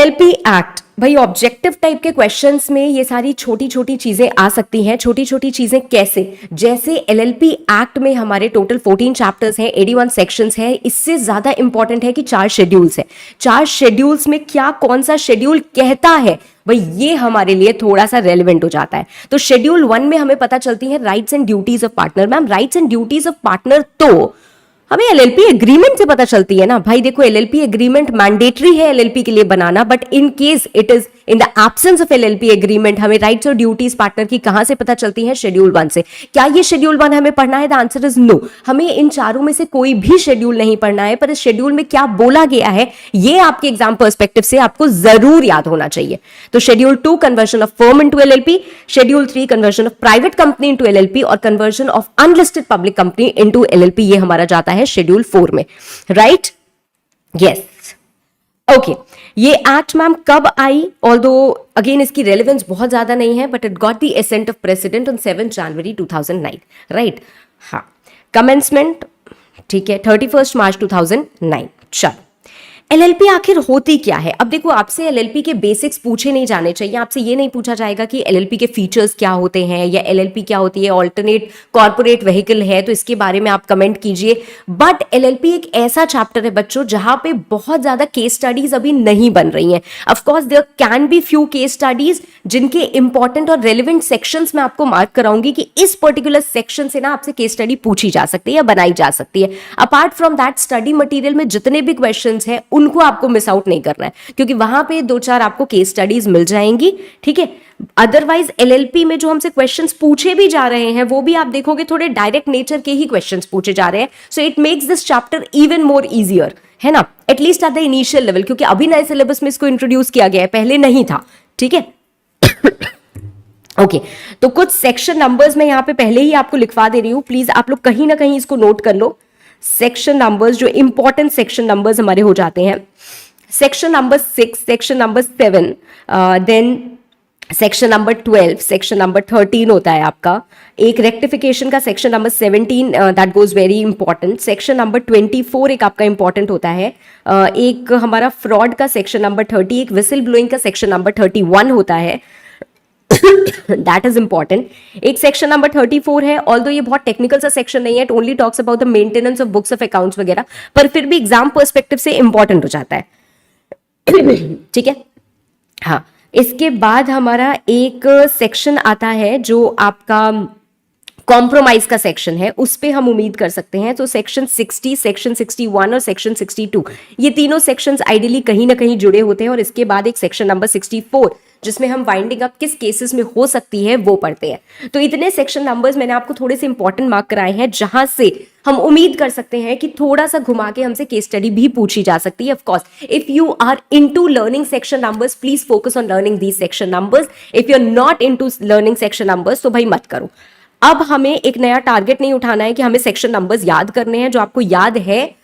LLP act, भाई objective type के questions में ये सारी छोटी छोटी चीजें आ सकती हैं। छोटी छोटी चीजें कैसे? जैसे एलएलपी एक्ट में हमारे टोटल 14 चैप्टर्स हैं, 81 सेक्शंस हैं। इससे ज्यादा इंपॉर्टेंट है कि 4 शेड्यूल्स हैं। 4 शेड्यूल्स में क्या कौन सा शेड्यूल कहता है, भाई ये हमारे लिए थोड़ा सा रेलिवेंट हो जाता है। तो शेड्यूल 1 में हमें पता चलती है rights and duties of partner. Ma'am rights and duties of partner तो हमें एलएलपी एग्रीमेंट से पता चलती है ना। भाई देखो एलएलपी एग्रीमेंट मैंडेटरी है एलएलपी के लिए बनाना, but in case it is in the absence of LLP agreement हमें राइट्स और ड्यूटीज पार्टनर की कहां से पता चलती है? शेड्यूल 1 से। क्या ये शेड्यूल 1 हमें पढ़ना है? The answer is no. हमें इन चारों में से कोई भी शेड्यूल नहीं पढ़ना है, पर इस शेड्यूल में क्या बोला गया है ये आपके एग्जाम पर्सपेक्टिव से आपको जरूर याद होना चाहिए। तो schedule 2 conversion of firm into LLP, schedule 3 conversion of private company into LLP और conversion of unlisted public company into LLP, ये हमारा जाता है शेड्यूल 4 में, राइट? Yes, okay. ये एक्ट मैम कब आई? ऑल्दो अगेन इसकी रेलेवेंस बहुत ज्यादा नहीं है, but it got the assent of president on 7 January 2009, right? हाँ, कमेंसमेंट ठीक है 31 मार्च 2009। चलो, एलएलपी आखिर होती क्या है? अब देखो आपसे एलएलपी के बेसिक्स पूछे नहीं जाने चाहिए। आपसे ये नहीं पूछा जाएगा कि एलएलपी के फीचर्स क्या होते हैं या एलएलपी क्या होती है, ऑल्टरनेट कॉर्पोरेट व्हीकल है तो इसके बारे में आप कमेंट कीजिए। बट एलएलपी एक ऐसा चैप्टर है बच्चों जहां पे बहुत ज्यादा केस स्टडीज अभी नहीं बन रही हैं। Of course there can be few case studies जिनके इंपॉर्टेंट और रेलिवेंट सेक्शंस में आपको मार्क कराऊंगी कि इस पर्टिकुलर सेक्शन से ना आपसे केस स्टडी पूछी जा सकती है या बनाई जा सकती है। Apart from that study material में जितने भी क्वेश्चंस हैं उनको आपको मिस आउट नहीं करना है, क्योंकि वहां पे 2-4 आपको केस स्टडीज मिल जाएंगी, ठीक है? अदरवाइज एलएलपी में जो हमसे क्वेश्चंस पूछे भी जा रहे हैं वो भी आप देखोगे थोड़े डायरेक्ट नेचर के ही क्वेश्चंस पूछे जा रहे हैं। So it makes this chapter even more easier, है ना? At least at the initial level, क्योंकि अभी नए सिलेबस में इसको इंट्रोड्यूस किया गया है, पहले नहीं था, ठीक है? ओके, तो कुछ सेक्शन नंबर्स मैं यहां पे पहले ही आपको लिखवा दे रही हूं, प्लीज आप लोग कहीं ना कहीं इसको नोट कर लो। सेक्शन नंबर्स जो इंपॉर्टेंट सेक्शन नंबर्स हमारे हो जाते हैं, section number 6, section number 7, then section number 12, section number 13 होता है आपका। एक रेक्टिफिकेशन का section number 17 that goes very important. Section number 24 एक आपका इंपॉर्टेंट होता है। एक हमारा फ्रॉड का सेक्शन नंबर 30, एक विसिल ब्लोइंग का सेक्शन नंबर 31 होता है, दैट इज इंपॉर्टेंट। एक सेक्शन नंबर 34 है, ऑल्दो ये बहुत टेक्निकल सा सेक्शन नहीं है, it only talks about the maintenance of books of accounts वगैरह, पर फिर भी एग्जाम पर्सपेक्टिव से इंपॉर्टेंट हो जाता है, ठीक है? हाँ, इसके बाद हमारा एक सेक्शन आता है जो आपका कॉम्प्रोमाइज का सेक्शन है, उस पे हम उम्मीद कर सकते हैं। तो सेक्शन 60, सेक्शन 61 और सेक्शन 62, ये तीनों सेक्शंस आइडियली कहीं ना कहीं जुड़े होते हैं। और इसके बाद एक सेक्शन नंबर 64 जिसमें हम वाइंडिंग अप किस केसेस में हो सकती है वो पढ़ते हैं। तो इतने सेक्शन नंबर्स मैंने आपको थोड़े से इंपॉर्टेंट मार्क कराए हैं जहां से हम उम्मीद कर सकते हैं कि थोड़ा सा घुमा के हमसे केस स्टडी भी पूछी जा सकती है। Of course if you are into learning section numbers please focus on learning these section numbers. If you are not into learning section numbers तो भाई मत करो। अब हमें एक नया टारगेट नहीं उठाना है कि हमें सेक्शन नंबर्स याद करने हैं। जो आपको याद है,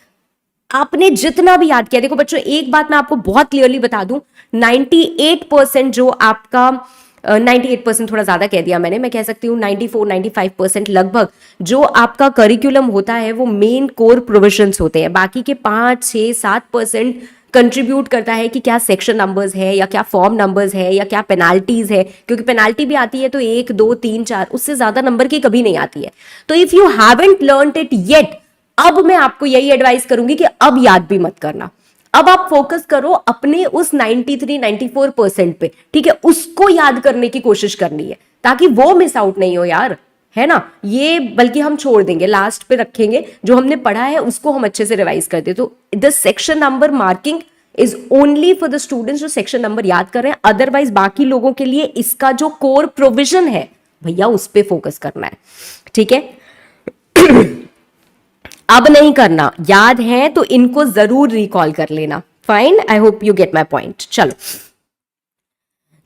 आपने जितना भी याद किया, देखो बच्चों एक बात मैं आपको बहुत क्लियरली बता दूं, 98% जो आपका 98% थोड़ा ज्यादा कह दिया मैंने, मैं कह सकती हूँ 94-95% लगभग जो आपका करिकुलम होता है वो मेन कोर प्रोविजंस होते हैं। बाकी के 5-6-7% कंट्रीब्यूट करता है कि क्या सेक्शन नंबर्स है या क्या फॉर्म नंबर्स है या क्या पेनाल्टीज है, क्योंकि पेनाल्टी भी आती है तो 1, 2, 3, 4 उससे ज्यादा नंबर की कभी नहीं आती है। तो if you haven't learned it yet, अब मैं आपको यही एडवाइस करूंगी कि अब याद भी मत करना, अब आप फोकस करो अपने उस 93-94% पे, ठीक है? उसको याद करने की कोशिश करनी है ताकि वो मिस आउट नहीं हो यार, है ना? ये बल्कि हम छोड़ देंगे, लास्ट पे रखेंगे, जो हमने पढ़ा है उसको हम अच्छे से रिवाइज करते। तो the section number marking is only for the students जो सेक्शन नंबर याद कर रहे हैं। अदरवाइज बाकी लोगों के लिए इसका जो कोर प्रोविजन है भैया उस पे फोकस करना है, ठीक है? अब नहीं करना, याद है तो इनको जरूर रिकॉल कर लेना। Fine, I hope you get my point. चलो,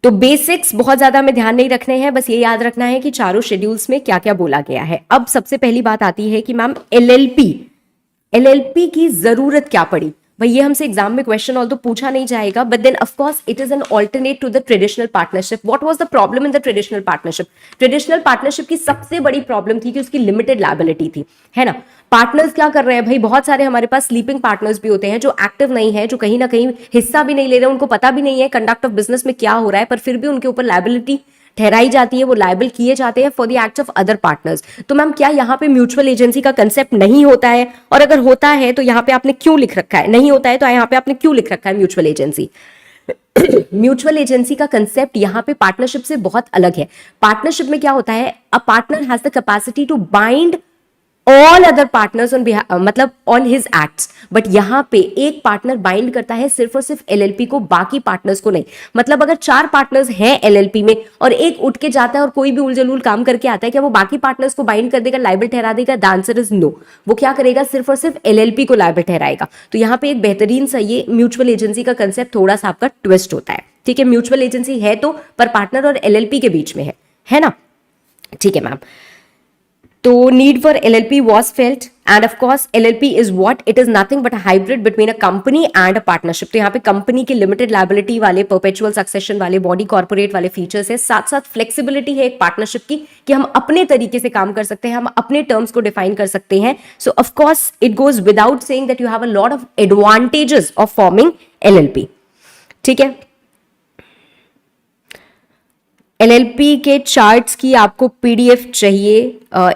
तो बेसिक्स बहुत ज्यादा हमें ध्यान नहीं रखने हैं, बस ये याद रखना है कि चारों शेड्यूल्स में क्या क्या बोला गया है। अब सबसे पहली बात आती है कि मैम एलएलपी की जरूरत क्या पड़ी? भाई ये हमसे एग्जाम में क्वेश्चन ऑल तो पूछा नहीं जाएगा, but then of course it is an alternate to the traditional partnership. What was the problem in the traditional partnership? Traditional partnership की सबसे बड़ी प्रॉब्लम थी कि उसकी लिमिटेड लायबिलिटी थी, है ना. पार्टनर्स क्या कर रहे हैं भाई, बहुत सारे हमारे पास स्लीपिंग पार्टनर्स भी होते हैं जो एक्टिव नहीं है, जो कहीं ना कहीं हिस्सा भी नहीं ले रहे, उनको पता भी नहीं है कंडक्ट ऑफ बिजनेस में क्या हो रहा है, पर फिर भी उनके ऊपर लायबिलिटी ठहराई जाती है, वो लायबल किए जाते हैं for the acts of other partners. तो मैम क्या यहाँ पे म्यूचुअल एजेंसी का कंसेप्ट नहीं होता है? और अगर होता है तो यहाँ पे आपने क्यों लिख रखा है? नहीं होता है तो यहाँ पे आपने क्यों लिख रखा है म्यूचुअल एजेंसी? म्यूचुअल एजेंसी का कंसेप्ट यहाँ पे पार्टनरशिप से बहुत अलग है. पार्टनरशिप में क्या होता है, a partner has the capacity to bind all other partners on मतलब ऑन हिज एक्ट्स. बट यहाँ पे एक पार्टनर बाइंड करता है सिर्फ और सिर्फ एलएलपी को, बाकी पार्टनर्स को नहीं. मतलब अगर 4 पार्टनर्स हैं एलएलपी में और एक उठ के जाता है और कोई भी उलझुल काम करके आता है, क्या वो बाकी पार्टनर्स को बाइंड कर देगा, लायबल ठहरा देगा? The answer is no. वो क्या करेगा, सिर्फ और सिर्फ एलएलपी को लायबल ठहराएगा. तो यहाँ पे एक बेहतरीन सा ये म्यूचुअल एजेंसी का कंसेप्ट थोड़ा सा आपका ट्विस्ट होता है. ठीक है, म्यूचुअल एजेंसी है तो, पर पार्टनर और एलएलपी के बीच में है ना. ठीक है मैम. तो need for LLP was felt, and of course LLP is what? It is nothing but a hybrid between a company and a partnership. तो यहाँ पे कंपनी के लिमिटेड लायबिलिटी वाले, परपेचुअल सक्सेशन वाले, बॉडी कॉर्पोरेट वाले features है, साथ साथ फ्लेक्सिबिलिटी है एक पार्टनरशिप की कि हम अपने तरीके से काम कर सकते हैं, हम अपने टर्म्स को डिफाइन कर सकते हैं. सो of course it goes without saying that you have a lot of advantages of forming LLP. ठीक है, एलएलपी के चार्ट्स की आपको पीडीएफ चाहिए.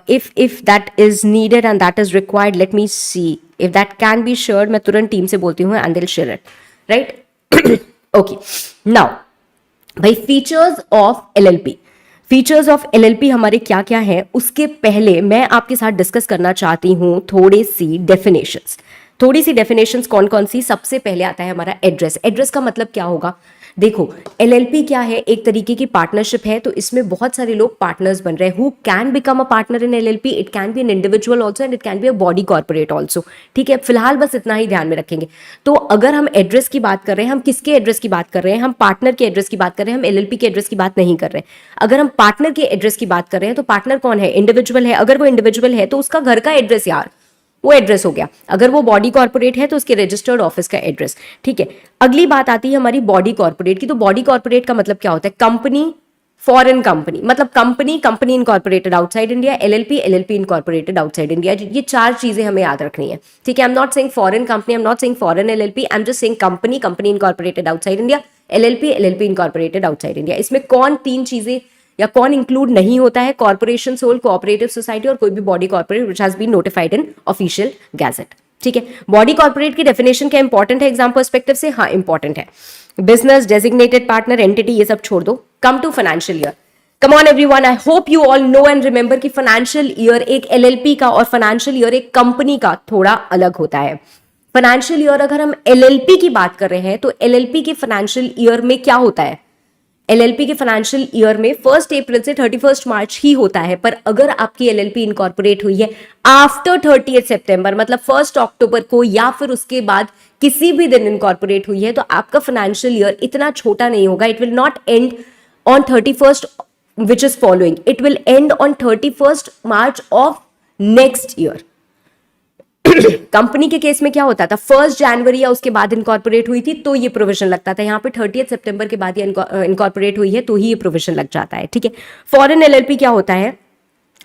If that is needed and that is required, let me see if that can be shared. मैं तुरंत team से बोलती हूँ and they will share it, right. Okay, now भाई features of LLP. Features of LLP हमारे क्या क्या है, उसके पहले मैं आपके साथ डिस्कस करना चाहती हूँ थोड़ी सी डेफिनेशंस. कौन कौन सी? सबसे पहले आता है हमारा एड्रेस. एड्रेस का मतलब क्या होगा? देखो, एलएलपी क्या है, एक तरीके की पार्टनरशिप है, तो इसमें बहुत सारे लोग पार्टनर्स बन रहे हैं. Who can become a partner in LLP? It can be an individual also and it can be a body corporate also. ठीक है, फिलहाल बस इतना ही ध्यान में रखेंगे. तो अगर हम एड्रेस की बात कर रहे हैं, हम किसके एड्रेस की बात कर रहे हैं? हम पार्टनर के एड्रेस की बात कर रहे हैं, हम एलएलपी के एड्रेस की बात नहीं कर रहे हैं. अगर हम पार्टनर के एड्रेस की बात कर रहे हैं तो पार्टनर कौन है? इंडिविजुअल है. अगर वो इंडिविजुअल है तो उसका घर का एड्रेस, यार वो एड्रेस हो गया. अगर वो बॉडी कॉर्पोरेट है तो उसके रजिस्टर्ड ऑफिस का एड्रेस. ठीक है, अगली बात आती है हमारी बॉडी कॉर्पोरेट की. तो बॉडी कॉर्पोरेट का मतलब क्या होता है? कंपनी, फॉरेन कंपनी, मतलब company incorporated outside India, LLP incorporated outside India. ये 4 चीजें हमें याद रखनी है. ठीक है, आई am not saying foreign company, I am not saying foreign LLP, I am just saying company incorporated outside India, LLP incorporated outside India. इसमें कौन 3 चीजें या कौन इंक्लूड नहीं होता है? कॉर्पोरेशन, सोल, कोऑपरेटिव सोसाइटी और कोई भी body corporate which has been notified in official gazette. ठीक है, बॉडी कॉर्पोरेट की डेफिनेशन क्या इंपॉर्टेंट है एग्जाम पर्सपेक्टिव से? हाँ इंपॉर्टेंट है. बिजनेस, डेजिग्नेटेड पार्टनर, एंटिटी, ये सब छोड़ दो. Come to financial year. Come on everyone, I hope you all know and remember कि फाइनेंशियल ईयर एक एलएलपी का और फाइनेंशियल ईयर एक कंपनी का थोड़ा अलग होता है. फाइनेंशियल ईयर अगर हम एलएलपी की बात कर रहे हैं तो एलएलपी के फाइनेंशियल ईयर में क्या होता है? एलएलपी के फाइनेंशियल ईयर में 1 अप्रैल से 31 मार्च ही होता है. पर अगर आपकी एलएलपी इनकॉर्पोरेट हुई है आफ्टर 30 सितंबर, मतलब 1 अक्टूबर को या फिर उसके बाद किसी भी दिन इनकॉर्पोरेट हुई है, तो आपका फाइनेंशियल ईयर इतना छोटा नहीं होगा. It will not and on 31 which is following. It will end on 31st March of next year. Company के केस में क्या होता था? 1 जनवरी या उसके बाद इनकॉर्पोरेट हुई थी तो ये प्रोविजन लगता था. यहाँ पे 30 सितंबर के बाद ये इनकॉर्पोरेट हुई है तो ही ये प्रोविजन लग जाता है. ठीक है, फॉरेन एलएलपी क्या होता है?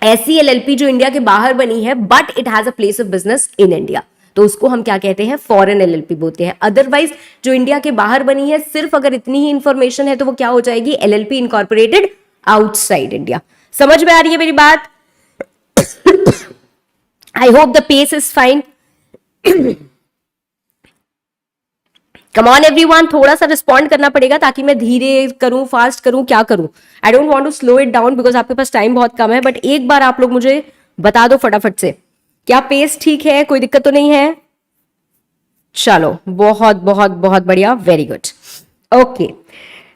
ऐसी एलएलपी जो इंडिया के बाहर बनी है but it has a place of business in India, तो उसको हम क्या कहते हैं? फॉरेन एलएलपी बोलते हैं. अदरवाइज जो इंडिया के बाहर बनी है, सिर्फ अगर इतनी ही इंफॉर्मेशन है तो वो क्या हो जाएगी? LLP incorporated outside India. समझ में आ रही है मेरी बात? I hope the pace is fine. Come on everyone, थोड़ा सा रिस्पॉन्ड करना पड़ेगा ताकि मैं धीरे करूं, फास्ट करूं, क्या करूं. I don't want to slow it down because आपके पास टाइम बहुत कम है. बट एक बार आप लोग मुझे बता दो फटाफट से, क्या पेस ठीक है? कोई दिक्कत तो नहीं है? चलो, बहुत बहुत बहुत बढ़िया, वेरी गुड. ओके,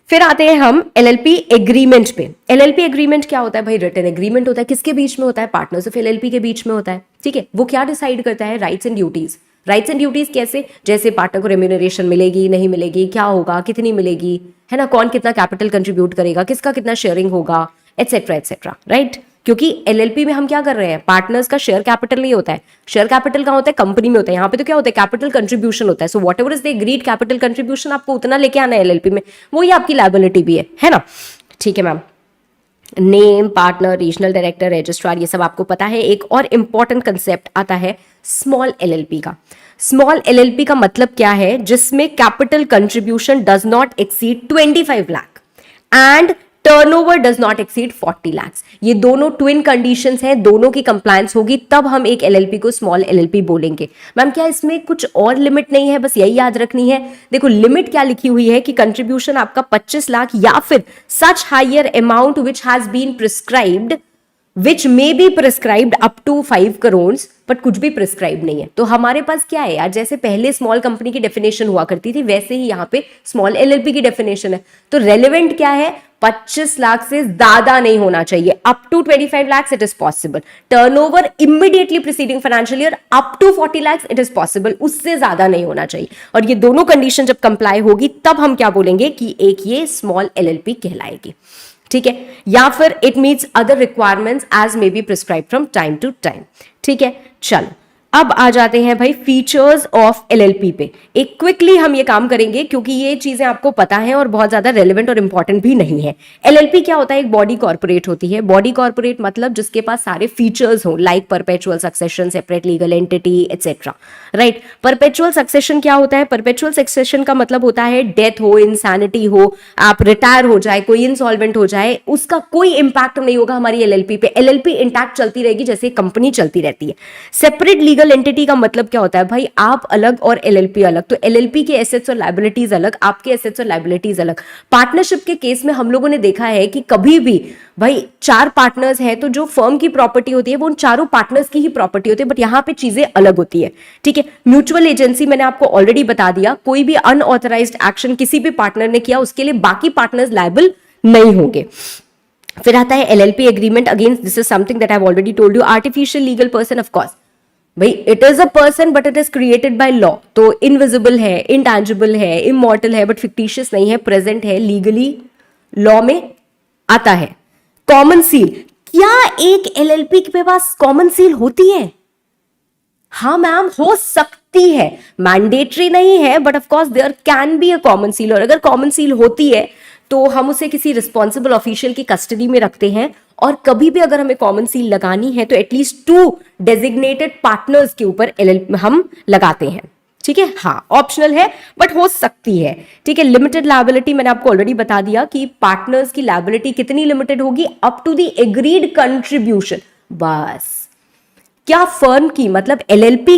फिर आते हैं हम एलएलपी एग्रीमेंट पे. एलएलपी एग्रीमेंट क्या होता है भाई? रिटन एग्रीमेंट होता है. किसके बीच में होता है? पार्टनर्स ऑफ एलएलपी के बीच में होता है. ठीक है, वो क्या डिसाइड करता है? Rights and duties. Rights and duties कैसे? जैसे पार्टनर को रेम्यूनरेशन मिलेगी, नहीं मिलेगी, क्या होगा, कितनी मिलेगी, है ना, कौन कितना कैपिटल कंट्रीब्यूट करेगा, किसका कितना शेयरिंग होगा, एटसेट्रा एटसेट्रा, राइट. क्योंकि एलएलपी में हम क्या कर रहे हैं, पार्टनर्स का शेयर कैपिटल नहीं होता है, शेयर कैपिटल कहाँ होता है, कंपनी में होता है, यहाँ पे तो क्या होता है, कैपिटल कंट्रीब्यूशन होता है। So what ever is the agreed capital contribution, आपको उतना लेके आना है एलएलपी में, वही आपकी लायबिलिटी भी है ना। ठीक है ma'am, name, partner, regional director, registrar, ये सब आपको पता है। एक और इंपॉर्टेंट कंसेप्ट आता है स्मॉल एलएलपी का। स्मॉल एलएलपी का मतलब क्या है, जिसमें capital contribution does not exceed 25 lakh and turnover does not exceed 40 lakh. ये दोनों ट्विन कंडीशंस हैं, दोनों की कंप्लायंस होगी तब हम एक एलएलपी को स्मॉल एलएलपी बोलेंगे। मैम क्या इसमें कुछ और लिमिट नहीं है, बस यही याद रखनी है। देखो लिमिट क्या लिखी हुई है कि कंट्रीब्यूशन आपका 25 लाख या फिर such higher amount which has been prescribed which may be prescribed up to 5 crore, but कुछ भी प्रिस्क्राइब नहीं है। तो हमारे पास क्या है यार, जैसे पहले स्मॉल कंपनी की डेफिनेशन हुआ करती थी वैसे ही यहाँ पे स्मॉल एलएलपी की डेफिनेशन है। तो रेलेवेंट क्या है, 25 लाख से ज्यादा नहीं होना चाहिए, up to 25 lakh it is possible. Turnover immediately preceding financial year up to 40 lakh it is possible, उससे ज्यादा नहीं होना चाहिए। और ये दोनों कंडीशन जब कंप्लाई होगी तब हम क्या बोलेंगे कि एक ये स्मॉल एलएलपी कहलाएगी। ठीक है, या फिर it meets other requirements as may be prescribe from time to time. ठीक है, चलो अब आ जाते हैं भाई फीचर्स ऑफ एलएलपी पे। एक क्विकली हम ये काम करेंगे क्योंकि ये चीजें आपको पता है और बहुत ज्यादा रेलेवेंट और इंपॉर्टेंट भी नहीं है। एलएलपी क्या होता है, एक बॉडी कॉर्पोरेट होती है। बॉडी कॉर्पोरेट मतलब जिसके पास सारे फीचर्स हो, like perpetual succession, separate legal entity etcetera, right. Perpetual succession क्या होता है, परपेचुअल सक्सेशन का मतलब होता है डेथ हो, इंसैनिटी हो, आप रिटायर हो जाए, कोई इंसॉल्वेंट हो जाए, उसका कोई इंपैक्ट नहीं होगा हमारी एलएलपी पे। एलएलपी इंटैक्ट चलती रहेगी जैसे कंपनी चलती रहती है। सेपरेट लीगल एंटिटी का मतलब क्या होता है भाई, आप अलग और एलएलपी अलग, तो एलएलपी के एसेट्स और लायबिलिटीज अलग, आपके एसेट्स और लायबिलिटीज अलग। पार्टनरशिप के केस में हम लोगों ने देखा है कि कभी भी भाई 4 पार्टनर्स हैं तो जो फर्म की प्रॉपर्टी होती है वो उन चारों पार्टनर्स की ही प्रॉपर्टी होती है, बट यहां पे चीजें अलग होती है। ठीक है, म्यूचुअल एजेंसी मैंने आपको ऑलरेडी बता दिया, कोई भी अनऑथराइज्ड एक्शन किसी भी पार्टनर ने किया उसके लिए बाकी पार्टनर्स लायबल नहीं होंगे। फिर आता है LLP agreement, again this is something that I have already told you. Artificial legal person, of course भाई it is a person but it is created by law, तो इनविजिबल है, इंटैंजिबल है, immortal है, बट फिक्टिशियस नहीं है, present है, legally law में आता है। कॉमन सील, क्या एक एलएलपी के पास कॉमन सील होती है? हाँ मैम, हो सकती है, मैंडेटरी नहीं है, but of course there can be a common seal. और अगर कॉमन सील होती है तो हम उसे किसी रिस्पॉन्सिबल ऑफिशियल की कस्टडी में रखते हैं, और कभी भी अगर हमें कॉमन सील लगानी है तो एटलीस्ट 2 डेजिग्नेटेड पार्टनर्स के ऊपर एलएलपी हम लगाते हैं। ठीक है, हाँ ऑप्शनल है बट हो सकती है। ठीक है, लिमिटेड लायबिलिटी मैंने आपको ऑलरेडी बता दिया कि पार्टनर्स की लायबिलिटी कितनी लिमिटेड होगी, up to the agreed contribution. बस, क्या फर्म की मतलब एलएलपी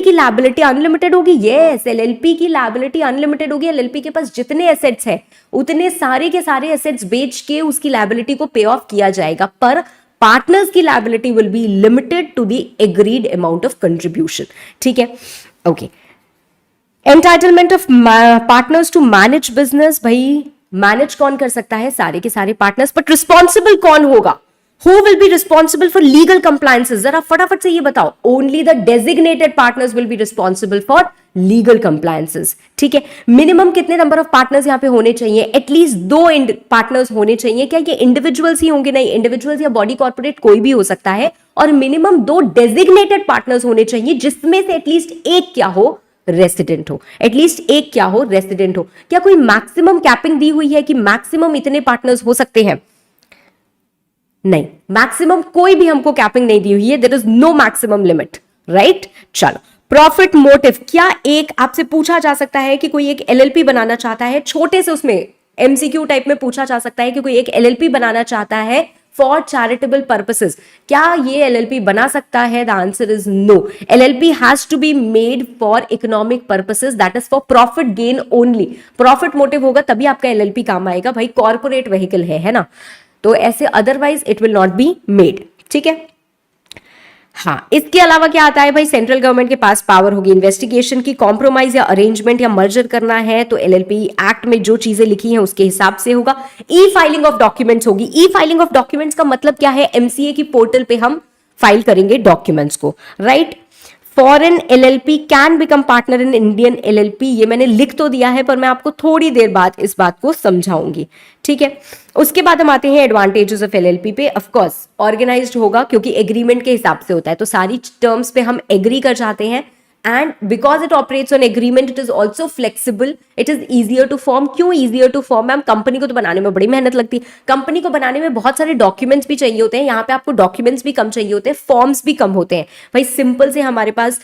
की लायबिलिटी अनलिमिटेड होगी? यस, एलएलपी की लायबिलिटी अनलिमिटेड होगी। एलएलपी के पास जितने एसेट्स हैं उतने सारे के सारे एसेट्स बेच के उसकी लायबिलिटी को पे ऑफ किया जाएगा, पर पार्टनर्स की liability will be limited to the agreed amount of contribution. ठीक है, okay. Entitlement of partners to manage business, भाई मैनेज कौन कर सकता है? सारे के सारे पार्टनर्स, बट रिस्पॉन्सिबल कौन होगा? Who will be responsible for legal compliances? जरा फटाफट से ये बताओ। Only the designated partners will be responsible for legal compliances. ठीक है, मिनिमम कितने नंबर ऑफ पार्टनर्स यहाँ पे होने चाहिए? एटलीस्ट 2 पार्टनर्स होने चाहिए। क्या ये इंडिविजुअल्स ही होंगे? नहीं, इंडिविजुअल्स या बॉडी कॉर्पोरेट कोई भी हो सकता है। और मिनिमम 2 डेजिग्नेटेड पार्टनर्स होने चाहिए, जिसमें से एटलीस्ट एक क्या हो? रेसिडेंट हो। एटलीस्ट एक क्या हो? रेसिडेंट हो। क्या कोई मैक्सिमम कैपिंग दी हुई है कि मैक्सिमम इतने पार्टनर्स हो सकते हैं? नहीं, मैक्सिमम कोई भी हमको कैपिंग नहीं दी हुई है, there is no maximum limit, right. चलो, प्रॉफिट मोटिव, क्या एक आपसे पूछा जा सकता है कि कोई एक एलएलपी बनाना चाहता है, छोटे से उसमें एमसीक्यू टाइप में पूछा जा सकता है कि कोई एक एलएलपी बनाना चाहता है फॉर चैरिटेबल पर्पसेस, क्या ये एलएलपी बना सकता है? The answer is no. LLP has to be made for economic purposes, that is for profit gain only. Profit motive होगा तभी आपका एलएलपी काम आएगा भाई, कॉर्पोरेट व्हीकल है ना, तो ऐसे otherwise it will not be made. ठीक है, हाँ, इसके अलावा क्या आता है भाई? सेंट्रल गवर्नमेंट के पास पावर होगी इन्वेस्टिगेशन की। कॉम्प्रोमाइज या अरेंजमेंट या मर्जर करना है तो एलएलपी एक्ट में जो चीजें लिखी हैं उसके हिसाब से होगा। ई फाइलिंग ऑफ डॉक्यूमेंट्स होगी। ई फाइलिंग ऑफ डॉक्यूमेंट्स का मतलब क्या है? एमसीए की पोर्टल पे हम फाइल करेंगे डॉक्यूमेंट्स को, right. Foreign LLP can become partner in Indian LLP, ये मैंने लिख तो दिया है पर मैं आपको थोड़ी देर बाद इस बात को समझाऊंगी, ठीक है। उसके बाद हम आते हैं एडवांटेजेस ऑफ एलएलपी पे। ऑफ कोर्स ऑर्गेनाइज्ड होगा क्योंकि एग्रीमेंट के हिसाब से होता है, तो सारी टर्म्स पे हम एग्री कर जाते हैं, and because it operates on agreement it is also flexible, it is easier to form। क्यों easier to form? Ma'am company को तो बनाने में बड़ी मेहनत लगती है, कंपनी को बनाने में बहुत सारे डॉक्यूमेंट्स भी चाहिए होते हैं, यहाँ पे आपको डॉक्यूमेंट्स भी कम चाहिए होते हैं, फॉर्म्स भी कम होते हैं। भाई सिंपल से हमारे पास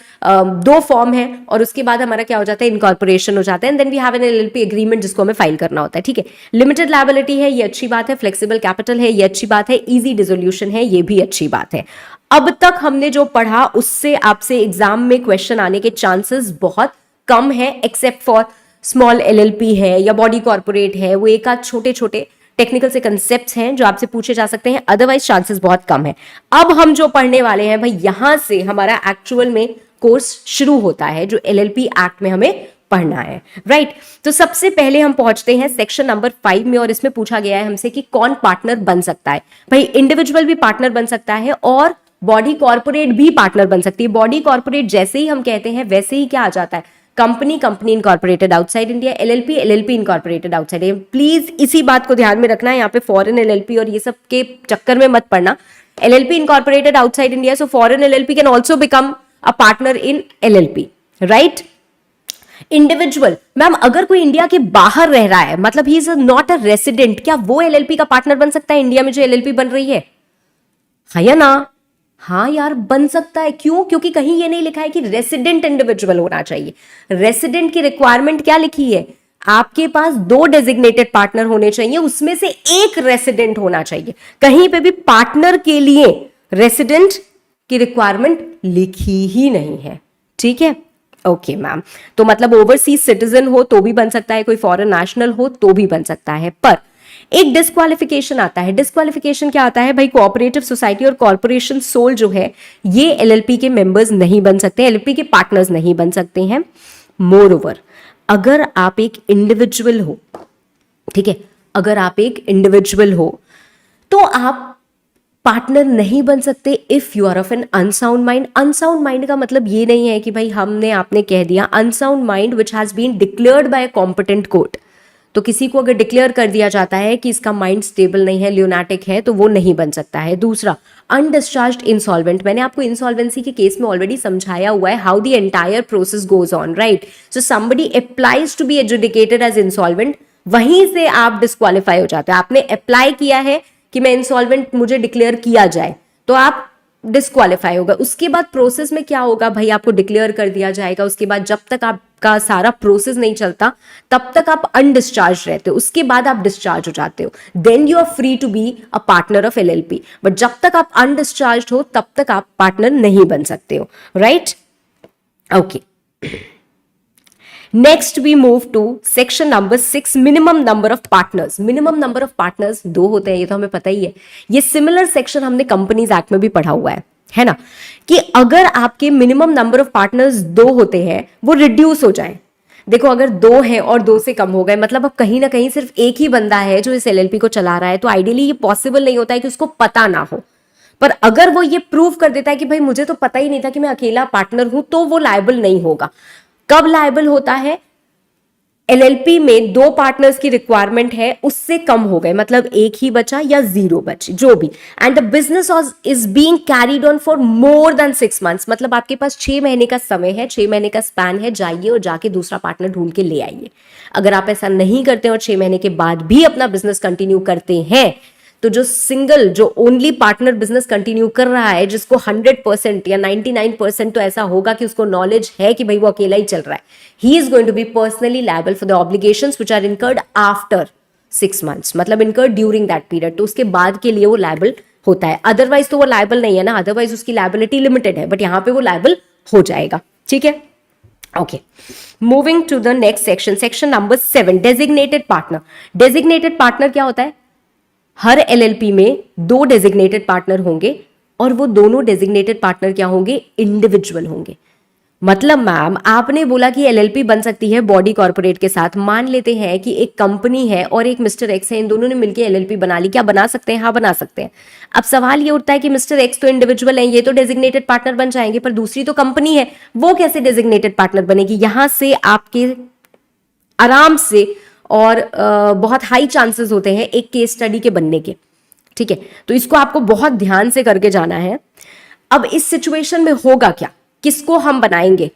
2 फॉर्म है और उसके बाद हमारा क्या हो जाता है, इनकॉर्पोरेशन हो जाता है, and then we have an LLP agreement जिसको हमें फाइल करना होता है, ठीक है। लिमिटेड लायबिलिटी है, ये अच्छी बात है, फ्लेक्सिबल कैपिटल है, ये अच्छी बात है, ईजी डिसोल्यूशन है, ये भी अच्छी बात है। अब तक हमने जो पढ़ा उससे आपसे एग्जाम में क्वेश्चन आने के चांसेस बहुत कम है, एक्सेप्ट फॉर स्मॉल एलएलपी है या बॉडी कॉर्पोरेट है, वो एक आध छोटे छोटे टेक्निकल से कंसेप्ट्स हैं जो आपसे पूछे जा सकते हैं, अदरवाइज चांसेस बहुत कम है। अब हम जो पढ़ने वाले हैं भाई, यहां से हमारा एक्चुअल में कोर्स शुरू होता है जो एलएलपी एक्ट में हमें पढ़ना है, राइट। तो सबसे पहले हम पहुंचते हैं सेक्शन नंबर 5 में, और इसमें पूछा गया है हमसे कि कौन पार्टनर बन सकता है। भाई इंडिविजुअल भी पार्टनर बन सकता है और बॉडी कॉर्पोरेट भी पार्टनर बन सकती है। बॉडी कॉर्पोरेट जैसे ही हम कहते हैं वैसे ही क्या आ जाता है, company, company incorporated outside India, LLP, LLP incorporated outside India. Please इसी बात को ध्यान में रखना है, यहाँ पे फॉरेन एलएलपी और ये सब के चक्कर में मत पड़ना। LLP incorporated outside India, so foreign LLP can also become a partner in LLP, right. Individual, ma'am अगर कोई इंडिया के बाहर रह रहा है, मतलब he is not a resident, क्या वो एलएलपी का पार्टनर बन सकता है इंडिया में जो एलएलपी बन रही है? हाँ या ना? हाँ यार बन सकता है। क्यों? क्योंकि कहीं ये नहीं लिखा है कि रेसिडेंट इंडिविजुअल होना चाहिए। रेसिडेंट की रिक्वायरमेंट क्या लिखी है? आपके पास 2 डेजिग्नेटेड पार्टनर होने चाहिए, उसमें से एक रेसिडेंट होना चाहिए। कहीं पे भी पार्टनर के लिए रेसिडेंट की रिक्वायरमेंट लिखी ही नहीं है, ठीक है। ओके मैम, तो मतलब ओवरसीज सिटीजन हो तो भी बन सकता है, कोई फॉरेन नेशनल हो तो भी बन सकता है। पर एक डिस्क्वालिफिकेशन आता है। डिस्क्वालिफिकेशन क्या आता है भाई? कोऑपरेटिव सोसाइटी और कॉर्पोरेशन सोल जो है ये एलएलपी के मेंबर्स नहीं बन सकते, एलएलपी के पार्टनर्स नहीं बन सकते हैं। मोर ओवर, अगर आप एक इंडिविजुअल हो, ठीक है, अगर आप एक इंडिविजुअल हो तो आप पार्टनर नहीं बन सकते if you are of an unsound mind. Unsound mind का मतलब ये नहीं है कि भाई हमने आपने कह दिया unsound mind which has been declared by competent court. तो किसी को अगर डिक्लेयर कर दिया जाता है कि इसका माइंड स्टेबल नहीं है, ल्यूनाटिक है, तो वो नहीं बन सकता है। दूसरा, अनडिस्चार्ज्ड इंसॉल्वेंट। मैंने आपको इंसॉल्वेंसी के केस में ऑलरेडी समझाया हुआ है how the entire process goes on, right. So somebody applies to be adjudicated as insolvent, वहीं से आप डिस्क्वालीफाई हो जाते हैं। आपने अप्लाई किया है कि मैं इंसॉल्वेंट, मुझे डिक्लेयर किया जाए, तो आप डिस्क्वालीफाई होगा। उसके बाद प्रोसेस में क्या होगा भाई? आपको डिक्लेयर कर दिया जाएगा, उसके बाद जब तक आपका सारा प्रोसेस नहीं चलता तब तक आप अनडिस्चार्ज रहते हो, उसके बाद आप डिस्चार्ज हो जाते हो, then you are free to be a partner of LLP. But जब तक आप अनडिस्चार्ज हो तब तक आप पार्टनर नहीं बन सकते हो, right. Okay, next we move to section number 6, minimum number of partners. Minimum number of partners 2 होते हैं, ये तो हमें पता ही है। ये सिमिलर सेक्शन हमने कंपनीज एक्ट में भी पढ़ा हुआ है ना, कि अगर आपके मिनिमम नंबर ऑफ पार्टनर्स 2 होते हैं वो रिड्यूस हो जाए। देखो अगर 2 हैं और 2 से कम हो गए, मतलब अब कहीं ना कहीं सिर्फ एक ही बंदा है जो इस एलएलपी को चला रहा है, तो आइडियली ये पॉसिबल नहीं होता है कि उसको पता ना हो। पर अगर वो ये प्रूव कर देता है कि भाई मुझे तो पता ही नहीं था कि मैं अकेला पार्टनर हूं, तो वो लायबल नहीं होगा। कब लायबल होता है? एलएलपी में 2 पार्टनर्स की रिक्वायरमेंट है, उससे कम हो गए, मतलब एक ही बचा या 0 बची, जो भी, and the business is being carried on for more then 6 months. मतलब आपके पास 6 महीने का समय है, 6 महीने का स्पैन है, जाइए और जाके दूसरा पार्टनर ढूंढ के ले आइए। अगर आप ऐसा नहीं करते और 6 महीने के बाद भी अपना बिजनेस कंटिन्यू करते हैं, तो जो सिंगल, जो ओनली पार्टनर बिजनेस कंटिन्यू कर रहा है, जिसको 100% या 99% तो ऐसा होगा कि उसको नॉलेज है कि भाई वो अकेला ही चल रहा है, he is going to be personally liable for the obligations which are incurred after 6 months, मतलब इनकर्ड ड्यूरिंग दैट पीरियड। तो उसके बाद के लिए वो लायबल होता है, अदरवाइज तो वो लायबल नहीं है ना, अदरवाइज उसकी लायबिलिटी लिमिटेड है, बट यहां पे वो लायबल हो जाएगा, ठीक है। Okay, moving to the next section, section number 7, designated partner. Designated partner क्या होता है? हर एलएलपी में 2 डेजिग्नेटेड पार्टनर होंगे और वो दोनों डेजिग्नेटेड पार्टनर क्या होंगे? इंडिविजुअल होंगे। मतलब मैम आपने बोला कि एलएलपी बन सकती है बॉडी कॉर्पोरेट के साथ। मान लेते हैं कि एक कंपनी है और एक मिस्टर एक्स है, इन दोनों ने मिलकर एलएलपी बना ली, क्या बना सकते हैं? हाँ बना सकते हैं। अब सवाल ये उठता है कि मिस्टर एक्स तो इंडिविजुअल है, ये तो डेजिग्नेटेड पार्टनर बन जाएंगे, पर दूसरी तो कंपनी है, वो कैसे डेजिग्नेटेड पार्टनर बनेगी? यहां से आपके आराम से और बहुत हाई चांसेस होते हैं एक केस स्टडी के बनने के। ठीक है, तो इसको आपको बहुत ध्यान से करके जाना है। अब इस सिचुएशन में होगा क्या, किसको हम बनाएंगे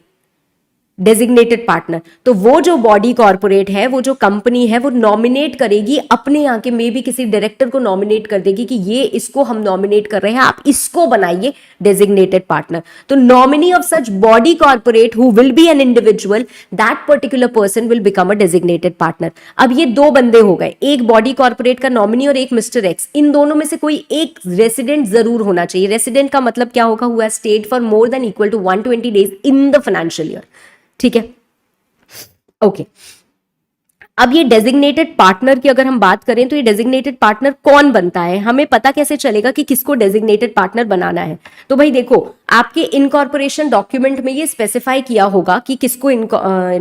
डेजिग्नेटेड पार्टनर? तो वो जो बॉडी कॉर्पोरेट है, वो जो कंपनी है, वो नॉमिनेट करेगी अपने यहाँ के मे बी किसी डायरेक्टर को नॉमिनेट कर देगी कि ये इसको हम नॉमिनेट कर रहे हैं, आप इसको बनाइए डेजिग्नेटेड पार्टनर। तो nominee of such body corporate who will be an individual, that particular person will become a designated partner. अब ये दो बंदे हो गए, एक बॉडी कॉर्पोरेट का नॉमिनी और एक मिस्टर एक्स। इन दोनों में से कोई एक रेसिडेंट जरूर होना चाहिए। रेसिडेंट का मतलब क्या होगा? हुआ stayed for more than equal to 120 days in the financial year. ठीक है, ओके। अब ये डेजिग्नेटेड पार्टनर की अगर हम बात करें तो ये डेजिग्नेटेड पार्टनर कौन बनता है? हमें पता कैसे चलेगा कि किसको डेजिग्नेटेड पार्टनर बनाना है? तो भाई देखो, आपके इनकॉर्पोरेशन डॉक्यूमेंट में ये स्पेसिफाई किया होगा कि किसको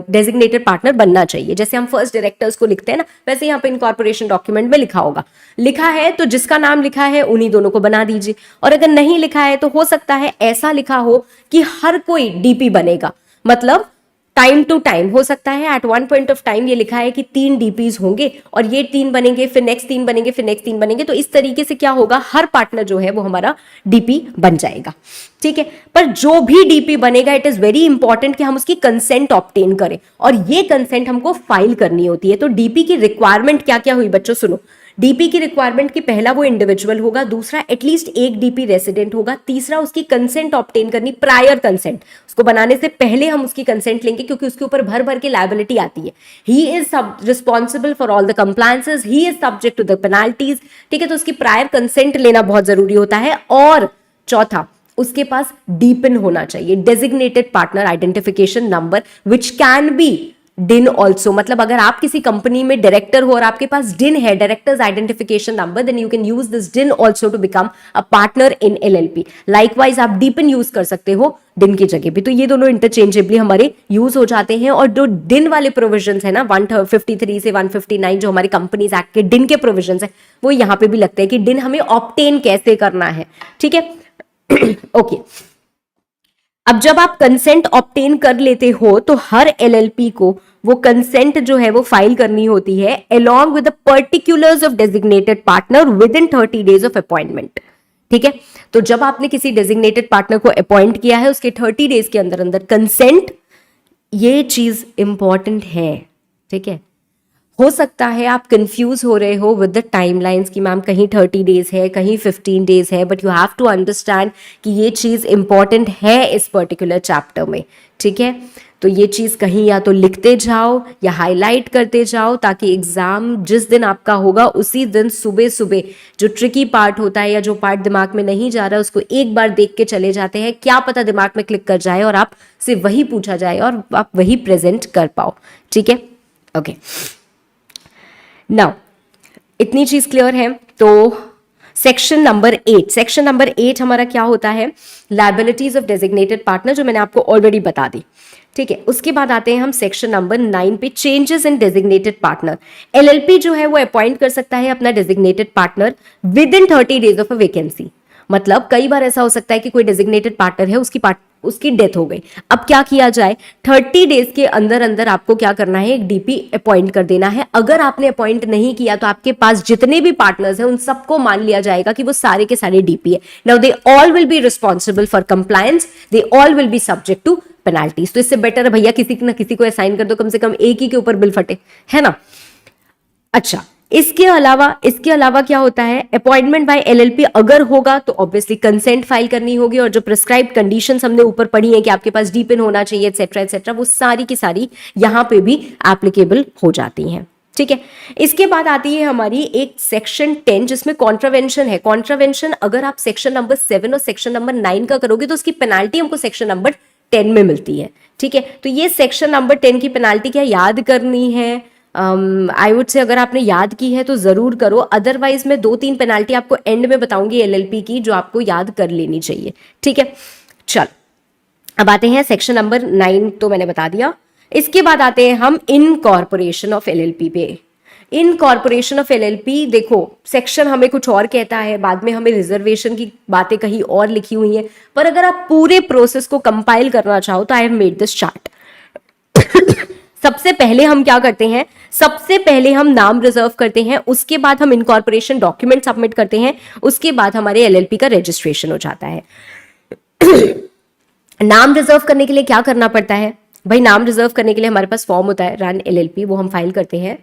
डेजिग्नेटेड पार्टनर बनना चाहिए। जैसे हम फर्स्ट डायरेक्टर्स को लिखते हैं ना, वैसे यहाँ पे इनकॉर्पोरेशन डॉक्यूमेंट में लिखा होगा। लिखा है तो जिसका नाम लिखा है उन्हीं दोनों को बना दीजिए, और अगर नहीं लिखा है तो हो सकता है ऐसा लिखा हो कि हर कोई डीपी बनेगा। मतलब टाइम टू टाइम हो सकता है, at one point of time ये लिखा है कि 3 डीपीज होंगे और ये 3 बनेंगे, फिर नेक्स्ट 3 बनेंगे, फिर नेक्स्ट 3 बनेंगे। तो इस तरीके से क्या होगा, हर पार्टनर जो है वो हमारा डीपी बन जाएगा। ठीक है, पर जो भी डीपी बनेगा इट इज वेरी इंपॉर्टेंट कि हम उसकी कंसेंट ऑब्टेन करें, और ये कंसेंट हमको फाइल करनी होती है। तो डीपी की रिक्वायरमेंट क्या क्या हुई बच्चों, सुनो। डीपी की रिक्वायरमेंट की पहला वो इंडिविजुअल होगा, दूसरा एटलीस्ट एक डीपी रेसिडेंट होगा, तीसरा उसकी कंसेंट ऑब्टेन करनी, प्रायर कंसेंट। उसको बनाने से पहले हम उसकी कंसेंट लेंगे क्योंकि उसके ऊपर भर भर के लायबिलिटी आती है। He is responsible for all the compliances, he is subject to the penalties. ठीक है, तो उसकी प्रायर कंसेंट लेना बहुत जरूरी होता है। और चौथा, उसके पास डीपिन होना चाहिए, designated partner identification number, which can be डिन ऑल्सो। मतलब अगर आप किसी कंपनी में डायरेक्टर हो और आपके पास डिन है, directors identification number, then you can use this DIN also to become a partner in LLP. Likewise आप डीपिन यूज कर सकते हो डिन की जगह भी। तो ये दोनों इंटरचेंजेबली हमारे यूज हो जाते हैं। और जो डिन वाले प्रोविजंस है ना, 153 से 159 जो हमारे कंपनीज एक्ट के डिन के प्रोविजंस है, वो यहाँ पे भी लगते हैं कि डिन हमें ऑब्टेन कैसे करना है। ठीक है, ओके। अब जब आप कंसेंट ऑब्टेन कर लेते हो तो हर एलएलपी को वो कंसेंट जो है वो फाइल करनी होती है along with the particulars of designated partner within 30 days of appointment। ठीक है, तो जब आपने किसी डेजिग्नेटेड पार्टनर को अपॉइंट किया है उसके 30 डेज के अंदर अंदर कंसेंट, ये चीज इंपॉर्टेंट है। ठीक है, हो सकता है आप कंफ्यूज हो रहे हो विद द टाइमलाइंस कि मैम कहीं 30 डेज है, कहीं 15 डेज है, but you have to understand कि ये चीज़ इंपॉर्टेंट है इस पर्टिकुलर चैप्टर में। ठीक है, तो ये चीज़ कहीं या तो लिखते जाओ या हाईलाइट करते जाओ, ताकि एग्जाम जिस दिन आपका होगा उसी दिन सुबह सुबह जो ट्रिकी पार्ट होता है या जो पार्ट दिमाग में नहीं जा रहा है उसको एक बार देख के चले जाते हैं, क्या पता दिमाग में क्लिक कर जाए और आपसे वही पूछा जाए और आप वही प्रेजेंट कर पाओ। ठीक है, ओके। नाउ इतनी चीज क्लियर है। तो सेक्शन नंबर 8, सेक्शन नंबर 8 हमारा क्या होता है, लायबिलिटीज ऑफ डेजिग्नेटेड पार्टनर, जो मैंने आपको ऑलरेडी बता दी। ठीक है, उसके बाद आते हैं हम सेक्शन नंबर 9 पे, changes in designated partner. LLP जो है वो अपॉइंट कर सकता है अपना designated partner with in 30 days of a vacancy. मतलब कई बार ऐसा हो सकता है कि कोई डेजिग्नेटेड पार्टनर है, उसकी डेथ हो गई। अब क्या किया जाए, 30 डेज के अंदर अंदर आपको क्या करना है, एक डीपी अपॉइंट कर देना है। अगर आपने अपॉइंट नहीं किया तो आपके पास जितने भी पार्टनर्स हैं उन सबको मान लिया जाएगा कि वो सारे के सारे डीपी है। Now they all will be responsible for compliance, they all will be subject to penalties. तो इससे बेटर है भैया किसी न किसी को असाइन कर दो, कम से कम एक ही के ऊपर बिल फटे, है ना। अच्छा, इसके अलावा क्या होता है, अपॉइंटमेंट बाय एलएलपी अगर होगा तो ऑब्वियसली कंसेंट फाइल करनी होगी, और जो प्रिस्क्राइब्ड कंडीशंस हमने ऊपर पढ़ी है कि आपके पास डीपिन होना चाहिए एटसेट्रा एटसेट्रा, वो सारी की सारी यहां पे भी एप्लीकेबल हो जाती हैं। ठीक है, इसके बाद आती है हमारी एक सेक्शन 10 जिसमें कॉन्ट्रावेंशन है। कॉन्ट्रावेंशन अगर आप सेक्शन नंबर 7 और सेक्शन नंबर 9 का करोगे तो उसकी पेनाल्टी हमको सेक्शन नंबर 10 में मिलती है। ठीक है, तो ये सेक्शन नंबर 10 की पेनाल्टी क्या याद करनी है, आई वुड से अगर आपने याद की है तो जरूर करो, अदरवाइज मैं 2-3 पेनाल्टी आपको एंड में बताऊंगी एलएलपी की जो आपको याद कर लेनी चाहिए। ठीक है, चल अब आते हैं सेक्शन नंबर 9, तो मैंने बता दिया। इसके बाद आते हैं हम इनकॉर्पोरेशन ऑफ एलएलपी पे। इनकॉर्पोरेशन ऑफ एलएलपी, देखो सेक्शन हमें कुछ और कहता है, बाद में हमें रिजर्वेशन की बातें कहीं और लिखी हुई हैं, पर अगर आप पूरे प्रोसेस को कंपाइल करना चाहो तो I have made this chart. सबसे पहले हम क्या करते हैं, सबसे पहले हम नाम रिजर्व करते हैं, उसके बाद हम इनकॉर्पोरेशन डॉक्यूमेंट सबमिट करते हैं, उसके बाद हमारे एलएलपी का रजिस्ट्रेशन हो जाता है। नाम रिजर्व करने के लिए क्या करना पड़ता है भाई? नाम रिजर्व करने के लिए हमारे पास फॉर्म होता है रन एलएलपी, वो हम फाइल करते हैं।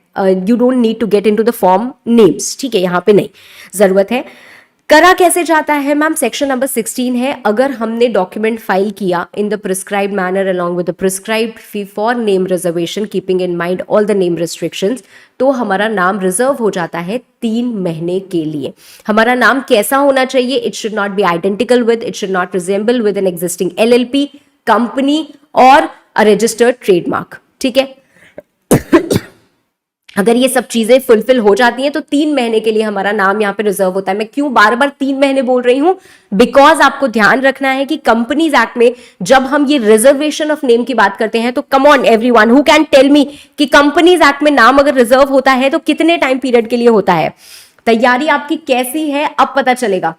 You don't need to get into the form names, ठीक है, यहां पे नहीं जरूरत है। करा कैसे जाता है मैम? सेक्शन नंबर 16 है, अगर हमने डॉक्यूमेंट फाइल किया in the prescribed manner along with the prescribed fee for name reservation keeping in mind all the name restrictions, तो हमारा नाम रिजर्व हो जाता है 3 महीने के लिए। हमारा नाम कैसा होना चाहिए? It should not be identical with, it should not resemble with N existing LLP, company और अ रजिस्टर्ड ट्रेडमार्क, ठीक है। अगर ये सब चीजें फुलफिल हो जाती हैं तो 3 महीने के लिए हमारा नाम यहाँ पे रिजर्व होता है। मैं क्यों बार बार 3 महीने बोल रही हूं? बिकॉज आपको ध्यान रखना है कि कंपनीज एक्ट में जब हम ये रिजर्वेशन ऑफ नेम की बात करते हैं तो come on everyone who can tell me कि कंपनीज एक्ट में नाम अगर रिजर्व होता है तो कितने टाइम पीरियड के लिए होता है? तैयारी आपकी कैसी है अब पता चलेगा।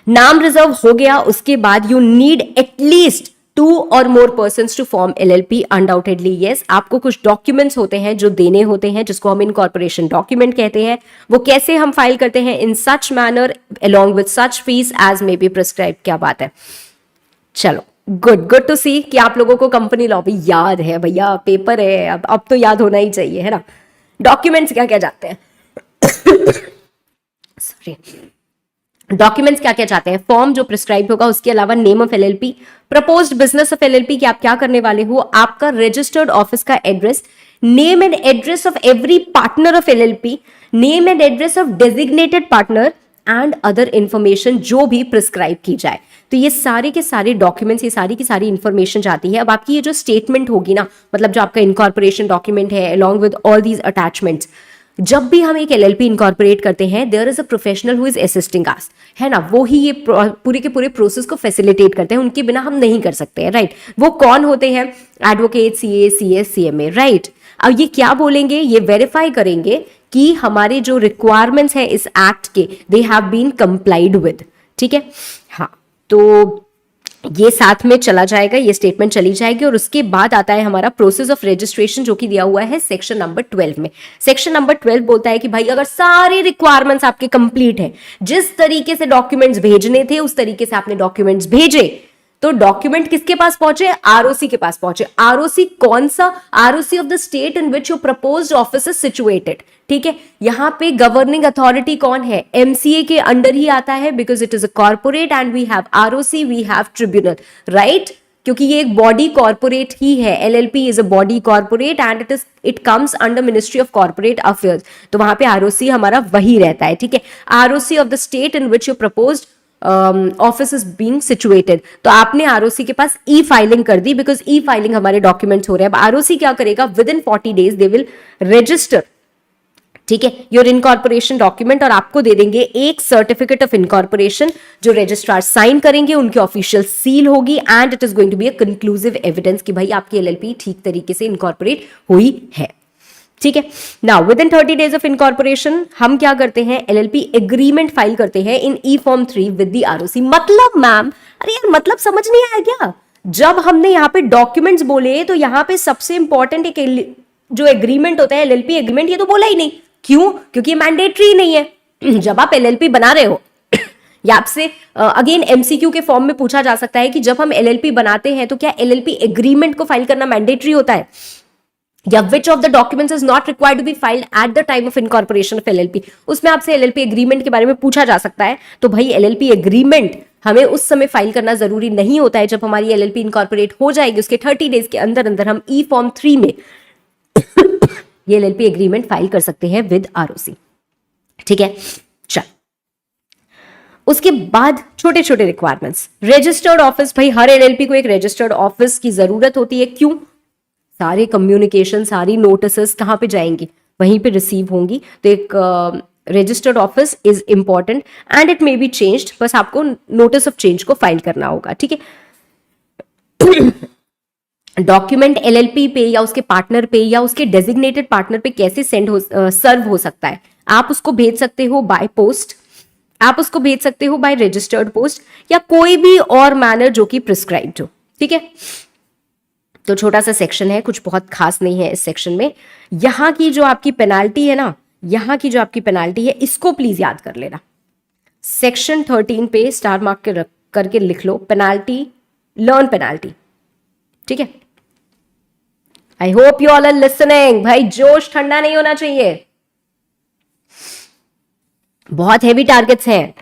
नाम रिजर्व हो गया, उसके बाद you need at least 2 or more persons to form LLP, undoubtedly yes। आपको कुछ डॉक्यूमेंट्स होते हैं जो देने होते हैं, जिसको हम इनकॉर्पोरेशन डॉक्यूमेंट कहते हैं। वो कैसे हम फाइल करते हैं? In such manner along with such fees as may be prescribed। क्या बात है, चलो गुड टू सी कि आप लोगों को कंपनी लॉ भी याद है भैया, पेपर है अब तो याद होना ही चाहिए, है ना। डॉक्यूमेंट्स क्या क्या जाते हैं? सॉरी, डॉक्यूमेंट्स क्या क्या चाहते हैं? फॉर्म जो प्रिस्क्राइब होगा, उसके अलावा name of LLP, proposed business of LLP कि आप क्या करने वाले हो, आपका रजिस्टर्ड ऑफिस का address, name and address of every partner of LLP, name and address of designated partner and other information जो भी प्रिस्क्राइब की जाए। तो ये सारे के सारे डॉक्यूमेंट्स, ये सारी की सारी इंफॉर्मेशन जाती है। अब आपकी ये जो स्टेटमेंट होगी ना, मतलब जो आपका इनकॉर्पोरेशन डॉक्यूमेंट है along with all these attachments, जब भी हम एक एलएलपी इनकॉर्पोरेट करते हैं, there is a professional who is assisting us, है ना, वो ही ये पूरे के पूरे प्रोसेस को फैसिलिटेट करते हैं, उनके बिना हम नहीं कर सकते हैं, राइट। वो कौन होते हैं? Advocate, CA, CS, CMA, right. अब ये क्या बोलेंगे? ये वेरीफाई करेंगे कि हमारे जो रिक्वायरमेंट्स हैं इस एक्ट के, they have been complied with, ठीक है। हाँ, तो ये साथ में चला जाएगा, ये स्टेटमेंट चली जाएगी। और उसके बाद आता है हमारा प्रोसेस ऑफ रजिस्ट्रेशन, जो कि दिया हुआ है सेक्शन नंबर 12 में। सेक्शन नंबर 12 बोलता है कि भाई अगर सारे रिक्वायरमेंट्स आपके कंप्लीट हैं, जिस तरीके से डॉक्यूमेंट्स भेजने थे उस तरीके से आपने डॉक्यूमेंट्स भेजे, तो डॉक्यूमेंट किसके पास पहुंचे? आरओसी के पास पहुंचे। आरओसी कौन सा? ROC of the state in which your proposed office is situated, ठीक है। यहां पे गवर्निंग अथॉरिटी कौन है? एमसीए के अंडर ही आता है, because it is a corporate and we have ROC, we have tribunal, right. क्योंकि ये एक बॉडी कॉर्पोरेट ही है, LLP is a body corporate and it comes under ministry of corporate affairs, तो वहां पे आरओसी हमारा वही रहता है, ठीक है। ROC of the state in which you proposed office is being situated, तो आपने आरओसी के पास ई फाइलिंग कर दी, बिकॉज ई फाइलिंग हमारे डॉक्यूमेंट्स हो रहे हैं। अब आरओसी क्या करेगा? With in 40 days they will register, ठीक है, योर इनकॉर्पोरेशन डॉक्यूमेंट, और आपको दे देंगे एक सर्टिफिकेट ऑफ इनकॉर्पोरेशन जो रजिस्ट्रार साइन करेंगे, उनकी ऑफिशियल सील होगी and it is going to be a conclusive evidence कि भाई आपकी एलएलपी ठीक तरीके से इनकॉर्पोरेट हुई है, ठीक है। Now with in 30 days of incorporation हम क्या करते हैं? एलएलपी एग्रीमेंट फाइल करते हैं इन ई फॉर्म 3 विद द आरओसी। मतलब मैम, अरे यार मतलब समझ नहीं आया क्या? जब हमने यहाँ पे डॉक्यूमेंट्स बोले तो यहाँ पे सबसे इंपॉर्टेंट एक जो एग्रीमेंट होता है, एलएलपी एग्रीमेंट, ये तो बोला ही नहीं। क्यों? क्योंकि ये मैंडेटरी नहीं है। जब आप एलएलपी बना रहे हो, या आपसे अगेन एमसीक्यू के फॉर्म में पूछा जा सकता है कि जब हम एलएलपी बनाते हैं तो क्या एलएलपी एग्रीमेंट को फाइल करना मैंडेटरी होता है, या which of the documents is not required to be filed at the time of incorporation of LLP. उसमें आपसे एलएलपी एग्रीमेंट के बारे में पूछा जा सकता है। तो भाई एलएलपी एग्रीमेंट हमें उस समय फाइल करना जरूरी नहीं होता है, जब हमारी एलएलपी इनकॉर्पोरेट हो जाएगी उसके 30 days के अंदर अंदर हम ई फॉर्म 3 में ये एलएलपी एग्रीमेंट फाइल कर सकते हैं विद आरओसी, ठीक है। चल, उसके बाद छोटे छोटे रिक्वायरमेंट्स। रजिस्टर्ड ऑफिस, भाई हर एलएलपी को एक रजिस्टर्ड ऑफिस की जरूरत होती है। क्यों? सारे कम्युनिकेशन, सारी नोटिसेस कहां पे जाएंगी? वहीं पे रिसीव होंगी। तो एक registered office is important and it may be changed, बस आपको नोटिस ऑफ चेंज को फाइल करना होगा, ठीक है। डॉक्यूमेंट एलएलपी पे या उसके पार्टनर पे या उसके डेजिग्नेटेड पार्टनर पे कैसे सर्व हो सकता है, आप उसको भेज सकते हो बाय पोस्ट, आप उसको भेज सकते हो बाय रजिस्टर्ड पोस्ट, या कोई भी और मैनर जो कि प्रिस्क्राइब्ड हो, ठीक है। तो छोटा सा सेक्शन है, कुछ बहुत खास नहीं है इस सेक्शन में। यहां की जो आपकी पेनाल्टी है ना, यहां की जो आपकी पेनाल्टी है, इसको प्लीज याद कर लेना। सेक्शन 13 पे स्टार मार्क करके लिख लो, पेनाल्टी, लर्न पेनाल्टी, ठीक है। I hope you all are listening. भाई जोश ठंडा नहीं होना चाहिए, बहुत हेवी टारगेट्स हैं।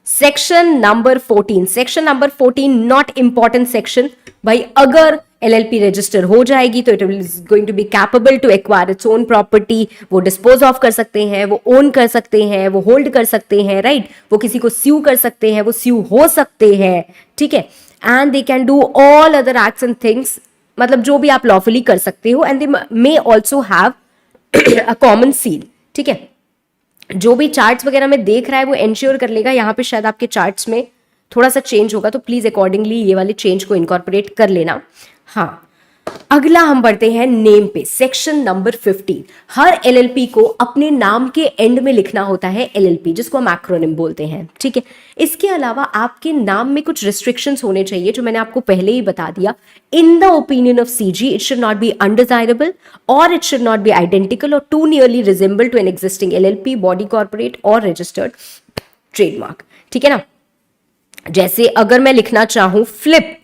Section number 14, section number 14 not important section. भाई अगर एलएलपी रजिस्टर हो जाएगी तो it is going to be capable to acquire its own property, वो डिस्पोज ऑफ कर सकते हैं, वो ओन कर सकते हैं, वो होल्ड कर सकते हैं, राइट, वो किसी को स्यू कर सकते हैं, वो स्यू हो सकते हैं, ठीक है। And they can do all other acts and things, मतलब जो भी आप लॉफुली कर सकते हो, and they may also have a common seal, ठीक है। जो भी चार्ट्स वगैरह में देख रहा है वो एंश्योर कर लेगा, यहाँ पे शायद आपके चार्ट्स में थोड़ा सा चेंज होगा, तो प्लीज अकॉर्डिंगली ये वाले चेंज को इनकॉर्पोरेट कर लेना। हाँ, अगला हम बढ़ते हैं नेम पे, सेक्शन नंबर 15। हर एलएलपी को अपने नाम के एंड में लिखना होता है एलएलपी, जिसको हम एक्रोनिम बोलते हैं, ठीक है। इसके अलावा आपके नाम में कुछ रिस्ट्रिक्शंस होने चाहिए, जो मैंने आपको पहले ही बता दिया। In the opinion of CG it should not be undesirable और it should not be identical और too nearly resemble to an existing LLP, body corporate और रजिस्टर्ड ट्रेडमार्क, ठीक है ना। जैसे अगर मैं लिखना चाहूं फ्लिप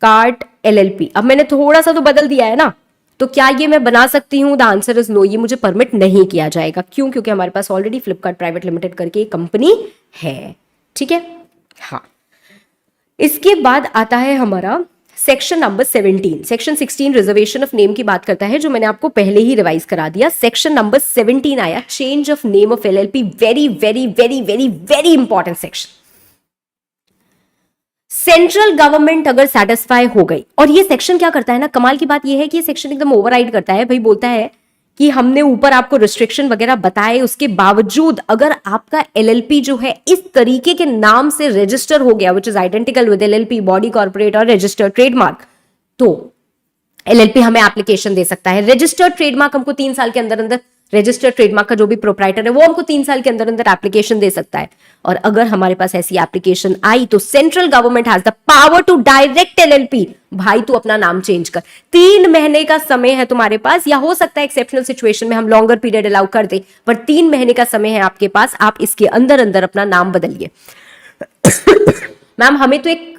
कार्ट एलएलपी, अब मैंने थोड़ा सा तो बदल दिया है ना, तो क्या ये मैं बना सकती हूं? द आंसर इज नो, ये मुझे परमिट नहीं किया जाएगा। क्यों? क्योंकि हमारे पास ऑलरेडी फ्लिपकार्ट प्राइवेट लिमिटेड करके एक कंपनी है, ठीक है। हाँ, इसके बाद आता है हमारा section number 17। Section 16 reservation of name की बात करता है, जो मैंने आपको पहले ही रिवाइज करा दिया। सेक्शन नंबर 17 आया change of name of LLP, very very very very very important section. Central government अगर सेटिस्फाई हो गई, और ये सेक्शन क्या करता है ना, कमाल की बात ये है कि ये सेक्शन एकदम ओवरराइड करता है। भाई बोलता है कि हमने ऊपर आपको रिस्ट्रिक्शन वगैरह बताए, उसके बावजूद अगर आपका एलएलपी जो है इस तरीके के नाम से रजिस्टर हो गया, which is identical with LLP, body corporate और रजिस्टर्ड ट्रेडमार्क, तो एलएलपी हमें एप्लीकेशन दे सकता है। रजिस्टर्ड ट्रेडमार्क हमको 3 साल के अंदर अंदर, रजिस्टर्ड ट्रेडमार्क का जो भी प्रोप्राइटर है वो हमको 3 साल के अंदर अंदर एप्लीकेशन दे सकता है। और अगर हमारे पास ऐसी एप्लीकेशन आई तो central government has the power to direct LLP, भाई तू अपना नाम चेंज कर। 3 महीने का समय है तुम्हारे पास, या हो सकता है एक्सेप्शनल सिचुएशन में हम लॉन्गर पीरियड अलाउ कर दे, पर 3 महीने का समय है आपके पास, आप इसके अंदर अंदर अपना नाम बदलिए। मैम हमें तो एक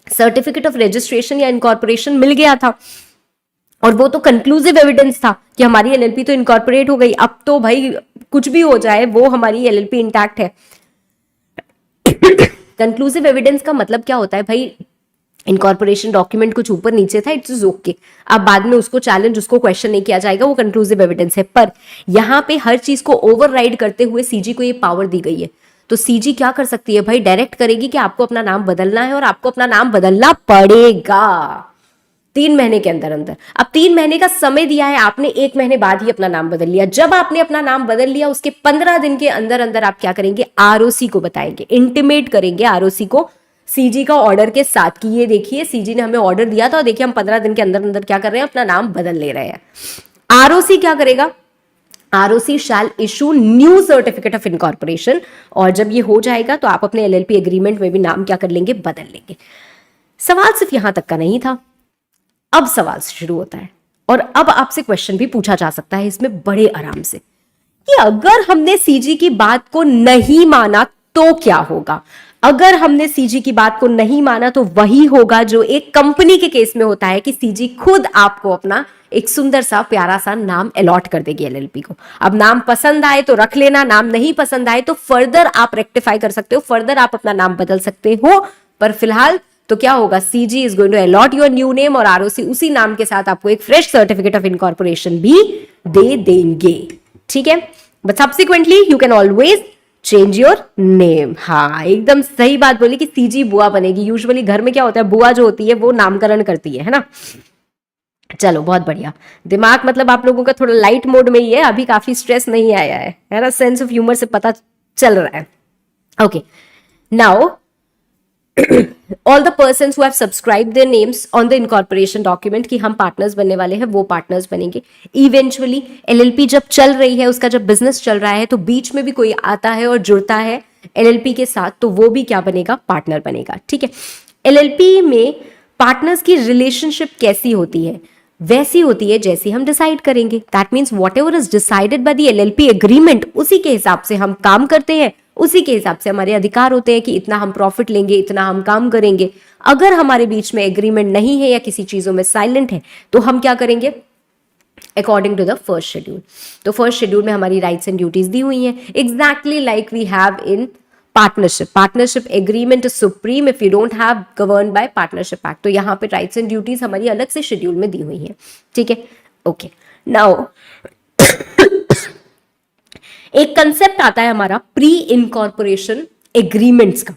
सर्टिफिकेट ऑफ रजिस्ट्रेशन या इनकॉर्पोरेशन मिल गया था, और वो तो कंक्लूसिव एविडेंस था कि हमारी एलएलपी तो इनकॉर्पोरेट हो गई। अब तो भाई कुछ भी हो जाए, वो हमारी एलएलपी इंटैक्ट है। कंक्लूसिव एविडेंस का मतलब क्या होता है भाई? इनकॉर्पोरेशन डॉक्यूमेंट कुछ ऊपर नीचे था, इट्स ओके, अब बाद में उसको चैलेंज, उसको क्वेश्चन नहीं किया जाएगा, वो कंक्लूसिव एविडेंस है। पर यहां पे हर चीज को ओवरराइड करते हुए सीजी को ये पावर दी गई है, तो सीजी क्या कर सकती है भाई? डायरेक्ट करेगी कि आपको अपना नाम बदलना है, और आपको अपना नाम बदलना पड़ेगा 3 महीने के अंदर अंदर। अब 3 महीने का समय दिया है, आपने 1 महीने बाद ही अपना नाम बदल लिया। जब आपने अपना नाम बदल लिया, उसके 15 दिन के अंदर अंदर आप क्या करेंगे? आरओसी को बताएंगे, इंटीमेट करेंगे आरओसी को सीजी का ऑर्डर के साथ कि ये देखिए सीजी ने हमें ऑर्डर दिया था, और देखिए हम 15 दिन के अंदर अंदर क्या कर रहे हैं? अपना नाम बदल ले रहे हैं। आरओसी क्या करेगा? ROC shall issue new certificate of incorporation, और जब ये हो जाएगा तो आप अपने एलएलपी एग्रीमेंट में भी नाम क्या कर लेंगे? बदल लेंगे। सवाल सिर्फ यहां तक का नहीं था, अब सवाल शुरू होता है, और अब आपसे क्वेश्चन भी पूछा जा सकता है इसमें बड़े आराम से, कि अगर हमने सीजी की बात को नहीं माना तो क्या होगा? अगर हमने सीजी की बात को नहीं माना तो वही होगा जो एक कंपनी के केस में होता है, कि सीजी खुद आपको अपना एक सुंदर सा प्यारा सा नाम अलॉट कर देगी एलएलपी को। अब नाम पसंद आए तो रख लेना, नाम नहीं पसंद आए तो फर्दर आप रेक्टिफाई कर सकते हो, फर्दर आप अपना नाम बदल सकते हो। पर फिलहाल तो क्या होगा? CG is going to allot your new name, और आरओसी उसी नाम के साथ आपको एक फ्रेश सर्टिफिकेट ऑफ इनकॉर्पोरेशन भी दे देंगे, ठीक है। But subsequently you can always change your name. हाँ, एकदम सही बात बोली कि सीजी बुआ बनेगी। यूजुअली घर में क्या होता है, बुआ जो होती है वो नामकरण करती है ना। चलो बहुत बढ़िया। दिमाग मतलब आप लोगों का थोड़ा लाइट मोड में ही है, अभी काफी स्ट्रेस नहीं आया है ना? सेंस ऑफ ह्यूमर से पता चल रहा है। Okay, now all the persons who have subscribe their names on the incorporation document कि हम पार्टनर्स बनने वाले हैं, वो पार्टनर्स बनेंगे। इवेंचुअली एलएलपी जब चल रही है, उसका जब बिजनेस चल रहा है, तो बीच में भी कोई आता है और जुड़ता है एलएलपी के साथ, तो वो भी क्या बनेगा? पार्टनर बनेगा। ठीक है, एलएलपी में पार्टनर्स की रिलेशनशिप कैसी होती है? वैसी होती है जैसी हम डिसाइड करेंगे। That means what ever is decided by the LLP agreement, उसी के हिसाब से हम काम करते हैं, उसी के हिसाब से हमारे अधिकार होते हैं कि इतना हम प्रॉफिट लेंगे, इतना हम काम करेंगे। अगर हमारे बीच में एग्रीमेंट नहीं है या किसी चीजों में साइलेंट है, तो हम क्या करेंगे? According to the first schedule. तो फर्स्ट शेड्यूल में हमारी राइट्स एंड ड्यूटीज दी हुई हैं, exactly like we have in partnership. Partnership agreement is supreme if you don't have govern by partnership act. तो यहाँ पे राइट्स एंड ड्यूटीज हमारी अलग से शेड्यूल में दी हुई हैं। ठीक है, ओके। नाउ एक कंसेप्ट आता है हमारा प्री इनकॉर्पोरेशन एग्रीमेंट्स का।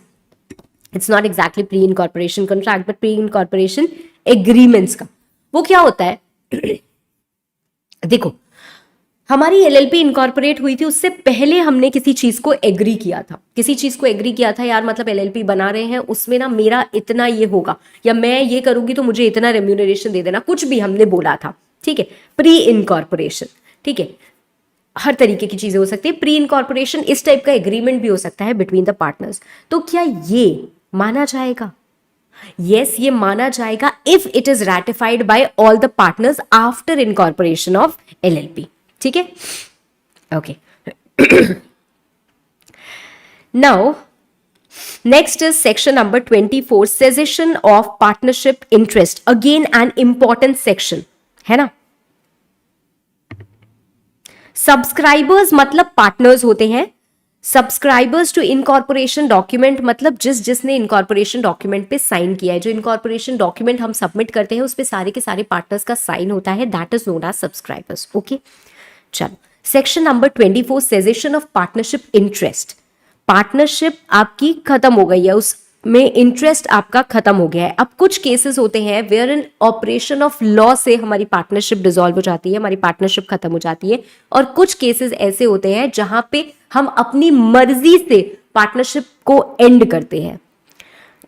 It's not exactly pre incorporation contract but pre incorporation agreements का। वो क्या होता है? देखो, हमारी एलएलपी इनकॉर्पोरेट हुई थी, उससे पहले हमने किसी चीज को एग्री किया था। किसी चीज को एग्री किया था, यार मतलब एलएलपी बना रहे हैं, उसमें ना मेरा इतना ये होगा, या मैं ये करूंगी तो मुझे इतना रेम्यूनरेशन दे देना, कुछ भी हमने बोला था। ठीक है, प्री इनकॉर्पोरेशन। ठीक है, हर तरीके की चीजें हो सकती है। प्री इनकॉर्पोरेशन इस टाइप का एग्रीमेंट भी हो सकता है बिटवीन द पार्टनर्स। तो क्या ये माना जाएगा? यस, ये माना जाएगा if it is ratified by all the partners after incorporation of LLP. ठीक है, okay. Now next is section number 24, cessation of partnership interest. Again an important section है ना। सब्सक्राइबर्स मतलब पार्टनर्स होते हैं। सब्सक्राइबर्स टू इनकॉर्पोरेशन डॉक्यूमेंट मतलब जिसने incorporation document पे साइन किया है। जो इनकॉर्पोरेशन डॉक्यूमेंट हम सबमिट करते हैं उस पे सारे के सारे पार्टनर्स का साइन होता है, that is known as subscribers. Okay, चलो section number 24, cessation of partnership interest. Partnership आपकी खत्म हो गई है, उसमें इंटरेस्ट आपका खत्म हो गया है। अब कुछ केसेस होते हैं where in operation of law से हमारी पार्टनरशिप डिसॉल्व हो जाती है, हमारी पार्टनरशिप खत्म हो जाती है। और कुछ केसेस ऐसे होते हैं जहां पे हम अपनी मर्जी से पार्टनरशिप को एंड करते हैं।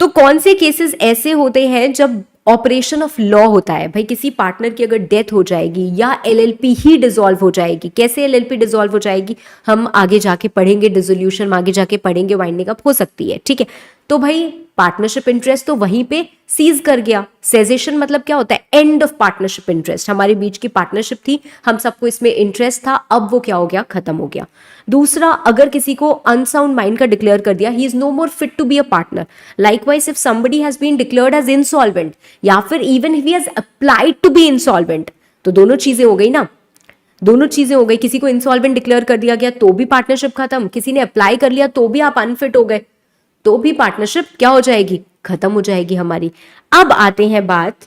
तो कौन से केसेस ऐसे होते हैं जब ऑपरेशन ऑफ लॉ होता है? भाई किसी पार्टनर की अगर डेथ हो जाएगी या एलएलपी ही डिसॉल्व हो जाएगी। कैसे एलएलपी डिसॉल्व हो जाएगी हम आगे जाके पढ़ेंगे, डिसोल्यूशन में आगे जाके पढ़ेंगे, वाइंडिंग अप हो सकती है। ठीक है, तो भाई पार्टनरशिप इंटरेस्ट तो वहीं पे सीज कर गया। सेजेशन मतलब क्या होता है? End of partnership interest. हमारे बीच की पार्टनरशिप थी, हम सबको इसमें इंटरेस्ट था, अब वो क्या हो गया? खत्म हो गया। दूसरा, अगर किसी को अनसाउंड माइंड का डिक्लेयर कर दिया, he is no more fit to be a partner. Likewise if somebody has been declared as insolvent या फिर even if he has applied to be insolvent, तो दोनों चीजें हो गई ना, दोनों चीजें हो गई। किसी को इंसॉल्वेंट डिक्लेयर कर दिया गया तो भी पार्टनरशिप खत्म, किसी ने अप्लाई कर लिया तो भी आप अनफिट हो गए, तो भी पार्टनरशिप क्या हो जाएगी? खत्म हो जाएगी हमारी। अब आते हैं बात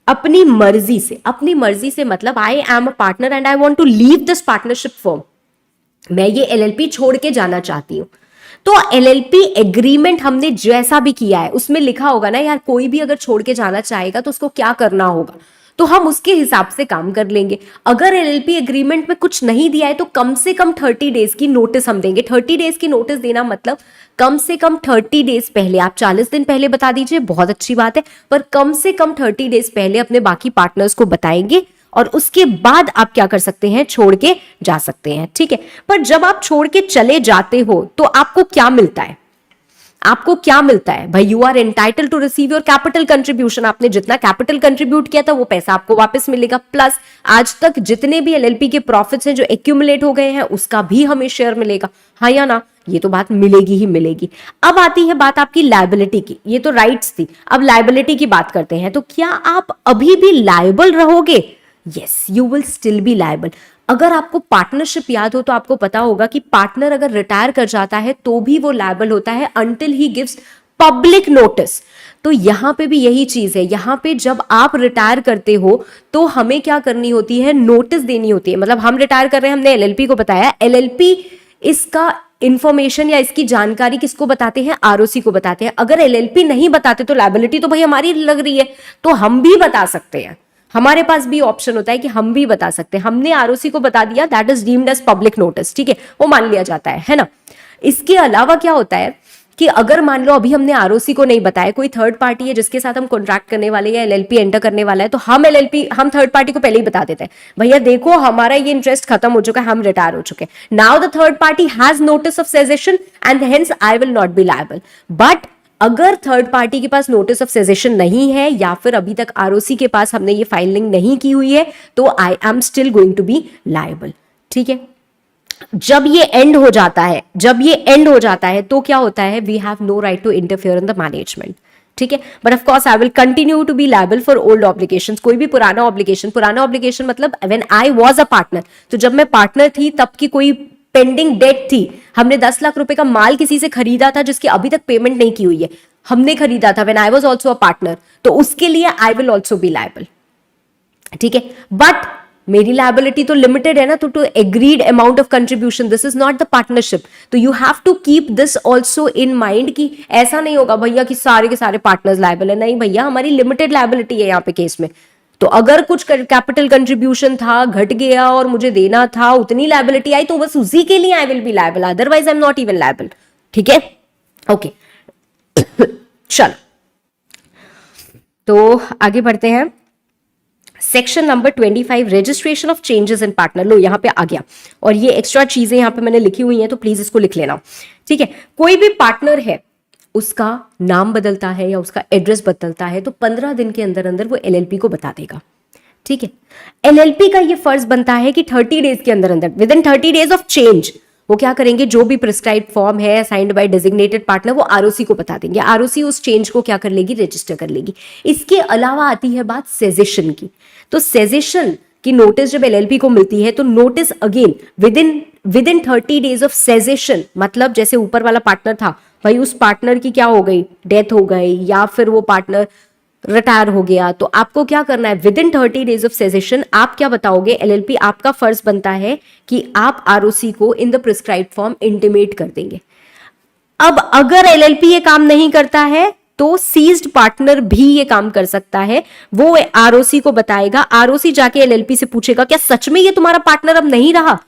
अपनी मर्जी से। अपनी मर्जी से मतलब I am a partner and I want to leave this partnership firm. मैं ये एलएलपी छोड़ के जाना चाहती हूं। तो एलएलपी एग्रीमेंट हमने जैसा भी किया है उसमें लिखा होगा ना यार, कोई भी अगर छोड़ के जाना चाहेगा तो उसको क्या करना होगा, तो हम उसके हिसाब से काम कर लेंगे। अगर एलएलपी एग्रीमेंट में कुछ नहीं दिया है तो कम से कम 30 डेज की नोटिस हम देंगे। 30 डेज की नोटिस देना मतलब कम से कम 30 डेज पहले, आप 40 दिन पहले बता दीजिए, बहुत अच्छी बात है, पर कम से कम 30 डेज पहले अपने बाकी पार्टनर्स को बताएंगे और उसके बाद आप क्या कर सकते हैं? छोड़ के जा सकते हैं। ठीक है, पर जब आप छोड़ के चले जाते हो तो आपको क्या मिलता है? आपको क्या मिलता है भाई? You are entitle to receive your capital contribution. आपने जितना कैपिटल कंट्रीब्यूट किया था वो पैसा आपको वापस मिलेगा, प्लस आज तक जितने भी एलएलपी के प्रॉफिट्स हैं जो एक्यूमुलेट हो गए हैं उसका भी हमें शेयर मिलेगा। हाँ या ना? ये तो बात मिलेगी ही मिलेगी। अब आती है बात आपकी लायबिलिटी की। ये तो राइट्स थी, अब लायबिलिटी की बात करते हैं। तो क्या आप अभी भी लायबल रहोगे? Yes, you will still be liable. अगर आपको पार्टनरशिप याद हो तो आपको पता होगा कि पार्टनर अगर रिटायर कर जाता है तो भी वो लायबल होता है until he gives public notice. तो यहां पे भी यही चीज है। यहां पे जब आप रिटायर करते हो तो हमें क्या करनी होती है? नोटिस देनी होती है। मतलब हम रिटायर कर रहे हैं, हमने एलएलपी को बताया, एलएलपी इसका इंफॉर्मेशन या इसकी जानकारी किसको बताते हैं? आरओसी को बताते हैं। अगर एलएलपी नहीं बताते तो लायबिलिटी तो भाई हमारी लग रही है, तो हम भी बता सकते हैं। हमारे पास भी ऑप्शन होता है कि हम भी बता सकते हैं, हमने आरओसी को बता दिया, that is deemed as public notice, ठीक है, वो मान लिया जाता है ना। इसके अलावा क्या होता है कि अगर मान लो अभी हमने आरओसी को नहीं बताया, कोई थर्ड पार्टी है जिसके साथ हम कॉन्ट्रैक्ट करने वाले या एलएलपी एंटर करने वाला है, तो हम थर्ड पार्टी को पहले ही बता देते हैं, भैया देखो हमारा ये इंटरेस्ट खत्म हो चुका है, हम रिटायर हो चुके हैं। Now the third party has notice of cessation and hence I will not be liable. But अगर थर्ड पार्टी के पास नोटिस ऑफ सेजेशन नहीं है या फिर अभी तक आरओसी के पास हमने ये फाइलिंग नहीं की हुई है, तो I am still going to be liable, ठीक है। जब ये एंड हो जाता है तो क्या होता है, we have no right to interfere in the management, ठीक है। But of course I will continue to be liable for old obligations. कोई भी पुराना ऑब्लिगेशन मतलब when I was a partner, तो जब मैं पार्टनर थी तब की कोई पेंडिंग डेट थी, हमने 10 लाख रुपए का माल किसी से खरीदा था जिसकी अभी तक पेमेंट नहीं की हुई है, हमने खरीदा था when I was also a partner, तो उसके लिए I will also be liable, ठीक है। बट मेरी लायबिलिटी तो लिमिटेड है ना, तो agreed amount of contribution, this is not the partnership, तो you have to keep this also in mind कि ऐसा नहीं होगा भैया कि सारे के सारे पार्टनर्स लायबल है, नहीं भैया, हमारी लिमिटेड लायबिलिटी है यहाँ पे केस में। तो अगर कुछ कैपिटल कंट्रीब्यूशन था, घट गया और मुझे देना था, उतनी लायबिलिटी आई, तो बस उसी के लिए I will be liable, otherwise I am not even liable, ठीक है, ओके। चलो तो आगे बढ़ते हैं। Section number 25, registration of changes in partner. लो यहाँ पे आ गया, और ये एक्स्ट्रा चीजें यहाँ पे मैंने लिखी हुई हैं, तो प्लीज इसको लिख लेना, ठीक है। कोई भी पार्टनर है, उसका नाम बदलता है या उसका एड्रेस बदलता है, तो 15 दिन के अंदर अंदर वो एलएलपी को बता देगा, ठीक है। एलएलपी का ये फर्ज बनता है कि 30 डेज के अंदर अंदर, with in 30 days of change, वो क्या करेंगे, जो भी प्रिस्क्राइब्ड फॉर्म है साइंड बाय डेजिग्नेटेड पार्टनर, वो आरओसी को बता देंगे, आरओसी उस चेंज को क्या कर लेगी, रजिस्टर कर लेगी। इसके अलावा आती है बात सेजेशन की, तो सेजेशन की नोटिस जब एलएलपी को मिलती है, तो notice again within 30 days of cessation, मतलब जैसे ऊपर वाला पार्टनर था, भाई उस पार्टनर की क्या हो गई, डेथ हो गई, या फिर वो पार्टनर रिटायर हो गया, तो आपको क्या करना है, विद इन 30 डेज ऑफ सेजेशन आप क्या बताओगे, एलएलपी, आपका फर्ज बनता है कि आप आरओसी को in the prescribed form intimate कर देंगे। अब अगर एलएलपी ये काम नहीं करता है, तो सीज्ड पार्टनर भी ये काम कर सकता है, वो आरओसी को बताएगा, आरओसी जाके एलएलपी से पूछेगा क्या सच में ये तुम्हारा पार्टनर अब नहीं रहा,